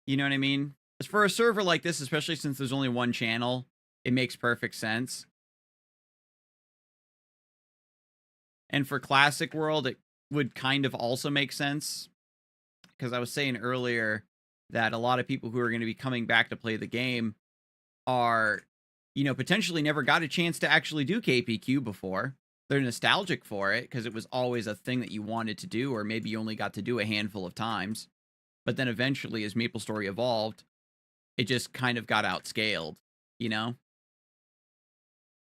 You know what I mean? As for a server like this, especially since there's only one channel, it makes perfect sense. And for Classic World, it would kind of also make sense. Because I was saying earlier that a lot of people who are going to be coming back to play the game are, you know, potentially never got a chance to actually do KPQ before. They're nostalgic for it because it was always a thing that you wanted to do, or maybe you only got to do a handful of times. But then eventually, as Maplestory evolved, it just kind of got outscaled, you know?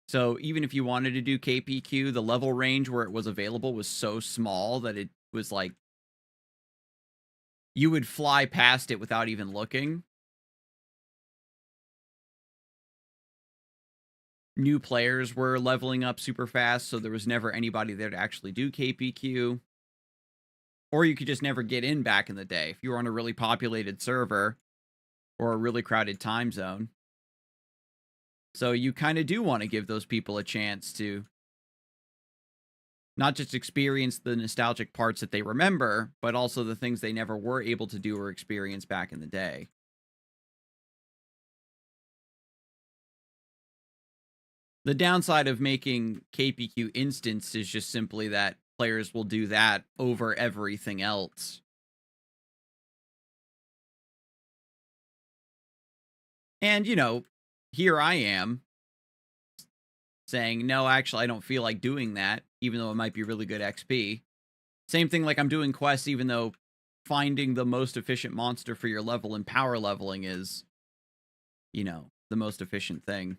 So even if you wanted to do KPQ, the level range where it was available was so small that it was like you would fly past it without even looking. New players were leveling up super fast, so there was never anybody there to actually do KPQ. Or you could just never get in back in the day if you were on a really populated server or a really crowded time zone. So you kind of do want to give those people a chance to not just experience the nostalgic parts that they remember, but also the things they never were able to do or experience back in the day. The downside of making KPQ instance is just simply that players will do that over everything else. And, you know, here I am saying, no, actually, I don't feel like doing that, even though it might be really good XP. Same thing like I'm doing quests, even though finding the most efficient monster for your level and power leveling is, you know, the most efficient thing.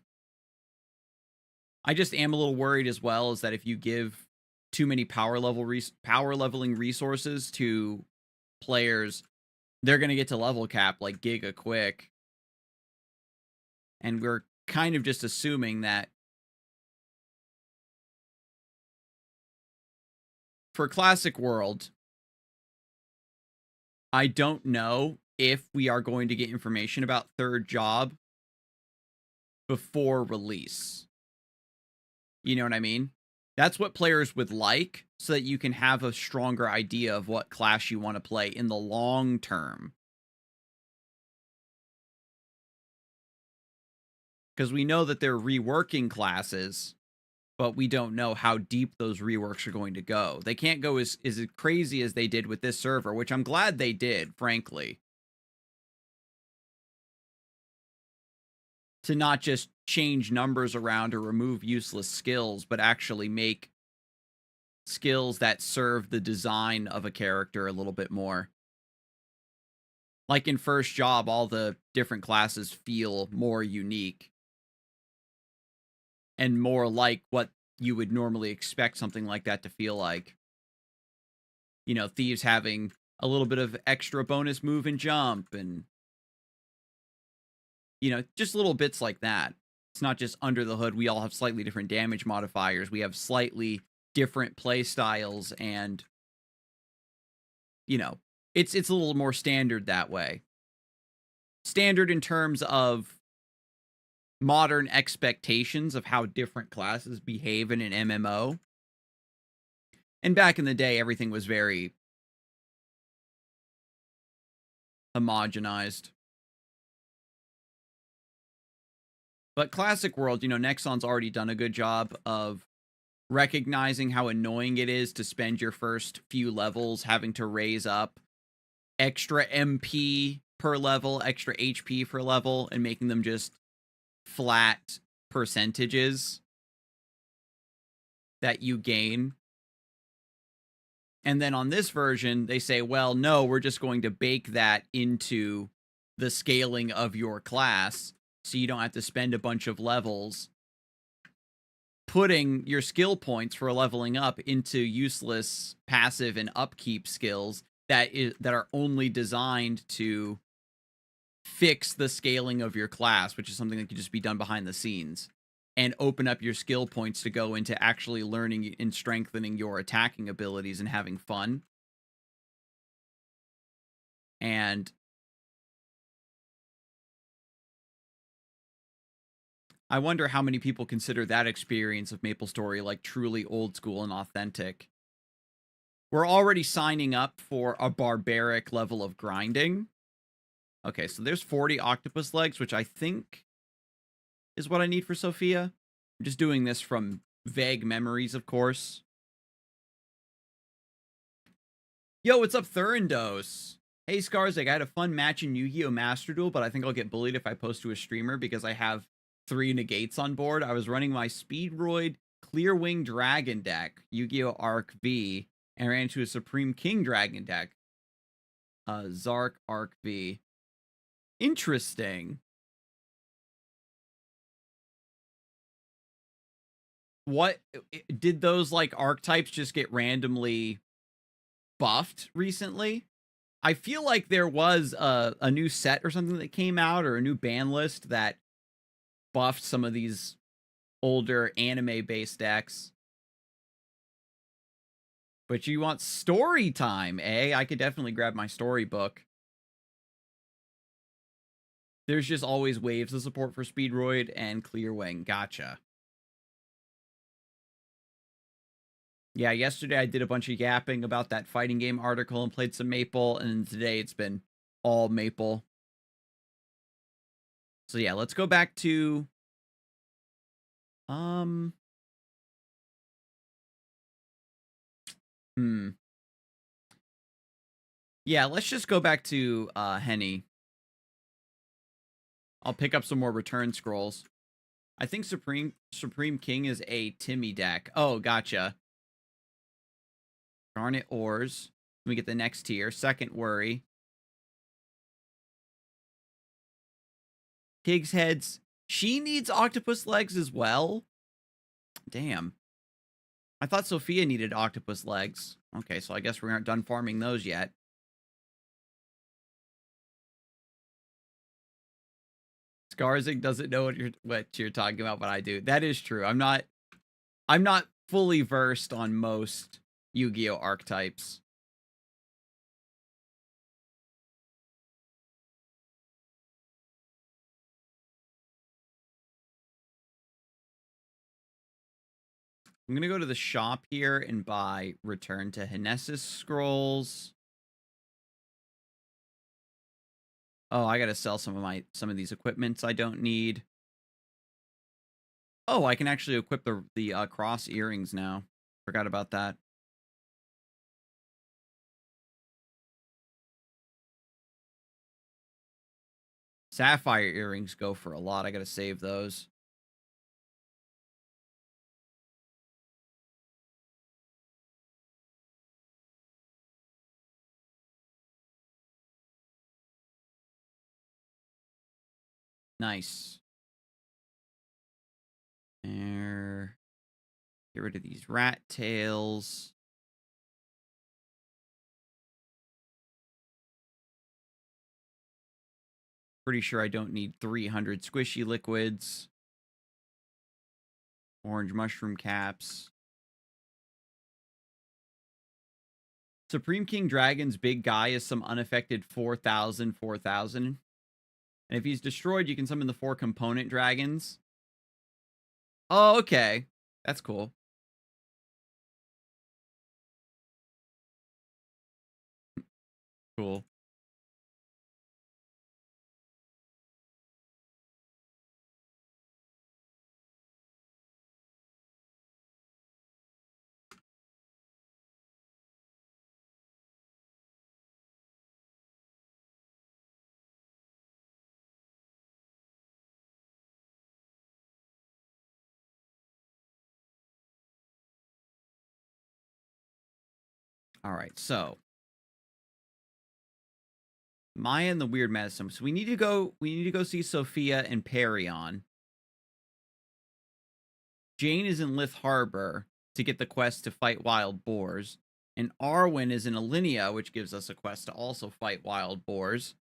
I just am a little worried as well is that if you give too many power leveling resources to players, they're going to get to level cap like giga quick. And we're kind of just assuming that for Classic World, I don't know if we are going to get information about third job before release. You know what I mean? That's what players would like, so that you can have a stronger idea of what class you want to play in the long term. Because we know that they're reworking classes, but we don't know how deep those reworks are going to go. They can't go as crazy as they did with this server, which I'm glad they did, frankly. To not just change numbers around or remove useless skills, but actually make skills that serve the design of a character a little bit more. Like in First Job, all the different classes feel more unique and more like what you would normally expect something like that to feel like. You know, Thieves having a little bit of extra bonus move and jump and, you know, just little bits like that. It's not just under the hood. We all have slightly different damage modifiers. We have slightly different play styles and, you know, it's a little more standard that way. Standard in terms of modern expectations of how different classes behave in an MMO. And back in the day, everything was very homogenized. But Classic World, you know, Nexon's already done a good job of recognizing how annoying it is to spend your first few levels having to raise up extra MP per level, extra HP per level, and making them just flat percentages that you gain. And then on this version, they say, well, no, we're just going to bake that into the scaling of your class, so you don't have to spend a bunch of levels putting your skill points for leveling up into useless passive and upkeep skills that are only designed to fix the scaling of your class, which is something that can just be done behind the scenes, and open up your skill points to go into actually learning and strengthening your attacking abilities and having fun. And I wonder how many people consider that experience of Maplestory like truly old school and authentic. We're already signing up for a barbaric level of grinding. Okay, so there's 40 octopus legs, which I think is what I need for Sophia. I'm just doing this from vague memories, of course. Yo, what's up, Thurindos? Hey, Scarzig, I had a fun match in Yu-Gi-Oh! Master Duel, but I think I'll get bullied if I post to a streamer because I have 3 negates on board. I was running my Speedroid Clearwing Dragon deck, Yu-Gi-Oh! Arc V, and ran into a Supreme King Dragon deck. Zark Arc V. Interesting. What did those like archetypes just get randomly buffed recently? I feel like there was a new set or something that came out, or a new ban list that buffed some of these older anime-based decks. But you want story time, eh? I could definitely grab my storybook. There's just always waves of support for Speedroid and Clearwing. Gotcha. Yeah, yesterday I did a bunch of yapping about that fighting game article and played some Maple, and today it's been all Maple. So yeah, let's go back to yeah, let's just go back to Henny. I'll pick up some more return scrolls. I think Supreme King is a Timmy deck. Oh, gotcha. Garnet Ores. Let me get the next tier. Second Worry. Pig's Heads. She needs octopus legs as well? Damn. I thought Sophia needed octopus legs. Okay, so I guess we aren't done farming those yet. Scarzig doesn't know what you're talking about, but I do. That is true. I'm not fully versed on most Yu-Gi-Oh archetypes. I'm going to go to the shop here and buy Return to Henesys scrolls. Oh, I got to sell some of these equipments I don't need. Oh, I can actually equip the cross earrings now. Forgot about that. Sapphire earrings go for a lot. I got to save those. Nice. There. Get rid of these rat tails. Pretty sure I don't need 300 squishy liquids. Orange mushroom caps. Supreme King Dragon's big guy is some unaffected 4,000, 4,000. And if he's destroyed, you can summon the 4 component dragons. Oh, okay. That's cool. Cool. All right, so Maya and the Weird Medicine. So we need to go see Sophia and Perion. Jane is in Lith Harbor to get the quest to fight wild boars. And Arwen is in Alinea, which gives us a quest to also fight wild boars.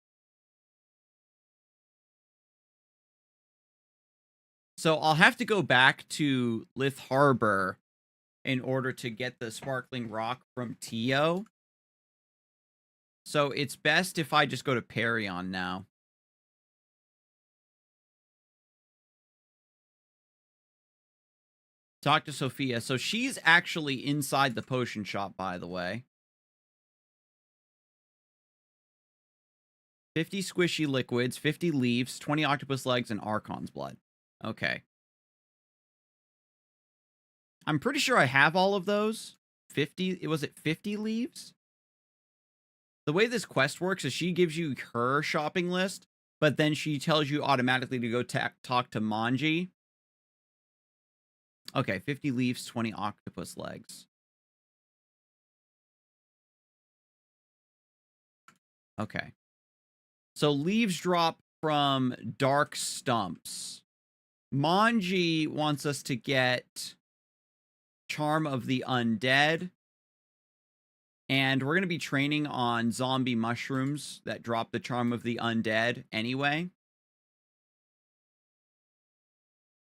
So I'll have to go back to Lith Harbor in order to get the Sparkling Rock from Tio. So it's best if I just go to Perion now. Talk to Sophia. So she's actually inside the potion shop, by the way. 50 squishy liquids, 50 leaves, 20 octopus legs, and Archon's blood. Okay. I'm pretty sure I have all of those. 50, was it 50 leaves? The way this quest works is she gives you her shopping list, but then she tells you automatically to go talk to Manji. Okay, 50 leaves, 20 octopus legs. Okay. So leaves drop from dark stumps. Manji wants us to get Charm of the Undead. And we're going to be training on zombie mushrooms that drop the charm of the undead anyway.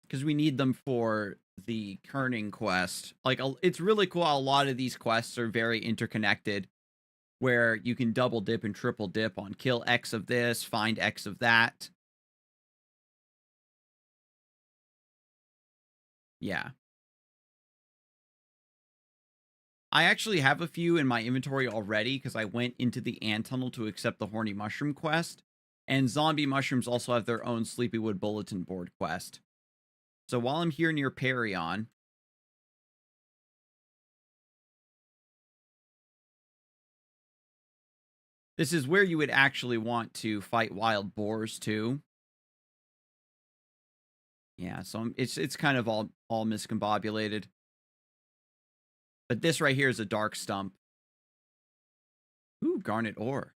Because we need them for the kerning quest. Like, it's really cool how a lot of these quests are very interconnected, where you can double dip and triple dip on kill X of this, find X of that. Yeah. I actually have a few in my inventory already because I went into the ant tunnel to accept the horny mushroom quest. And zombie mushrooms also have their own Sleepywood bulletin board quest. So while I'm here near Parion, this is where you would actually want to fight wild boars too. Yeah, so it's kind of all miscombobulated. But this right here is a dark stump. Ooh, garnet ore.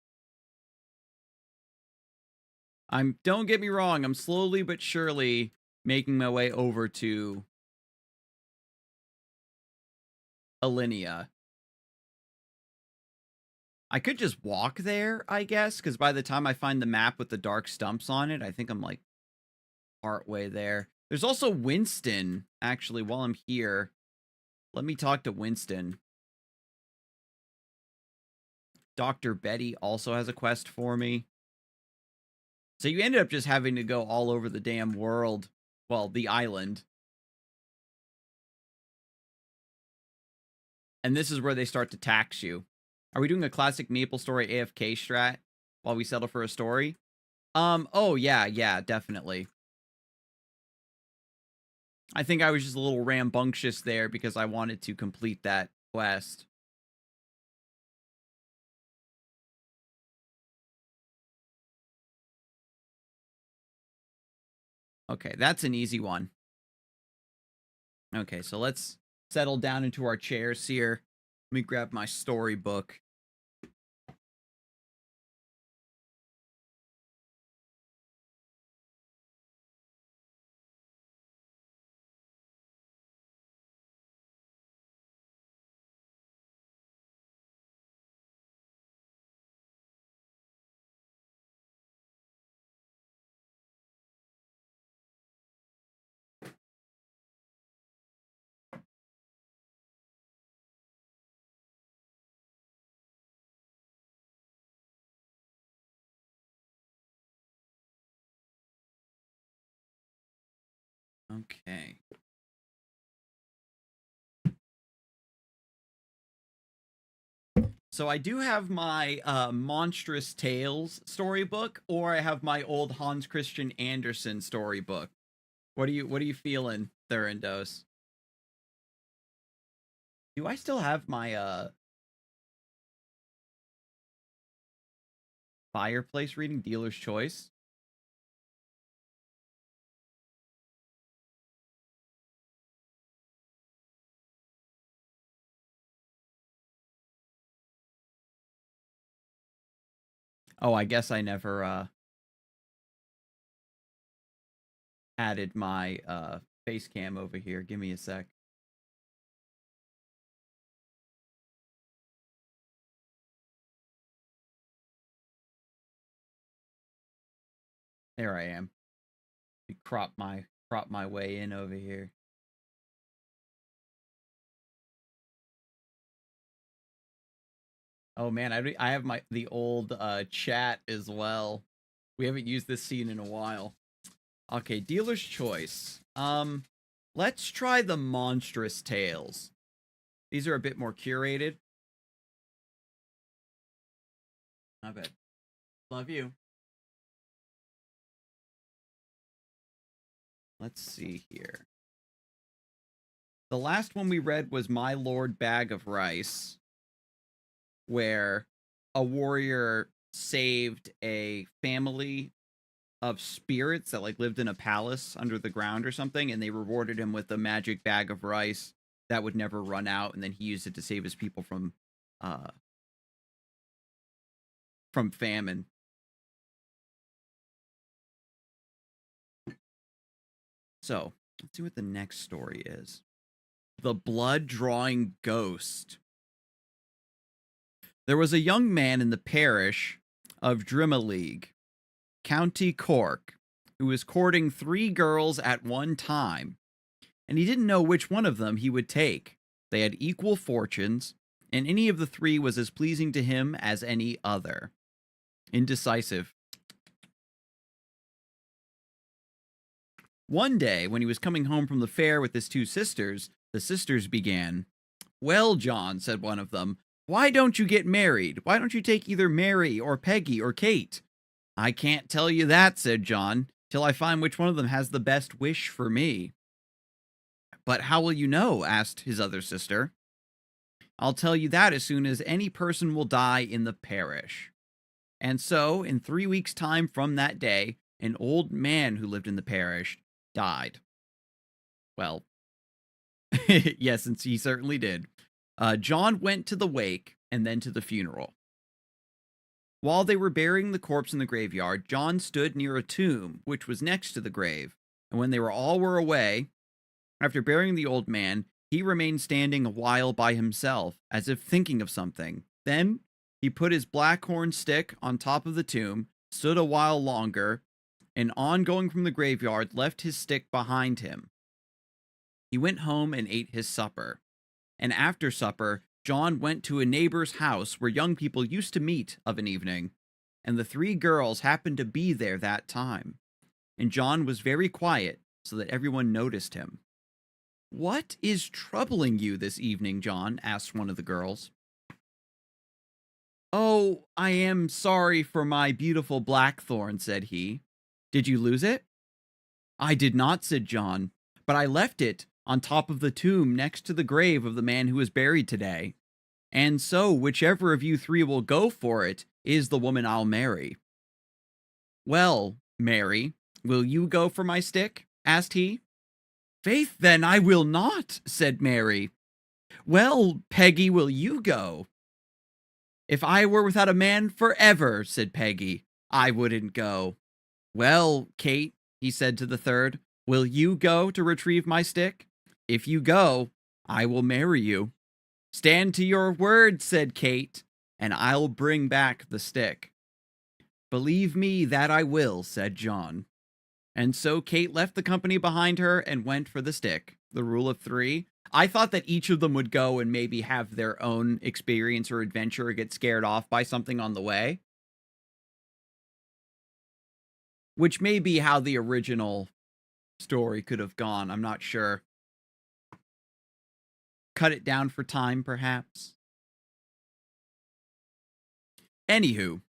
Don't get me wrong, I'm slowly but surely making my way over to Alinea. I could just walk there, I guess, because by the time I find the map with the dark stumps on it, I think I'm like part way there. There's also Winston, actually, while I'm here. Let me talk to Winston. Dr. Betty also has a quest for me. So you ended up just having to go all over the damn world. Well, the island. And this is where they start to tax you. Are we doing a classic Maplestory AFK strat while we settle for a story? Oh, yeah, definitely. I think I was just a little rambunctious there because I wanted to complete that quest. Okay, that's an easy one. Okay, so let's settle down into our chairs here. Let me grab my storybook. Okay. So I do have my Monstrous Tales storybook, or I have my old Hans Christian Andersen storybook. What are you feeling, Thurindos? Do I still have my fireplace reading Dealer's Choice? Oh, I guess I never added my face cam over here. Give me a sec. There I am. Crop my way in over here. Oh man, I have the old chat as well. We haven't used this scene in a while. Okay, Dealer's Choice. Let's try the Monstrous Tales. These are a bit more curated. Not bad. Love you. Let's see here. The last one we read was My Lord Bag of Rice, where a warrior saved a family of spirits that like lived in a palace under the ground or something, and they rewarded him with a magic bag of rice that would never run out, and then he used it to save his people from famine. So let's see what the next story is. The Blood Drawing Ghost. There was a young man in the parish of Drimoleague, County Cork, who was courting 3 girls at one time, and he didn't know which one of them he would take. They had equal fortunes, and any of the 3 was as pleasing to him as any other. Indecisive. One day, when he was coming home from the fair with his 2 sisters, the sisters began. "Well, John," said one of them, "why don't you get married? Why don't you take either Mary or Peggy or Kate?" "I can't tell you that," said John, "till I find which one of them has the best wish for me." "But how will you know?" asked his other sister. "I'll tell you that as soon as any person will die in the parish." And so, in 3 weeks' time from that day, an old man who lived in the parish died. Well, yes, and he certainly did. John went to the wake and then to the funeral. While they were burying the corpse in the graveyard, John stood near a tomb, which was next to the grave. And when they were away, after burying the old man, he remained standing a while by himself, as if thinking of something. Then he put his black horn stick on top of the tomb, stood a while longer, and on going from the graveyard, left his stick behind him. He went home and ate his supper. And after supper, John went to a neighbor's house where young people used to meet of an evening, and the 3 girls happened to be there that time. And John was very quiet, so that everyone noticed him. "What is troubling you this evening, John?" asked one of the girls. "Oh, I am sorry for my beautiful blackthorn," said he. "Did you lose it?" "I did not," said John, "but I left it on top of the tomb next to the grave of the man who was buried today. And so, whichever of you 3 will go for it is the woman I'll marry." "Well, Mary, will you go for my stick?" asked he. "Faith, then, I will not," said Mary. "Well, Peggy, will you go?" "If I were without a man forever," said Peggy, "I wouldn't go." "Well, Kate," he said to the third, "will you go to retrieve my stick? If you go, I will marry you." "Stand to your word," said Kate, "and I'll bring back the stick." "Believe me, that I will," said John. And so Kate left the company behind her and went for the stick, the rule of 3. I thought that each of them would go and maybe have their own experience or adventure or get scared off by something on the way, which may be how the original story could have gone. I'm not sure. Cut it down for time, perhaps. Anywho,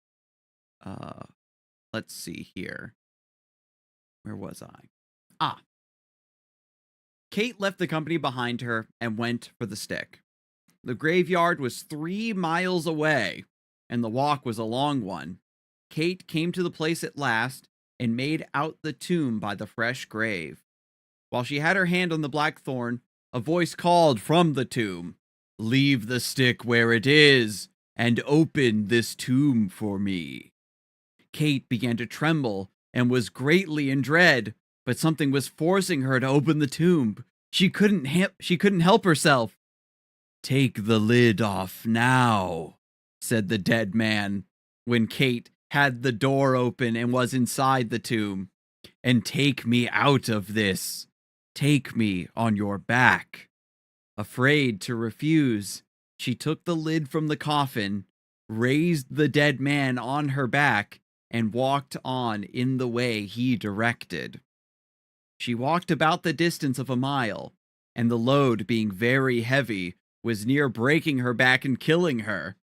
let's see here. Where was I? Kate left the company behind her and went for the stick. The graveyard was 3 miles away, and the walk was a long one. Kate came to the place at last and made out the tomb by the fresh grave. While she had her hand on the blackthorn, a voice called from the tomb, "Leave the stick where it is, and open this tomb for me." Kate began to tremble and was greatly in dread, but something was forcing her to open the tomb. She couldn't help herself. "Take the lid off now," said the dead man, when Kate had the door open and was inside the tomb. "And take me out of this. Take me on your back." Afraid to refuse, she took the lid from the coffin, raised the dead man on her back, and walked on in the way he directed. She walked about the distance of a mile, and the load being very heavy was near breaking her back and killing her.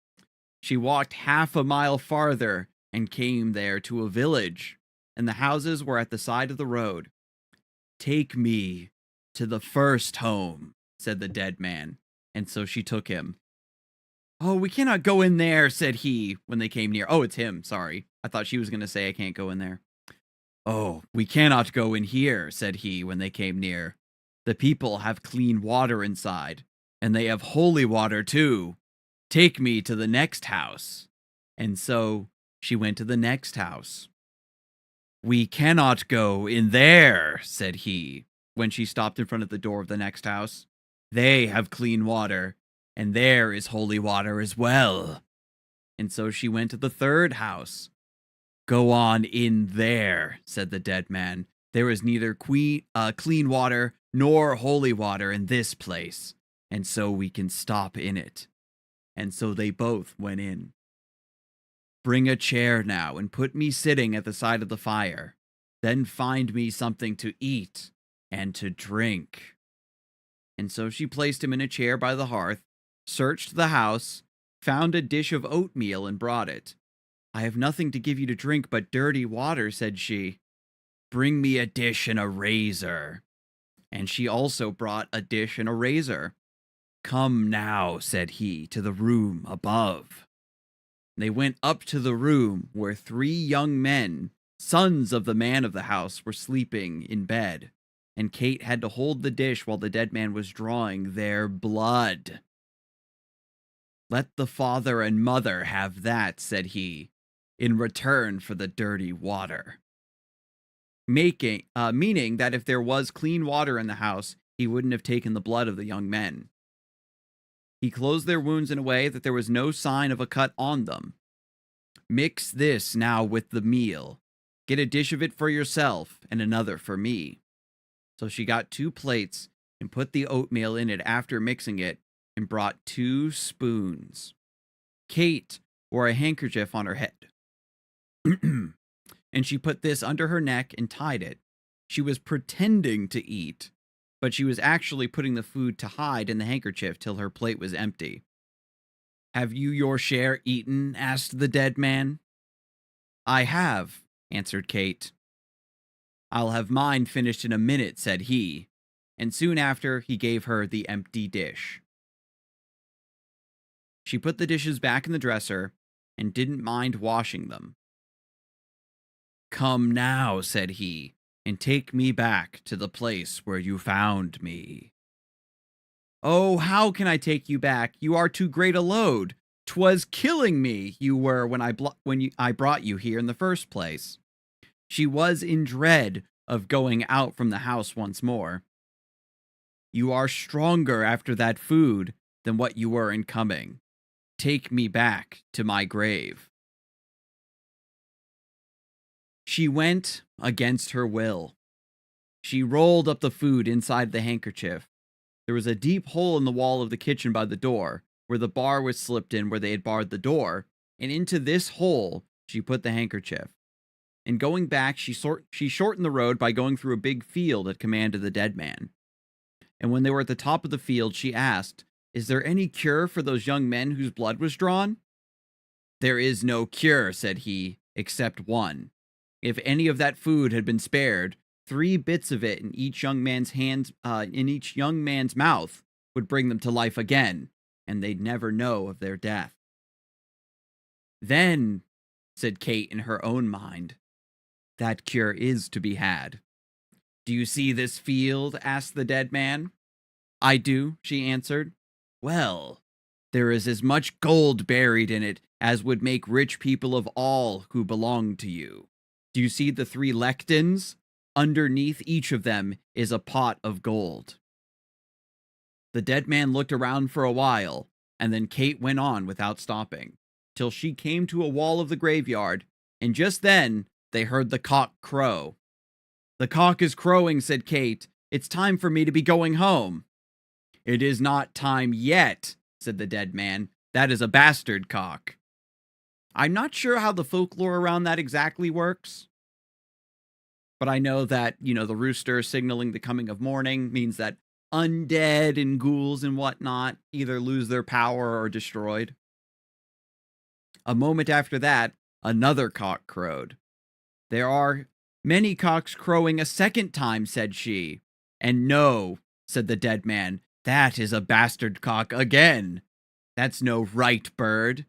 She walked half a mile farther and came there to a village, and the houses were at the side of the road. "Take me to the first home," said the dead man, and so she took him. "Oh, we cannot go in there," said he when they came near. Oh, it's him, sorry. I thought she was going to say I can't go in there. "Oh, we cannot go in here," said he when they came near. "The people have clean water inside, and they have holy water too. Take me to the next house." And so she went to the next house. "We cannot go in there," said he, when she stopped in front of the door of the next house. "They have clean water, and there is holy water as well." And so she went to the third house. "Go on in there," said the dead man. "There is neither clean water nor holy water in this place, and so we can stop in it." And so they both went in. "Bring a chair now and put me sitting at the side of the fire. Then find me something to eat and to drink." And so she placed him in a chair by the hearth, searched the house, found a dish of oatmeal and brought it. "I have nothing to give you to drink but dirty water," said she. "Bring me a dish and a razor." And she also brought a dish and a razor. "Come now," said he, "to the room above." They went up to the room where 3 young men, sons of the man of the house, were sleeping in bed, and Kate had to hold the dish while the dead man was drawing their blood. "Let the father and mother have that," said he, "in return for the dirty water." Meaning that if there was clean water in the house, he wouldn't have taken the blood of the young men. He closed their wounds in a way that there was no sign of a cut on them. "Mix this now with the meal. Get a dish of it for yourself and another for me." So she got 2 plates and put the oatmeal in it after mixing it and brought 2 spoons. Kate wore a handkerchief on her head. And she put this under her neck and tied it. She was pretending to eat, but she was actually putting the food to hide in the handkerchief till her plate was empty. "Have you your share eaten?" asked the dead man. "I have," answered Kate. "I'll have mine finished in a minute," said he, and soon after he gave her the empty dish. She put the dishes back in the dresser and didn't mind washing them. "Come now," said he, "and take me back to the place where you found me." "Oh, how can I take you back? You are too great a load. 'Twas killing me you were when I brought you here in the first place." She was in dread of going out from the house once more. "You are stronger after that food than what you were in coming. Take me back to my grave." She went against her will. She rolled up the food inside the handkerchief. There was a deep hole in the wall of the kitchen by the door, where the bar was slipped in where they had barred the door, and into this hole she put the handkerchief. In going back, she shortened the road by going through a big field at command of the dead man. And when they were at the top of the field, she asked, "Is there any cure for those young men whose blood was drawn?" "There is no cure," said he, "except one. If any of that food had been spared, 3 bits of it in each young man's mouth would bring them to life again, and they'd never know of their death." "Then," said Kate in her own mind, "that cure is to be had." "Do you see this field?" asked the dead man. "I do," she answered. "Well, there is as much gold buried in it as would make rich people of all who belong to you. Do you see the 3 lectins? Underneath each of them is a pot of gold." The dead man looked around for a while, and then Kate went on without stopping, till she came to a wall of the graveyard, and just then they heard the cock crow. "The cock is crowing," said Kate. "It's time for me to be going home." "It is not time yet," said the dead man. "That is a bastard cock." I'm not sure how the folklore around that exactly works, but I know that, the rooster signaling the coming of morning means that undead and ghouls and whatnot either lose their power or are destroyed. A moment after that, another cock crowed. "There are many cocks crowing a second time," said she. "And no," said the dead man, "that is a bastard cock again. That's no right bird."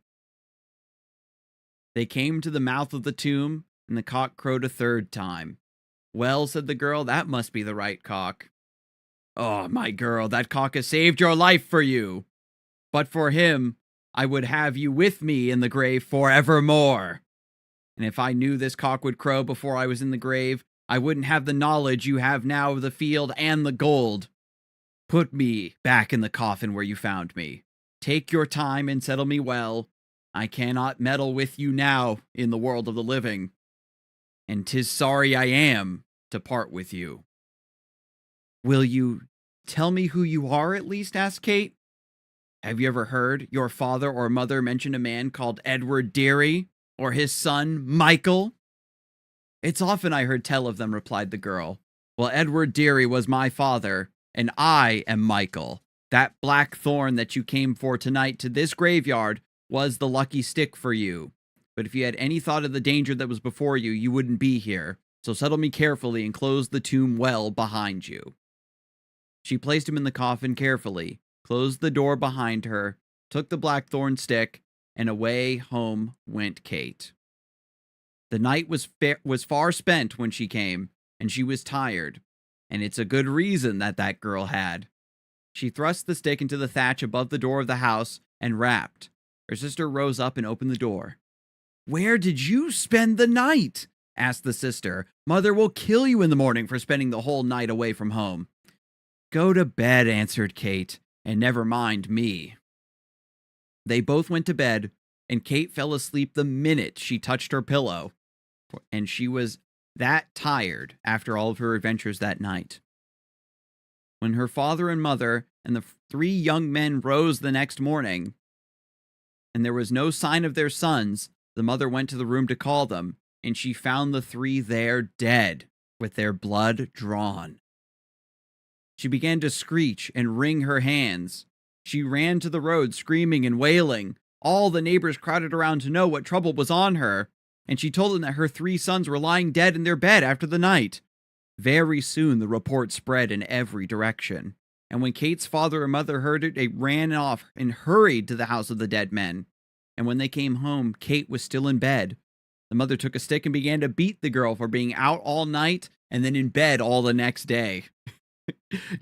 They came to the mouth of the tomb, and the cock crowed a third time. "Well," said the girl, "that must be the right cock." "Oh, my girl, that cock has saved your life for you. But for him, I would have you with me in the grave forevermore. And if I knew this cock would crow before I was in the grave, I wouldn't have the knowledge you have now of the field and the gold. Put me back in the coffin where you found me. Take your time and settle me well. I cannot meddle with you now in the world of the living, and 'tis sorry I am to part with you." "Will you tell me who you are at least?" asked Kate. "Have you ever heard your father or mother mention a man called Edward Deary, or his son, Michael?" "It's often I heard tell of them," replied the girl. "Well, Edward Deary was my father, and I am Michael. That black thorn that you came for tonight to this graveyard was the lucky stick for you. But if you had any thought of the danger that was before you, you wouldn't be here. So settle me carefully and close the tomb well behind you." She placed him in the coffin carefully, closed the door behind her, took the blackthorn stick, and away home went Kate. The night was far spent when she came, and she was tired, and it's a good reason that that girl had. She thrust the stick into the thatch above the door of the house and rapped. Her sister rose up and opened the door. "Where did you spend the night?" asked the sister. "Mother will kill you in the morning for spending the whole night away from home." "Go to bed," answered Kate, "and never mind me." They both went to bed, and Kate fell asleep the minute she touched her pillow, and she was that tired after all of her adventures that night. When her father and mother and the three young men rose the next morning, and there was no sign of their sons, the mother went to the room to call them, and she found the three there dead, with their blood drawn. She began to screech and wring her hands. She ran to the road, screaming and wailing. All the neighbors crowded around to know what trouble was on her, and she told them that her three sons were lying dead in their bed after the night. Very soon the report spread in every direction, and when Kate's father and mother heard it, they ran off and hurried to the house of the dead men. And when they came home, Kate was still in bed. The mother took a stick and began to beat the girl for being out all night and then in bed all the next day.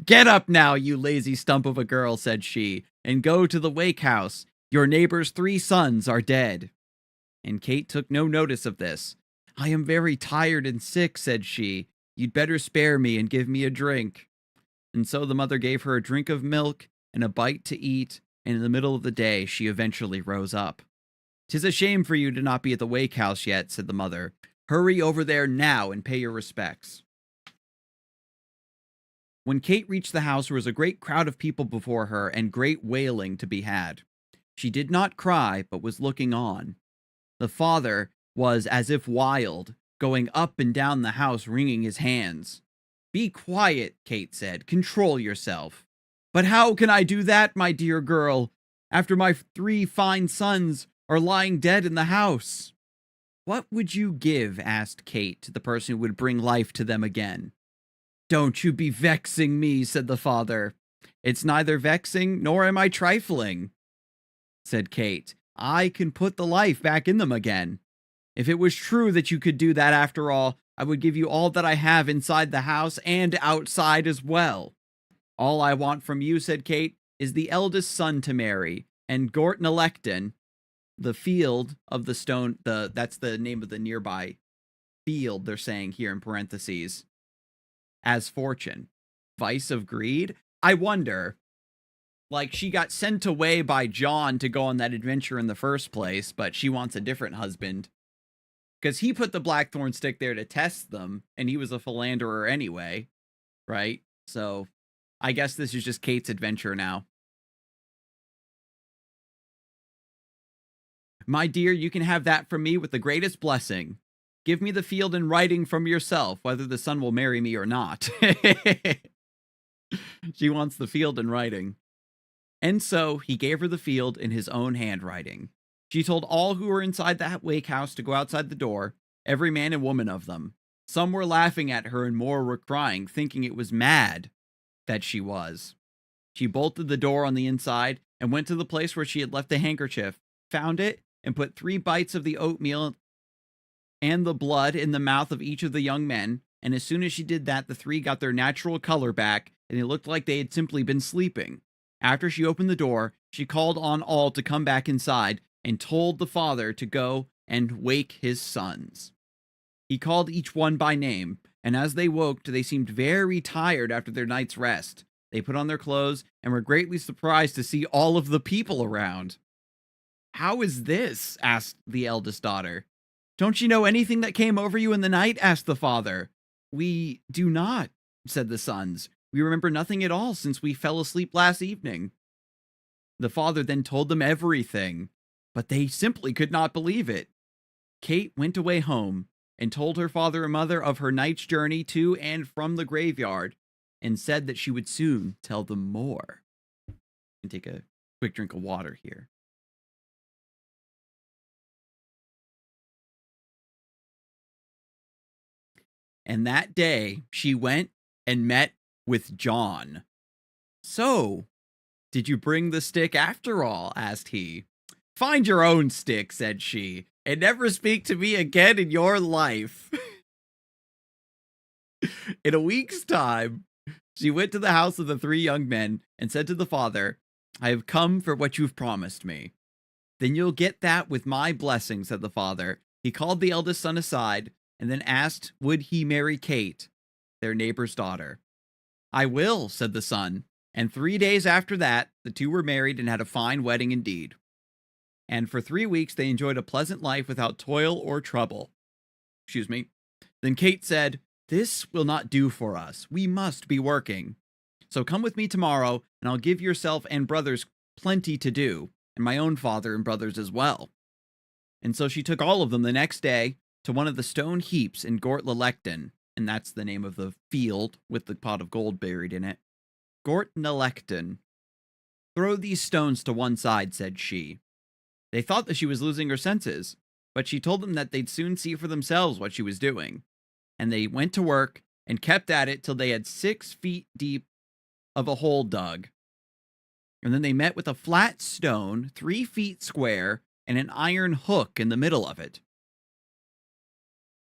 "Get up now, you lazy stump of a girl," said she, "and go to the wake house. Your neighbor's three sons are dead." And Kate took no notice of this. "I am very tired and sick," said she. "You'd better spare me and give me a drink." And so the mother gave her a drink of milk and a bite to eat, and in the middle of the day she eventually rose up. "'Tis a shame for you to not be at the wake house yet," said the mother. "Hurry over there now and pay your respects." When Kate reached the house, there was a great crowd of people before her and great wailing to be had. She did not cry, but was looking on. The father was as if wild, going up and down the house, wringing his hands. "Be quiet," Kate said. "Control yourself." "But how can I do that, my dear girl, after my three fine sons are lying dead in the house?" "What would you give," asked Kate, "to the person who would bring life to them again?" "Don't you be vexing me," said the father. "It's neither vexing nor am I trifling," said Kate. "I can put the life back in them again. If it was true that you could do that after all, I would give you all that I have inside the house and outside as well." "All I want from you," said Kate, "is the eldest son to marry, and Gort Nelecton, the field of the stone, that's the name of the nearby field, they're saying here in parentheses, as fortune." Vice of greed? I wonder. Like, she got sent away by John to go on that adventure in the first place, but she wants a different husband. Because he put the blackthorn stick there to test them, and he was a philanderer anyway, right? So, I guess this is just Kate's adventure now. "My dear, you can have that from me with the greatest blessing. Give me the field in writing from yourself, whether the son will marry me or not." She wants the field in writing. And so he gave her the field in his own handwriting. She told all who were inside the wake house to go outside the door, every man and woman of them. Some were laughing at her and more were crying, thinking it was mad that she was. She bolted the door on the inside and went to the place where she had left the handkerchief, found it, and put 3 bites of the oatmeal and the blood in the mouth of each of the young men. And as soon as she did that, the 3 got their natural color back, and it looked like they had simply been sleeping. After she opened the door, she called on all to come back inside and told the father to go and wake his sons. He called each one by name, and as they woke, they seemed very tired after their night's rest. They put on their clothes and were greatly surprised to see all of the people around. How is this? Asked the eldest daughter. Don't you know anything that came over you in the night? Asked the father. We do not, said the sons. We remember nothing at all since we fell asleep last evening. The father then told them everything, but they simply could not believe it. Kate went away home and told her father and mother of her night's journey to and from the graveyard, and said that she would soon tell them more. And take a quick drink of water here. And that day she went and met with John. So, did you bring the stick after all? Asked he. Find your own stick, said she, and never speak to me again in your life. In a week's time, she went to the house of the three young men and said to the father, I have come for what you've promised me. Then you'll get that with my blessing, said the father. He called the eldest son aside and then asked, would he marry Kate, their neighbor's daughter? I will, said the son. And 3 days after that, the two were married and had a fine wedding indeed. And for 3 weeks, they enjoyed a pleasant life without toil or trouble. Excuse me. Then Kate said, this will not do for us. We must be working. So come with me tomorrow, and I'll give yourself and brothers plenty to do, and my own father and brothers as well. And so she took all of them the next day to one of the stone heaps in Gort Lelecton, and that's the name of the field with the pot of gold buried in it. Gort Lelecton. Throw these stones to one side, said she. They thought that she was losing her senses, but she told them that they'd soon see for themselves what she was doing. And they went to work and kept at it till they had 6 feet deep of a hole dug. And then they met with a flat stone, 3 feet square, and an iron hook in the middle of it.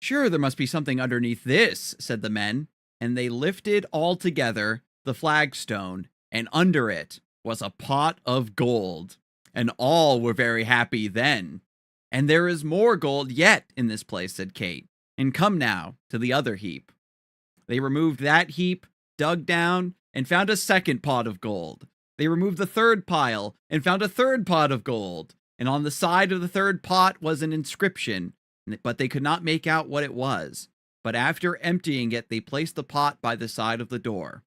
Sure, there must be something underneath this, said the men, and they lifted all together the flagstone, and under it was a pot of gold, and all were very happy then. And there is more gold yet in this place, said Kate, and come now to the other heap. They removed that heap, dug down, and found a second pot of gold. They removed the third pile, and found a third pot of gold, and on the side of the third pot was an inscription, but they could not make out what it was. But after emptying it, they placed the pot by the side of the door.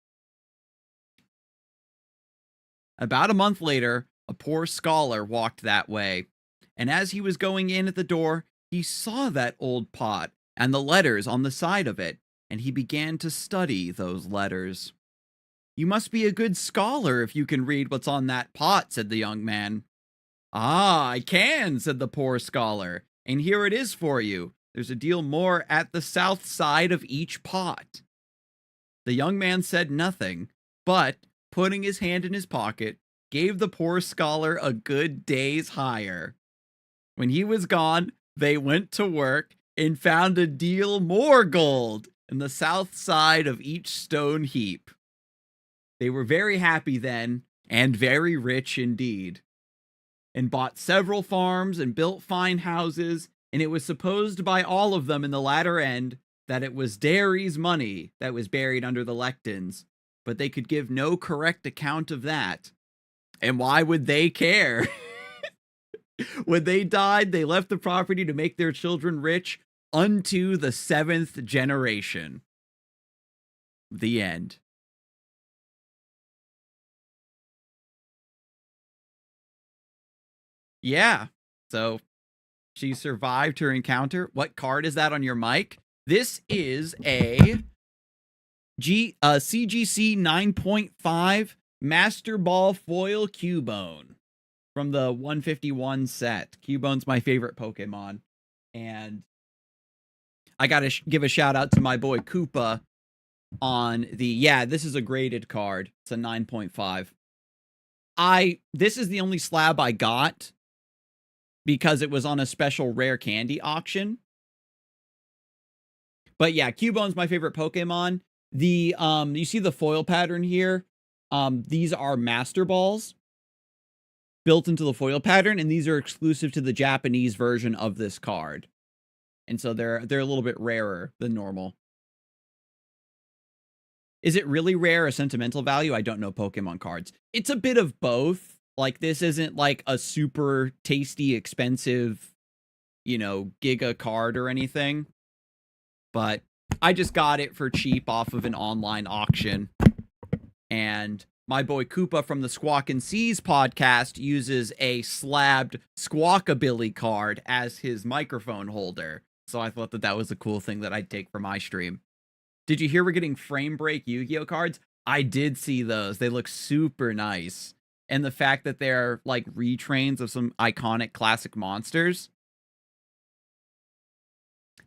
About a month later, a poor scholar walked that way, and as he was going in at the door, he saw that old pot and the letters on the side of it, and he began to study those letters. You must be a good scholar if you can read what's on that pot, said the young man. Ah, I can, said the poor scholar, and here it is for you. There's a deal more at the south side of each pot. The young man said nothing, but, putting his hand in his pocket, gave the poor scholar a good day's hire. When he was gone, they went to work and found a deal more gold in the south side of each stone heap. They were very happy then, and very rich indeed, and bought several farms and built fine houses, and it was supposed by all of them in the latter end that it was Derry's money that was buried under the Lectons, but they could give no correct account of that. And why would they care? When they died, they left the property to make their children rich unto the 7th generation. The end. Yeah, so she survived her encounter. What card is that on your mic? This is a CGC 9.5 Master Ball Foil Cubone from the 151 set. Cubone's my favorite Pokemon, and I gotta give a shout out to my boy Koopa on the, yeah, this is a graded card. It's a 9.5. This is the only slab I got because it was on a special rare candy auction. But yeah, Cubone's my favorite Pokemon. The you see the foil pattern here? These are Master Balls built into the foil pattern, and these are exclusive to the Japanese version of this card. And so they're a little bit rarer than normal. Is it really rare or sentimental value? I don't know Pokemon cards. It's a bit of both. Like, this isn't like a super tasty, expensive, giga card or anything. But I just got it for cheap off of an online auction. And my boy Koopa from the Squawk and Seas podcast uses a slabbed Squawkabilly card as his microphone holder. So I thought that that was a cool thing that I'd take for my stream. Did you hear we're getting frame break Yu-Gi-Oh cards? I did see those. They look super nice. And the fact that they're like retrains of some iconic classic monsters.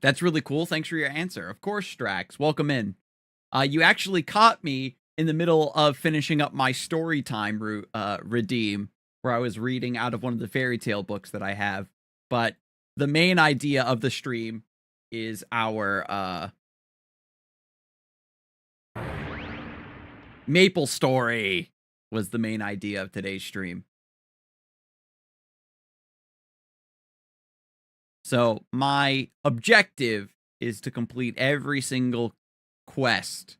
That's really cool. Thanks for your answer. Of course, Strax. Welcome in. You actually caught me in the middle of finishing up my story time redeem, where I was reading out of one of the fairy tale books that I have. But the main idea of the stream is our Maplestory was the main idea of today's stream. So my objective is to complete every single quest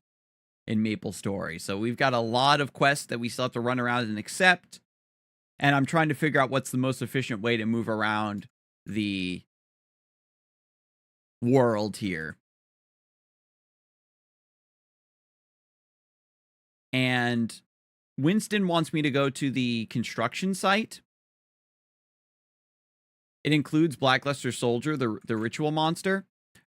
in Maplestory. So we've got a lot of quests that we still have to run around and accept. And I'm trying to figure out what's the most efficient way to move around the world here. And Winston wants me to go to the construction site. It includes Blackluster Soldier, the ritual monster.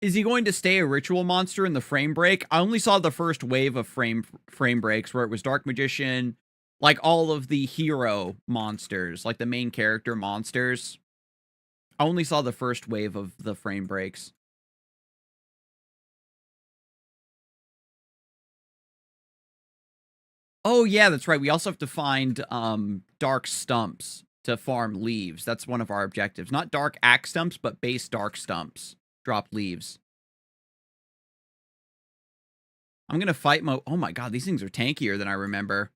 Is he going to stay a ritual monster in the frame break? I only saw the first wave of frame breaks where it was Dark Magician, like all of the hero monsters, like the main character monsters. I only saw the first wave of the frame breaks. Oh yeah, that's right. We also have to find dark stumps to farm leaves. That's one of our objectives. Not dark axe stumps, but base dark stumps. Drop leaves. I'm going to fight oh my god, these things are tankier than I remember.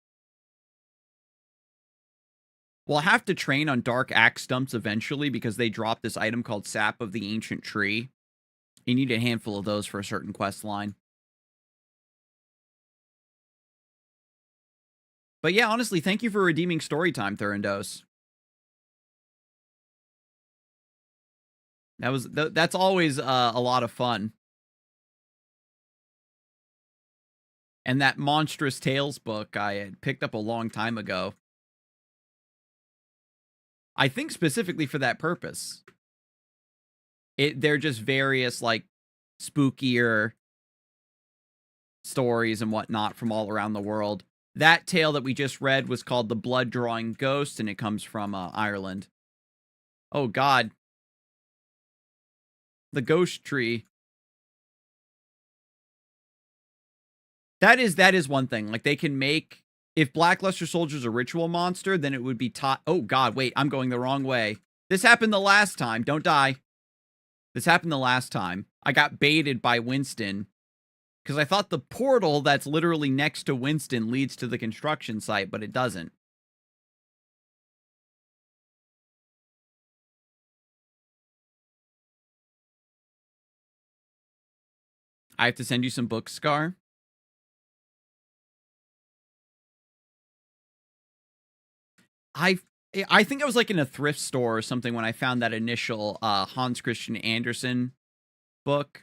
We'll have to train on dark axe stumps eventually because they drop this item called Sap of the Ancient Tree. You need a handful of those for a certain quest line. But yeah, honestly, thank you for redeeming Storytime, Thurandos. That's always a lot of fun. And that Monstrous Tales book I had picked up a long time ago. I think specifically for that purpose. They're just various, like, spookier stories and whatnot from all around the world. That tale that we just read was called The Blood Drawing Ghost, and it comes from Ireland. Oh, God. The Ghost Tree. That is one thing. Like, they can make... If Blackluster Soldier's a ritual monster, then it would be taught... Oh, God, wait. I'm going the wrong way. This happened the last time. Don't die. This happened the last time. I got baited by Winston. Because I thought the portal that's literally next to Winston leads to the construction site, but it doesn't. I have to send you some books, Scar. I think I was like in a thrift store or something when I found that initial Hans Christian Andersen book.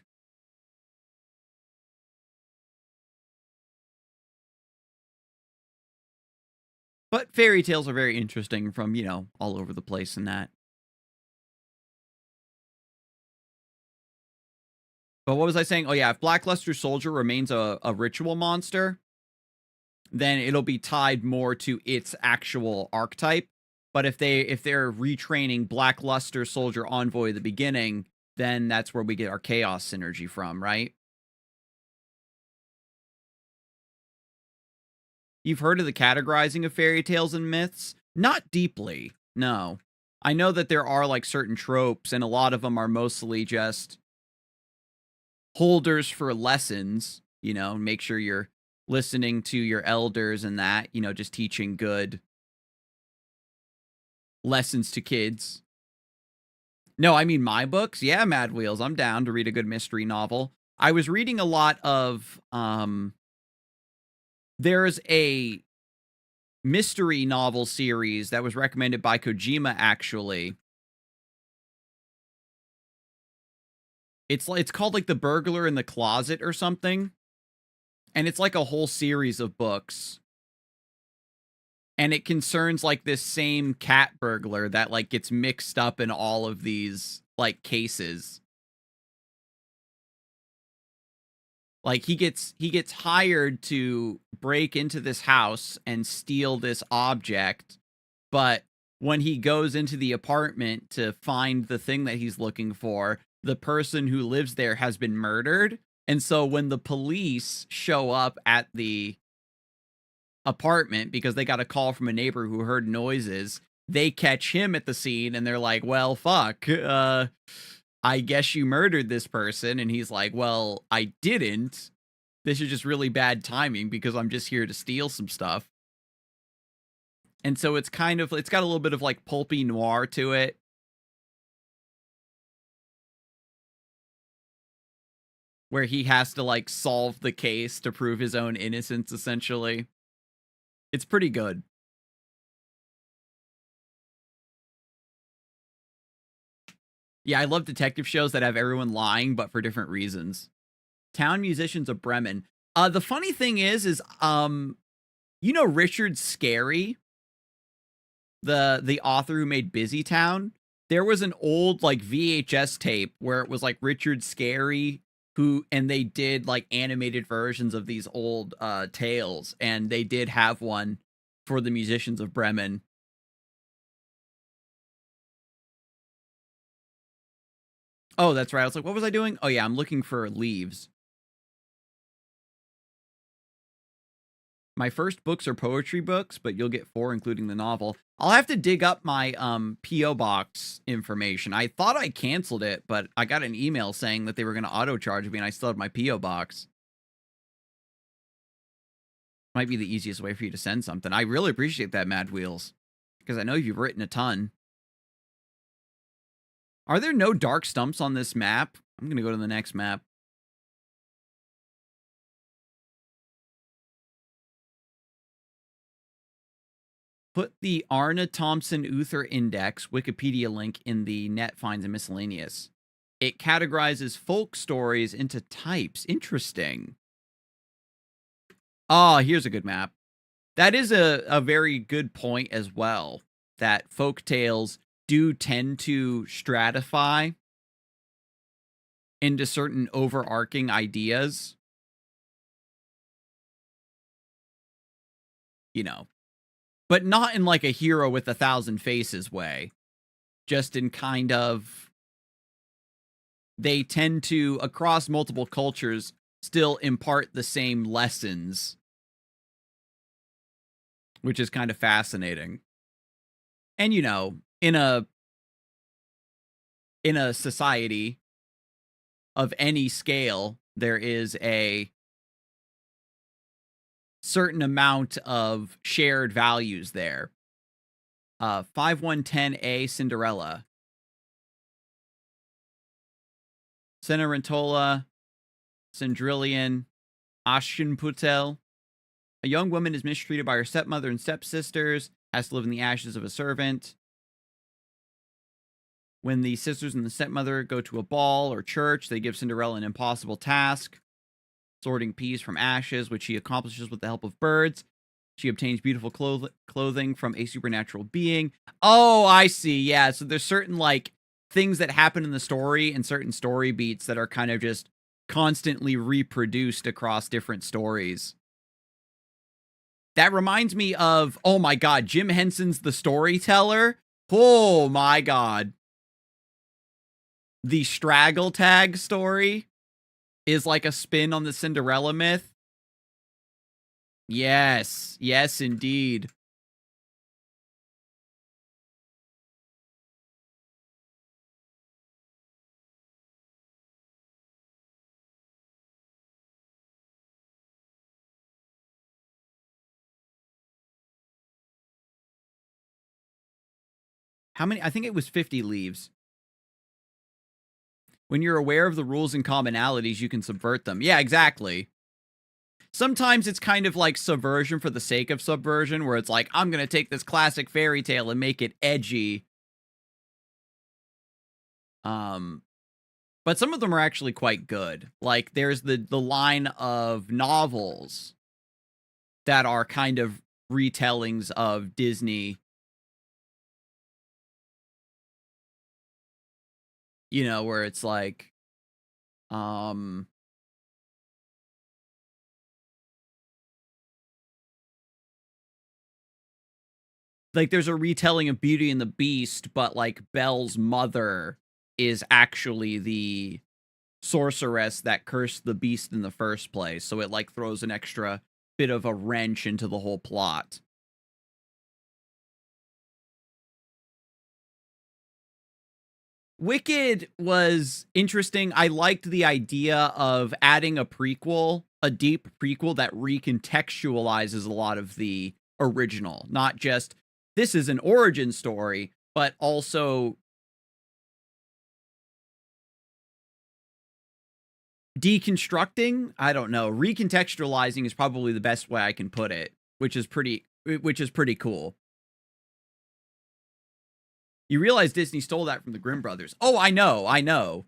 But fairy tales are very interesting from, all over the place and that. But what was I saying? Oh yeah, if Blackluster Soldier remains a ritual monster, then it'll be tied more to its actual archetype. But if they're retraining Blackluster Soldier Envoy at the beginning, then that's where we get our chaos synergy from, right? You've heard of the categorizing of fairy tales and myths? Not deeply, no. I know that there are like certain tropes, and a lot of them are mostly just holders for lessons, make sure you're listening to your elders and that, just teaching good lessons to kids. No, I mean my books. Yeah, Mad Wheels. I'm down to read a good mystery novel. I was reading a lot of, there's a mystery novel series that was recommended by Kojima, actually. It's called like The Burglar in the Closet or something. And it's like a whole series of books. And it concerns like this same cat burglar that like gets mixed up in all of these like cases. Like he gets hired to break into this house and steal this object, but when he goes into the apartment to find the thing that he's looking for, the person who lives there has been murdered. And so when the police show up at the apartment because they got a call from a neighbor who heard noises, they catch him at the scene and they're like, well, fuck, I guess you murdered this person. And he's like, well, I didn't. This is just really bad timing because I'm just here to steal some stuff. And so it's got a little bit of like pulpy noir to it. Where he has to like solve the case to prove his own innocence, essentially. It's pretty good. Yeah, I love detective shows that have everyone lying, but for different reasons. Town Musicians of Bremen. The funny thing is you know Richard Scarry, the author who made Busy Town? There was an old like VHS tape where it was like Richard Scarry and they did like animated versions of these old tales, and they did have one for the Musicians of Bremen. Oh, that's right. I was like, what was I doing? Oh yeah, I'm looking for leaves. My first books are poetry books, but you'll get 4, including the novel. I'll have to dig up my P.O. box information. I thought I canceled it, but I got an email saying that they were going to auto-charge me, and I still have my P.O. box. Might be the easiest way for you to send something. I really appreciate that, Mad Wheels, because I know you've written a ton. Are there no dark stumps on this map? I'm going to go to the next map. Put the Arna Thompson Uther Index Wikipedia link in the Net Finds and Miscellaneous. It categorizes folk stories into types. Interesting. Oh, here's a good map. That is a very good point as well, that folk tales do tend to stratify into certain overarching ideas. You know, but not in like a hero with 1,000 faces way. Just in kind of, they tend to, across multiple cultures, still impart the same lessons, which is kind of fascinating. And, you know, in a society of any scale, there is a certain amount of shared values there. 5110A Cinderella. Cenerentola, Cendrillon, Aschenputtel. A young woman is mistreated by her stepmother and stepsisters, has to live in the ashes of a servant. When the sisters and the stepmother go to a ball or church, they give Cinderella an impossible task, sorting peas from ashes, which she accomplishes with the help of birds. She obtains beautiful clothing from a supernatural being. Oh, I see. Yeah, so there's certain, like, things that happen in the story and certain story beats that are kind of just constantly reproduced across different stories. That reminds me of, oh my god, Jim Henson's The Storyteller. Oh my god. The Straggle Tag story is like a spin on the Cinderella myth. Yes. Yes, indeed. How many? I think it was 50 leaves. When you're aware of the rules and commonalities, you can subvert them. Yeah, exactly. sometimes it's kind of like subversion for the sake of subversion, where it's like, I'm gonna take this classic fairy tale and make it edgy. But some of them are actually quite good. Like, there's the line of novels that are kind of retellings of Disney, where it's um like there's a retelling of Beauty and the Beast, but like Belle's mother is actually the sorceress that cursed the beast in the first place. So it like throws an extra bit of a wrench into the whole plot. Wicked was interesting. I liked the idea of adding a prequel, a deep prequel that recontextualizes a lot of the original. Not just, this is an origin story, but also deconstructing. I don't know. Recontextualizing is probably the best way I can put it, which is pretty cool. You realize Disney stole that from the Grimm brothers. Oh, I know.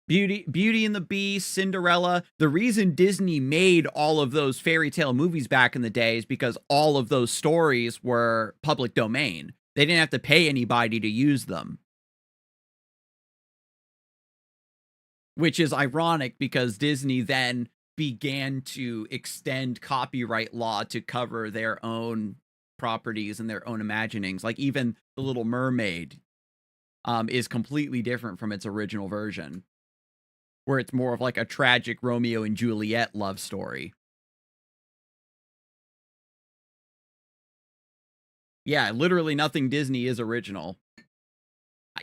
Beauty and the Beast, Cinderella. The reason Disney made all of those fairy tale movies back in the day is because all of those stories were public domain. They didn't have to pay anybody to use them. Which is ironic because Disney then began to extend copyright law to cover their own properties and their own imaginings. Like even The Little Mermaid is completely different from its original version, where it's more of like a tragic Romeo and Juliet love story. Yeah, literally nothing Disney is original.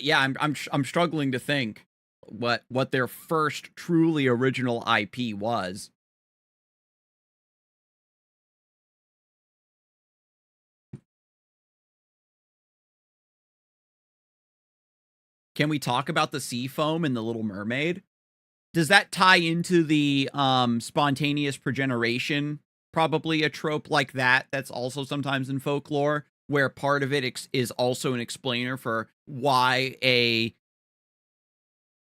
Yeah, I'm struggling to think what their first truly original IP was. Can we talk about the sea foam in The Little Mermaid? Does that tie into the spontaneous progeneration? Probably a trope like that that's also sometimes in folklore, where part of it is also an explainer for why a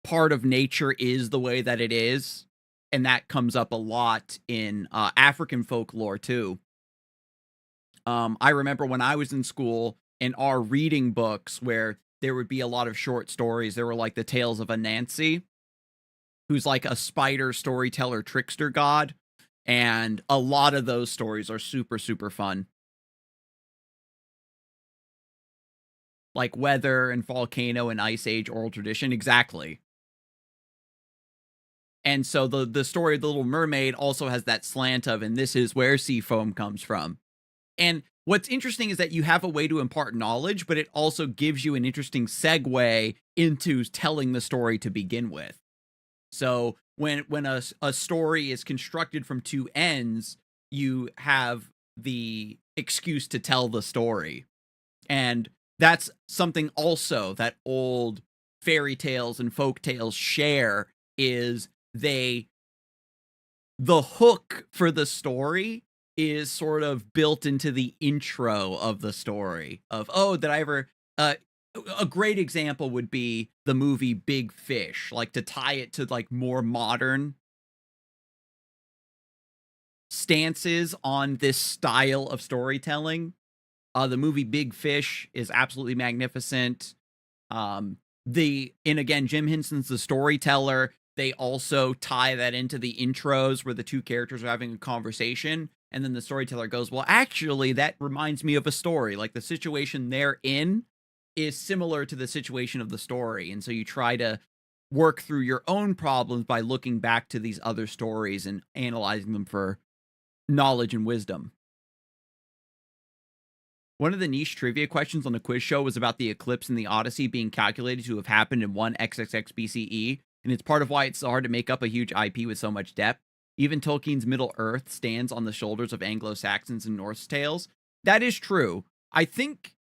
part of nature is the way that it is. And that comes up a lot in African folklore too. I remember when I was in school in our reading books where there would be a lot of short stories. There were like the Tales of Anansi, who's like a spider storyteller trickster god. And a lot of those stories are super, super fun. Like Weather and Volcano and Ice Age oral tradition. Exactly. And so the story of The Little Mermaid also has that slant of, and this is where sea foam comes from. And what's interesting is that you have a way to impart knowledge, but it also gives you an interesting segue into telling the story to begin with. So when a story is constructed from two ends, you have the excuse to tell the story. And that's something also that old fairy tales and folk tales share, is the hook for the story is sort of built into the intro of the story of, oh, did I ever a great example would be the movie Big Fish, like to tie it to like more modern stances on this style of storytelling. The movie Big Fish is absolutely magnificent. And again, Jim Henson's the storyteller. They also tie that into the intros where the two characters are having a conversation. And then the storyteller goes, well, actually, that reminds me of a story. Like the situation they're in is similar to the situation of the story. And so you try to work through your own problems by looking back to these other stories and analyzing them for knowledge and wisdom. One of the niche trivia questions on the quiz show was about the eclipse in the Odyssey being calculated to have happened in 1XXX BCE, and it's part of why it's so hard to make up a huge IP with so much depth. Even Tolkien's Middle Earth stands on the shoulders of Anglo-Saxons and Norse tales. That is true. I think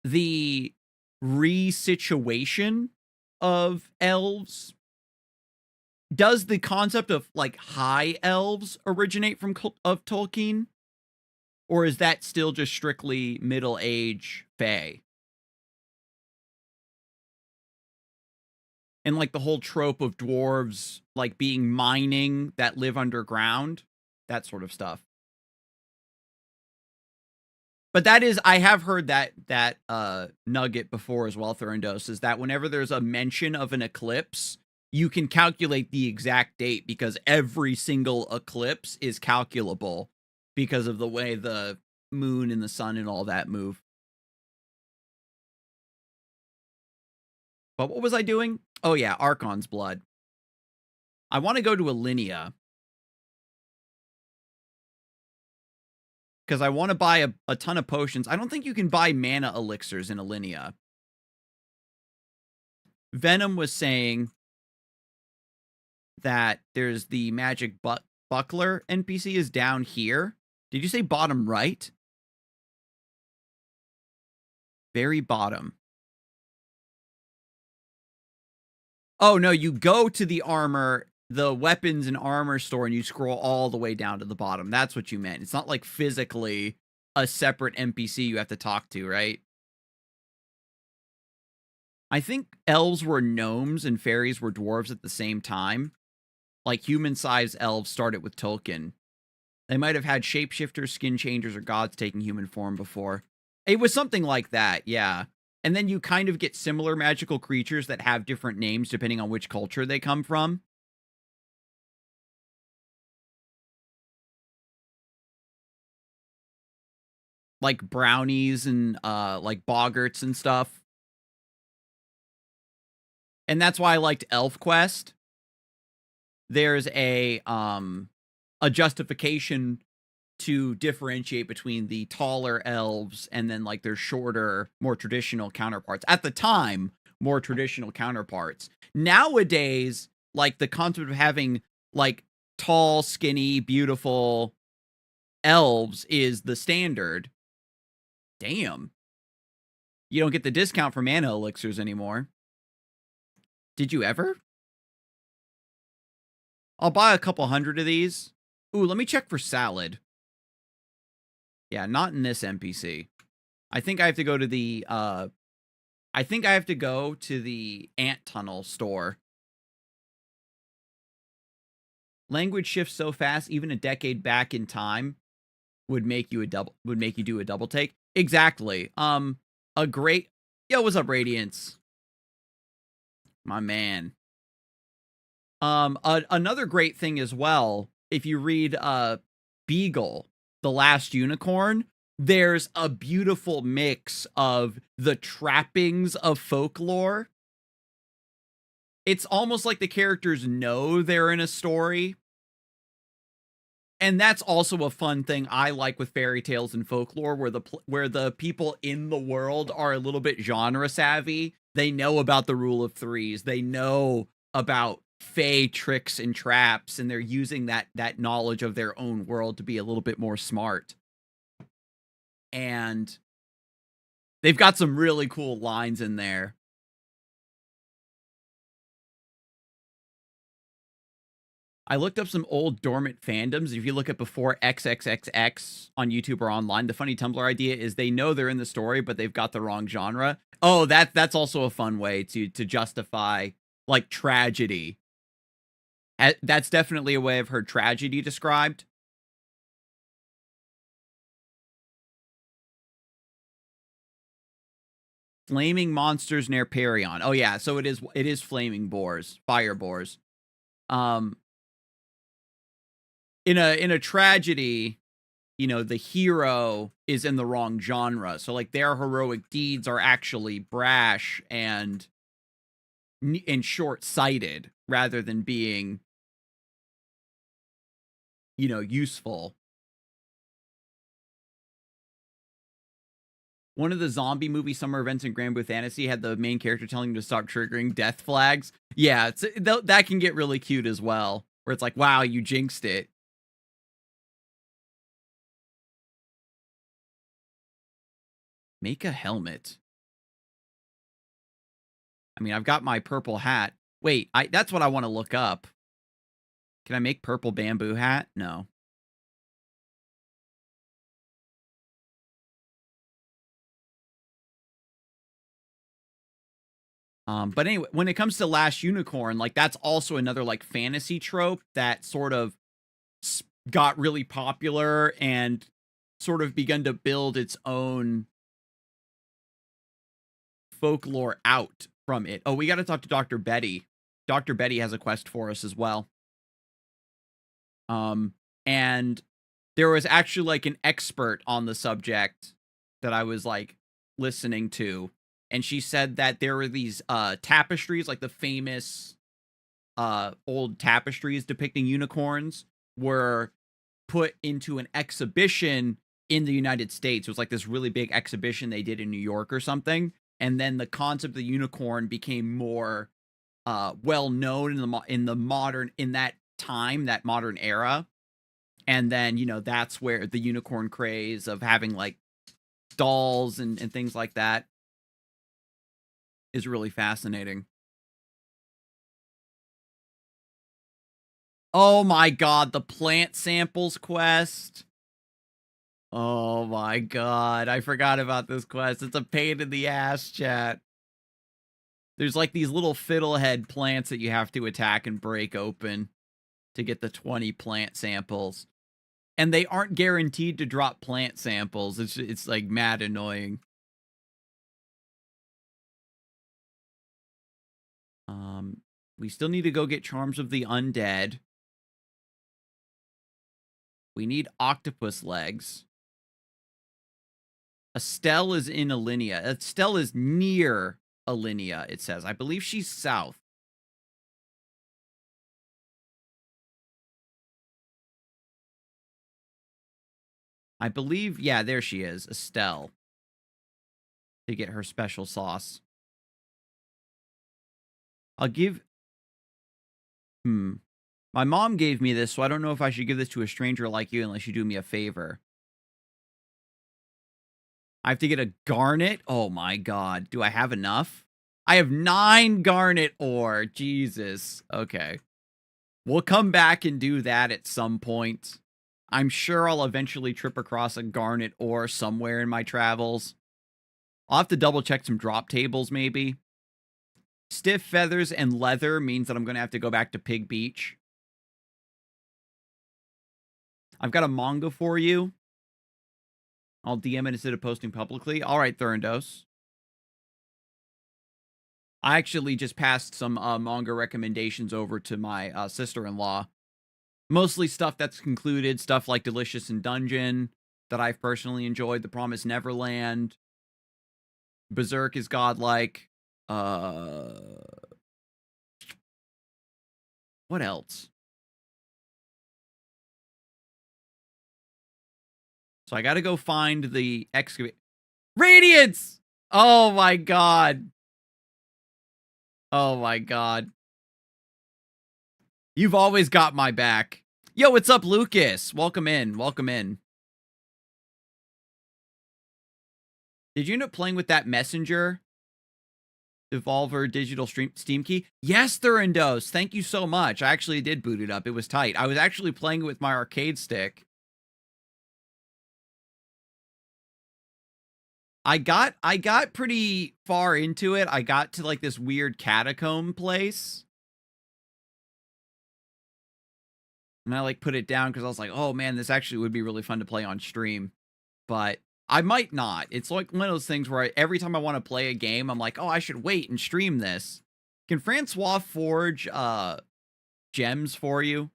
the resituation of elves Does the concept of, like, high elves originate from of Tolkien? Or is that still just strictly middle age fae? And, like, the whole trope of dwarves, like, being mining that live underground, that sort of stuff. But that is I have heard that nugget before as well, Thorndos, is that whenever there's a mention of an eclipse, you can calculate the exact date because every single eclipse is calculable because of the way the moon and the sun and all that move. But what was I doing? Oh yeah, Archon's blood. I want to go to Alinea because I want to buy a ton of potions. I don't think you can buy mana elixirs in Alinea. Venom was saying that there's the magic buckler NPC is down here. Did you say bottom right? Very bottom. Oh, no, you go to the armor, the weapons and armor store, and you scroll all the way down to the bottom. That's what you meant. It's not like physically a separate NPC you have to talk to, right? I think elves were gnomes and fairies were dwarves at the same time. Like human-sized elves started with Tolkien. They might have had shapeshifters, skin changers, or gods taking human form before. It was something like that, yeah. And then you kind of get similar magical creatures that have different names depending on which culture they come from. Like brownies and like boggarts and stuff. And that's why I liked ElfQuest. There's a justification to differentiate between the taller elves and then like their shorter, more traditional counterparts. At the time, more traditional counterparts. Nowadays, like the concept of having like tall, skinny, beautiful elves is the standard. Damn. You don't get the discount for mana elixirs anymore. Did you ever? I'll buy a couple hundred of these. Ooh, let me check for salad. Yeah, not in this NPC. I think I have to go to the ant tunnel store. Language shifts so fast, even a decade back in time would make you do a double take. Exactly. A great Yo, what's up, Radiance? My man. Another great thing as well, if you read Beagle, The Last Unicorn, there's a beautiful mix of the trappings of folklore. It's almost like the characters know they're in a story. And that's also a fun thing I like with fairy tales and folklore, where the people in the world are a little bit genre savvy. They know about the rule of threes. They know about fey tricks and traps, and they're using that knowledge of their own world to be a little bit more smart. And they've got some really cool lines in there. I looked up some old dormant fandoms. If you look at before XXXX on YouTube or online, the funny Tumblr idea is they know they're in the story, but they've got the wrong genre. Oh, that's also a fun way to justify like tragedy. That's definitely a way I've heard tragedy described. Flaming monsters near Perion. Oh yeah, so it is flaming boars, fire boars. In a tragedy, you know, the hero is in the wrong genre. So like their heroic deeds are actually brash and short-sighted rather than being, you know, useful. One of the zombie movie summer events in Grand Blue Fantasy had the main character telling him to stop triggering death flags. Yeah, that can get really cute as well, where it's like, wow, you jinxed it. Make a helmet. I mean, I've got my purple hat. Wait, that's what I want to look up. Can I make purple bamboo hat? No. But anyway, when it comes to Last Unicorn, like, that's also another, like, fantasy trope that sort of got really popular and sort of begun to build its own folklore out from it. Oh, we got to talk to Dr. Betty. Dr. Betty has a quest for us as well. And there was actually like an expert on the subject that I was like listening to, and she said that there were these tapestries, like the famous old tapestries depicting unicorns, were put into an exhibition in the United States. It was like this really big exhibition they did in New York or something, and then the concept of the unicorn became more well known in the modern, in that time, that modern era. And then, you know, that's where the unicorn craze of having like dolls and things like that is really fascinating. Oh my god, the plant samples quest. Oh my god, I forgot about this quest. It's a pain in the ass, chat. There's like these little fiddlehead plants that you have to attack and break open to get the 20 plant samples. And they aren't guaranteed to drop plant samples. It's like mad annoying. We still need to go get Charms of the Undead. We need octopus legs. Estelle is in Alinea. Estelle is near Alinea, it says. I believe she's south. I believe, yeah, there she is, Estelle. To get her special sauce. I'll give... My mom gave me this, so I don't know if I should give this to a stranger like you unless you do me a favor. I have to get a garnet? Oh my god. Do I have enough? I have 9 garnet ore. Jesus. Okay. We'll come back and do that at some point. I'm sure I'll eventually trip across a garnet ore somewhere in my travels. I'll have to double check some drop tables, maybe. Stiff feathers and leather means that I'm going to have to go back to Pig Beach. I've got a manga for you. I'll DM it instead of posting publicly. All right, Thurandos. I actually just passed some manga recommendations over to my sister-in-law. Mostly stuff that's concluded, stuff like Delicious in Dungeon that I've personally enjoyed, The Promised Neverland, Berserk is godlike. What else? So I got to go find the excavate. Radiance! Oh my god. Oh my god. You've always got my back. Yo, what's up, Lucas? Welcome in. Welcome in. Did you end up playing with that messenger? Devolver digital Steam key? Yes, Thurandos. Thank you so much. I actually did boot it up. It was tight. I was actually playing it with my arcade stick. I got pretty far into it. I got to like this weird catacomb place. And I like put it down because I was like, oh man, this actually would be really fun to play on stream. But I might not. It's like one of those things where every time I want to play a game, I'm like, oh, I should wait and stream this. Can Francois forge gems for you?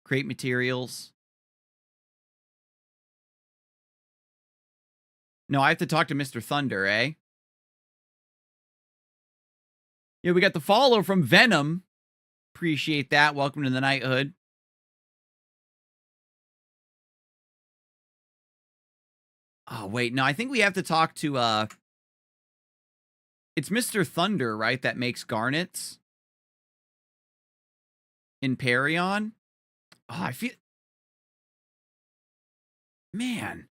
Create materials? No, I have to talk to Mr. Thunder, eh? Yeah, we got the follow from Venom. Appreciate that. Welcome to the Knighthood. Oh, wait. No, I think we have to talk to, it's Mr. Thunder, right? That makes garnets in Perion. Oh, I feel... Man.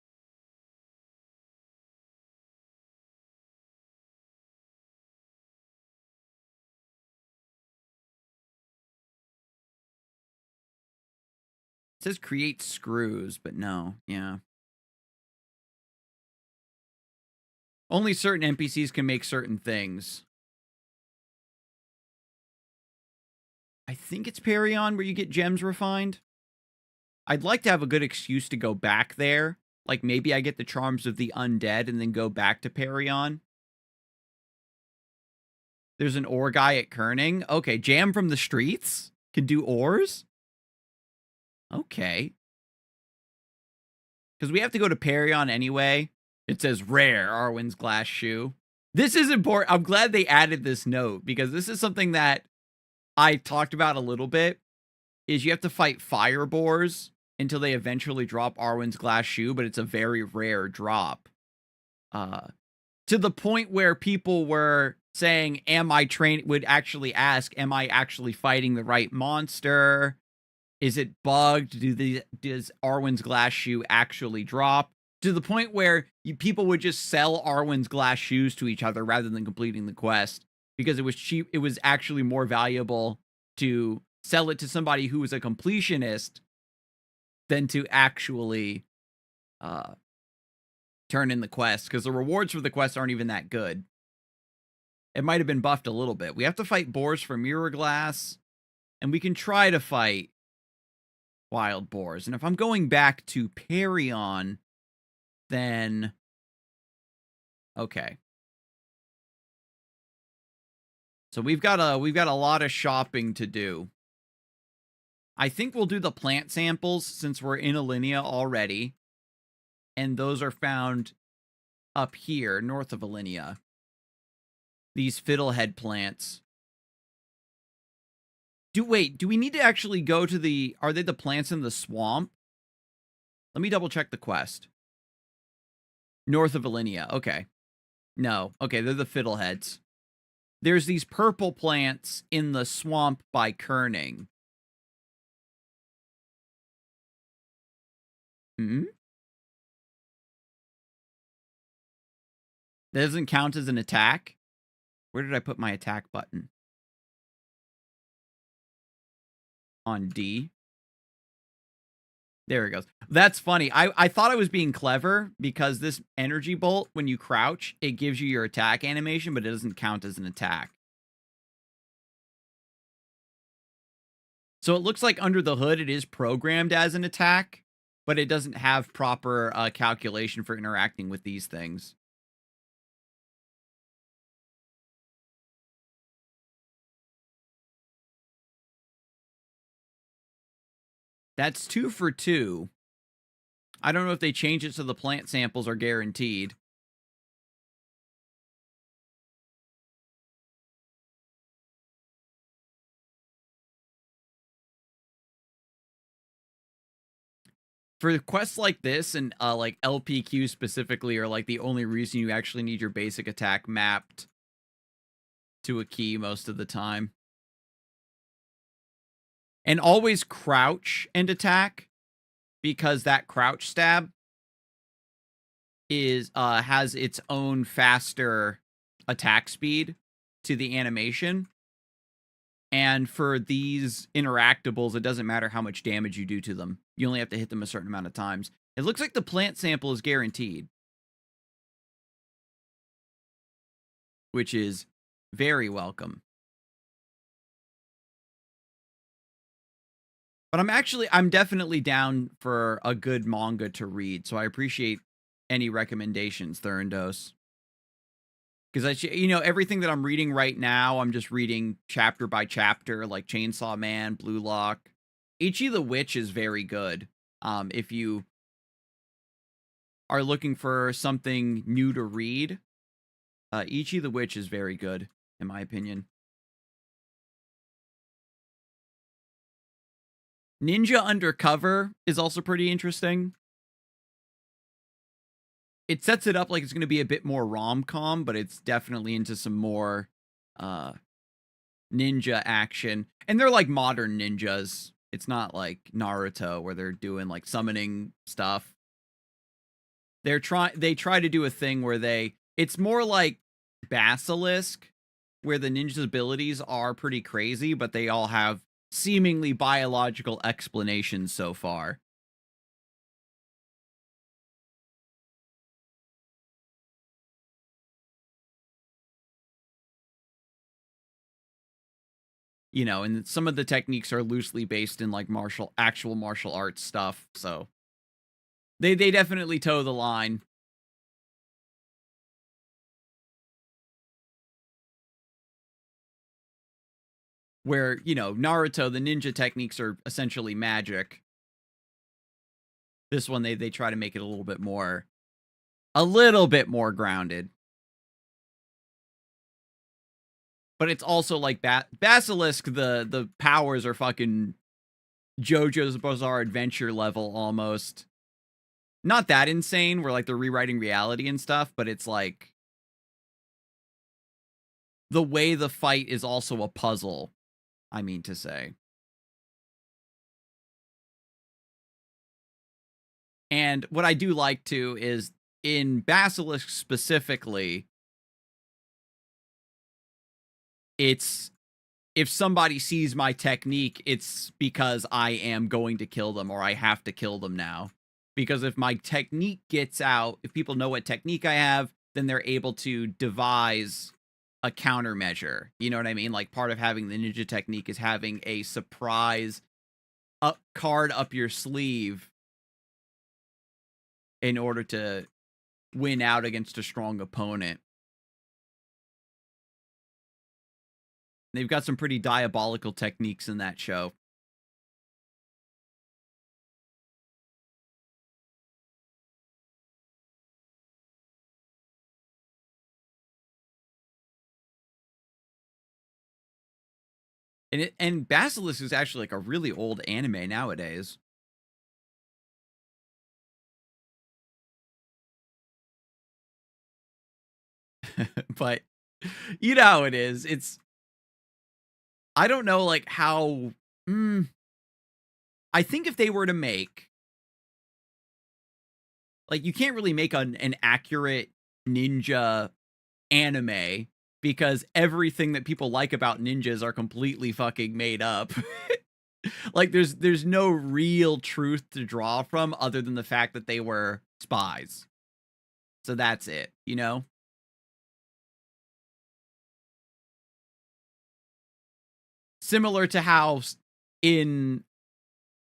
It says create screws, but no. Yeah. Only certain NPCs can make certain things. I think it's Perion where you get gems refined. I'd like to have a good excuse to go back there. Like, maybe I get the Charms of the Undead and then go back to Perion. There's an ore guy at Kerning. Okay, Jam from the Streets can do ores? Okay. Because we have to go to Perion anyway. It says rare, Arwen's glass shoe. This is important. I'm glad they added this note, because this is something that I talked about a little bit, is you have to fight fire boars until they eventually drop Arwen's glass shoe, but it's a very rare drop. To the point where people were saying, would actually ask, am I actually fighting the right monster? Is it bugged? Does Arwen's glass shoe actually drop? To the point where people would just sell Arwen's glass shoes to each other rather than completing the quest, because it was cheap. It was actually more valuable to sell it to somebody who was a completionist than to actually turn in the quest, because the rewards for the quest aren't even that good. It might have been buffed a little bit. We have to fight boars for mirror glass, and we can try to fight wild boars. And if I'm going back to Perion, then okay. So we've got a lot of shopping to do. I think we'll do the plant samples since we're in Alinea already. And those are found up here, north of Alinea. These fiddlehead plants. Do we need to actually go to are they the plants in the swamp? Let me double check the quest. North of Alinea, okay. No, okay, they're the fiddleheads. There's these purple plants in the swamp by Kerning. Hmm? That doesn't count as an attack? Where did I put my attack button? On D. There it goes. That's funny. I thought I was being clever, because this energy bolt, when you crouch, it gives you your attack animation, but it doesn't count as an attack. So it looks like under the hood, it is programmed as an attack, but it doesn't have proper calculation for interacting with these things. That's 2 for 2. I don't know if they change it so the plant samples are guaranteed. For quests like this, and like LPQ specifically, are like the only reason you actually need your basic attack mapped to a key most of the time. And always crouch and attack, because that crouch stab has its own faster attack speed to the animation. And for these interactables, it doesn't matter how much damage you do to them. You only have to hit them a certain amount of times. It looks like the plant sample is guaranteed, which is very welcome. But I'm definitely down for a good manga to read, so I appreciate any recommendations, Thurandos. Because everything that I'm reading right now, I'm just reading chapter by chapter, like Chainsaw Man, Blue Lock. Ichi the Witch is very good. If you are looking for something new to read, Ichi the Witch is very good, in my opinion. Ninja Undercover is also pretty interesting. It sets it up like it's going to be a bit more rom-com, but it's definitely into some more ninja action. And they're like modern ninjas. It's not like Naruto where they're doing like summoning stuff. They try to do a thing where it's more like Basilisk, where the ninja's abilities are pretty crazy, but they all have seemingly biological explanations so far. You know, and some of the techniques are loosely based in like actual martial arts stuff, so they definitely toe the line. Where, you know, Naruto, the ninja techniques are essentially magic. This one, they try to make it a little bit more grounded. But it's also like Basilisk, the powers are fucking JoJo's Bizarre Adventure level almost. Not that insane, where like they're rewriting reality and stuff, but it's like the way the fight is also a puzzle, I mean to say. And what I do like too is in Basilisk specifically, it's if somebody sees my technique, it's because I am going to kill them or I have to kill them now. Because if my technique gets out, if people know what technique I have, then they're able to devise a countermeasure. You know what I mean? Like part of having the ninja technique is having a surprise card up your sleeve in order to win out against a strong opponent. They've got some pretty diabolical techniques in that show. And Basilisk is actually like a really old anime nowadays. But you know how it is. I don't know like how I think if they were to make like you can't really make an accurate ninja anime because everything that people like about ninjas are completely fucking made up. Like there's no real truth to draw from other than the fact that they were spies. So that's it, you know? Similar to how in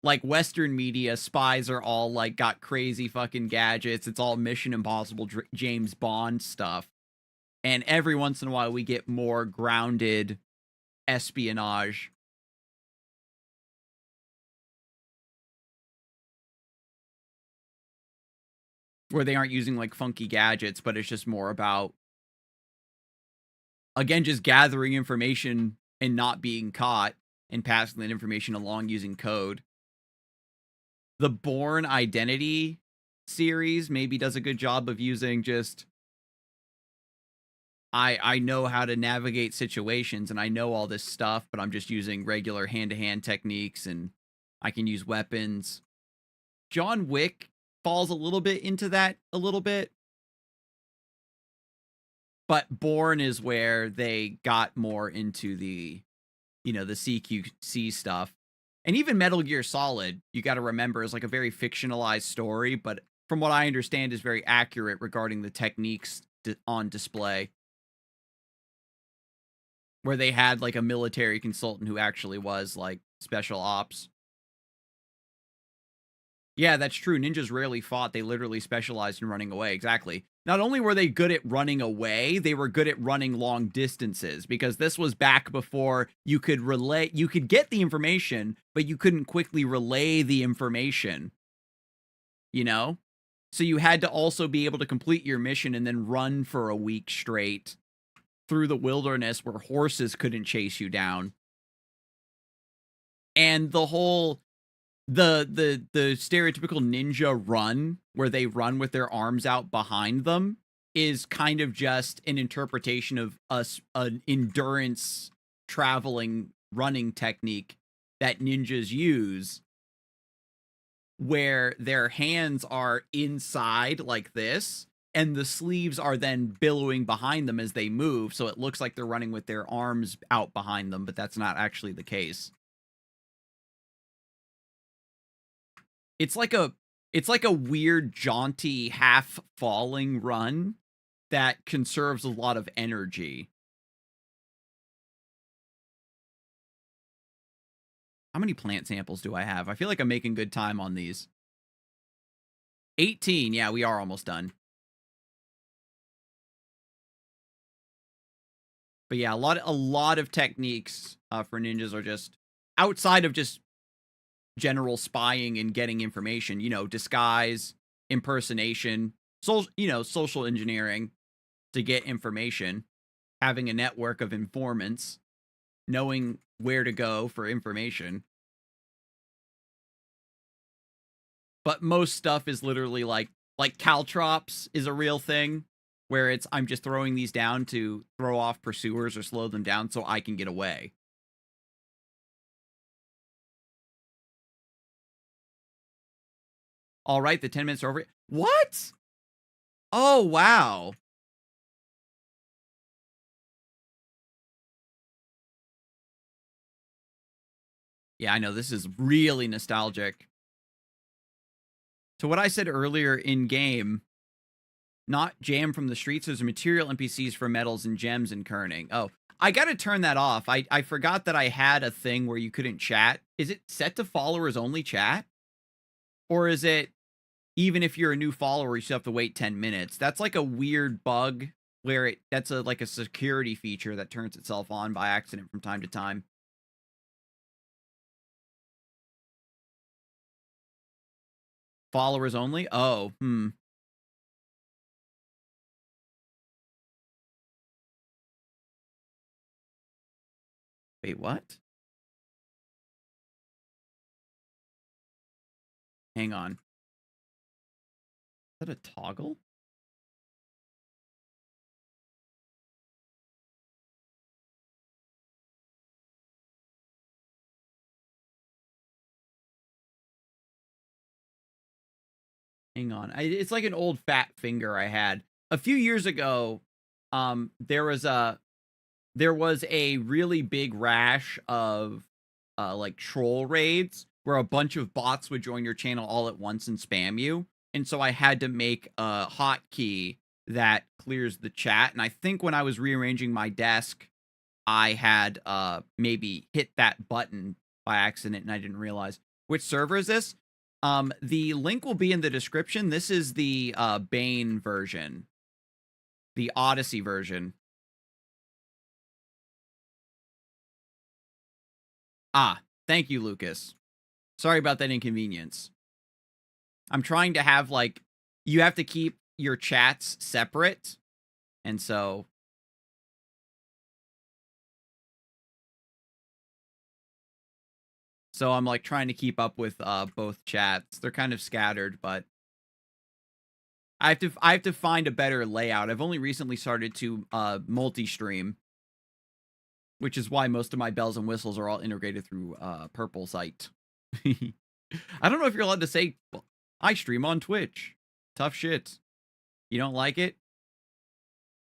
like Western media, spies are all like got crazy fucking gadgets. It's all Mission Impossible, James Bond stuff. And every once in a while, we get more grounded espionage. Where they aren't using like funky gadgets, but it's just more about, again, just gathering information and not being caught and passing that information along using code. The Bourne Identity series maybe does a good job of using just I know how to navigate situations and I know all this stuff, but I'm just using regular hand-to-hand techniques and I can use weapons. John Wick falls a little bit into that a little bit. But Bourne is where they got more into the, you know, the CQC stuff. And even Metal Gear Solid, you got to remember, is like a very fictionalized story, but from what I understand is very accurate regarding the techniques on display. Where they had like a military consultant who actually was like special ops. Yeah, that's true. Ninjas rarely fought. They literally specialized in running away. Exactly. Not only were they good at running away, they were good at running long distances because this was back before you could get the information, but you couldn't quickly relay the information, you know? So you had to also be able to complete your mission and then run for a week straight through the wilderness where horses couldn't chase you down. And the whole the stereotypical ninja run where they run with their arms out behind them is kind of just an interpretation of an endurance traveling running technique that ninjas use where their hands are inside like this and the sleeves are then billowing behind them as they move, so it looks like they're running with their arms out behind them, but that's not actually the case. It's like a weird, jaunty, half-falling run that conserves a lot of energy. How many plant samples do I have? I feel like I'm making good time on these. 18. Yeah, we are almost done. But yeah, a lot of techniques for ninjas are just outside of just general spying and getting information, disguise, impersonation, social engineering to get information, having a network of informants, knowing where to go for information. But most stuff is literally like caltrops is a real thing where I'm just throwing these down to throw off pursuers or slow them down so I can get away. All right, the 10 minutes are over. What? Oh, wow. Yeah, I know this is really nostalgic. To what I said earlier in game, not jam from the streets. There's material NPCs for metals and gems and kerning. Oh, I got to turn that off. I forgot that I had a thing where you couldn't chat. Is it set to followers only chat? Or is it even if you're a new follower, you still have to wait 10 minutes? That's like a weird bug where that's like a security feature that turns itself on by accident from time to time. Followers only? Oh, Wait, what? Hang on. Is that a toggle? Hang on. It's like an old fat finger I had. A few years ago, there was a really big rash of like troll raids where a bunch of bots would join your channel all at once and spam you. And so I had to make a hotkey that clears the chat. And I think when I was rearranging my desk, I had maybe hit that button by accident and I didn't realize. Which server is this? The link will be in the description. This is the Bane version, the Odyssey version. Ah, thank you, Lucas. Sorry about that inconvenience. I'm trying to have you have to keep your chats separate, and so I'm like trying to keep up with both chats. They're kind of scattered, but I have to find a better layout. I've only recently started to multi-stream, which is why most of my bells and whistles are all integrated through Purple Site. I don't know if you're allowed to say I stream on Twitch. Tough shit. You don't like it?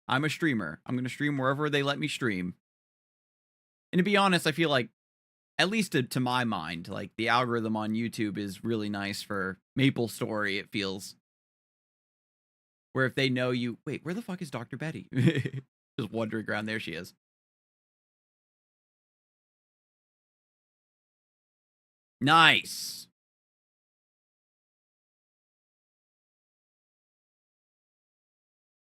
I'm a streamer. I'm going to stream wherever they let me stream. And to be honest, I feel like, at least to my mind, like the algorithm on YouTube is really nice for Maplestory, it feels. Where if they know you, wait, where the fuck is Dr. Betty? Just wandering around. There she is. Nice.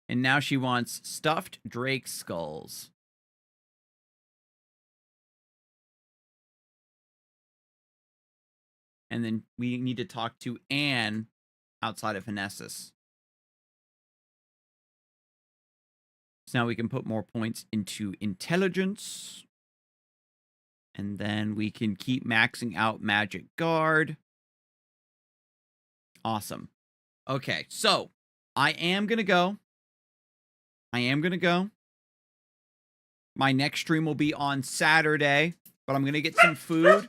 And now she wants stuffed Drake skulls. And then we need to talk to Anne outside of Hinessus. So now we can put more points into intelligence. And then we can keep maxing out Magic Guard. Awesome. Okay, so I am going to go. My next stream will be on Saturday, but I'm going to get some food.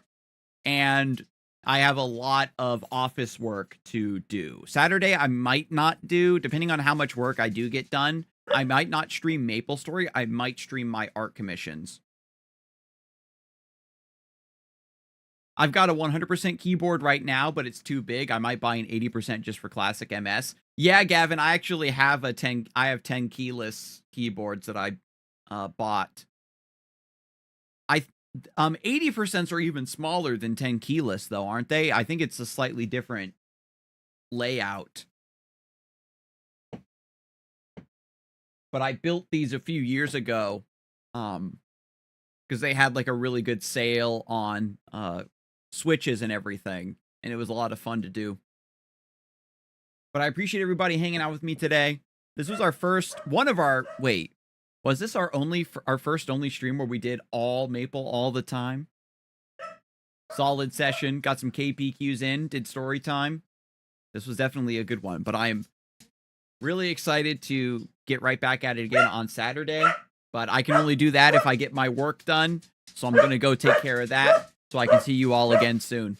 And I have a lot of office work to do. Saturday, I might not do, depending on how much work I do get done. I might not stream Maplestory. I might stream my art commissions. I've got a 100% keyboard right now, but it's too big. I might buy an 80% just for classic MS. Yeah, Gavin, I actually have a 10. I have 10 keyless keyboards that I bought. 80% are even smaller than 10 keyless though, aren't they? I think it's a slightly different layout. But I built these a few years ago, because they had like a really good sale on switches and everything, and it was a lot of fun to do. But I appreciate everybody hanging out with me today. This was our first one of our was this our first only stream where we did all Maple all the time? Solid session, got some KPQs in, did story time. This was definitely a good one, but I am really excited to get right back at it again on Saturday. But I can only do that if I get my work done. So I'm going to go take care of that so I can see you all again soon.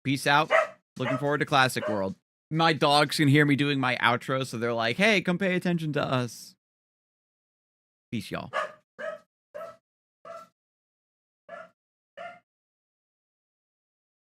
Peace out. Looking forward to Classic World. My dogs can hear me doing my outro, so they're like, hey, come pay attention to us. Peace, y'all.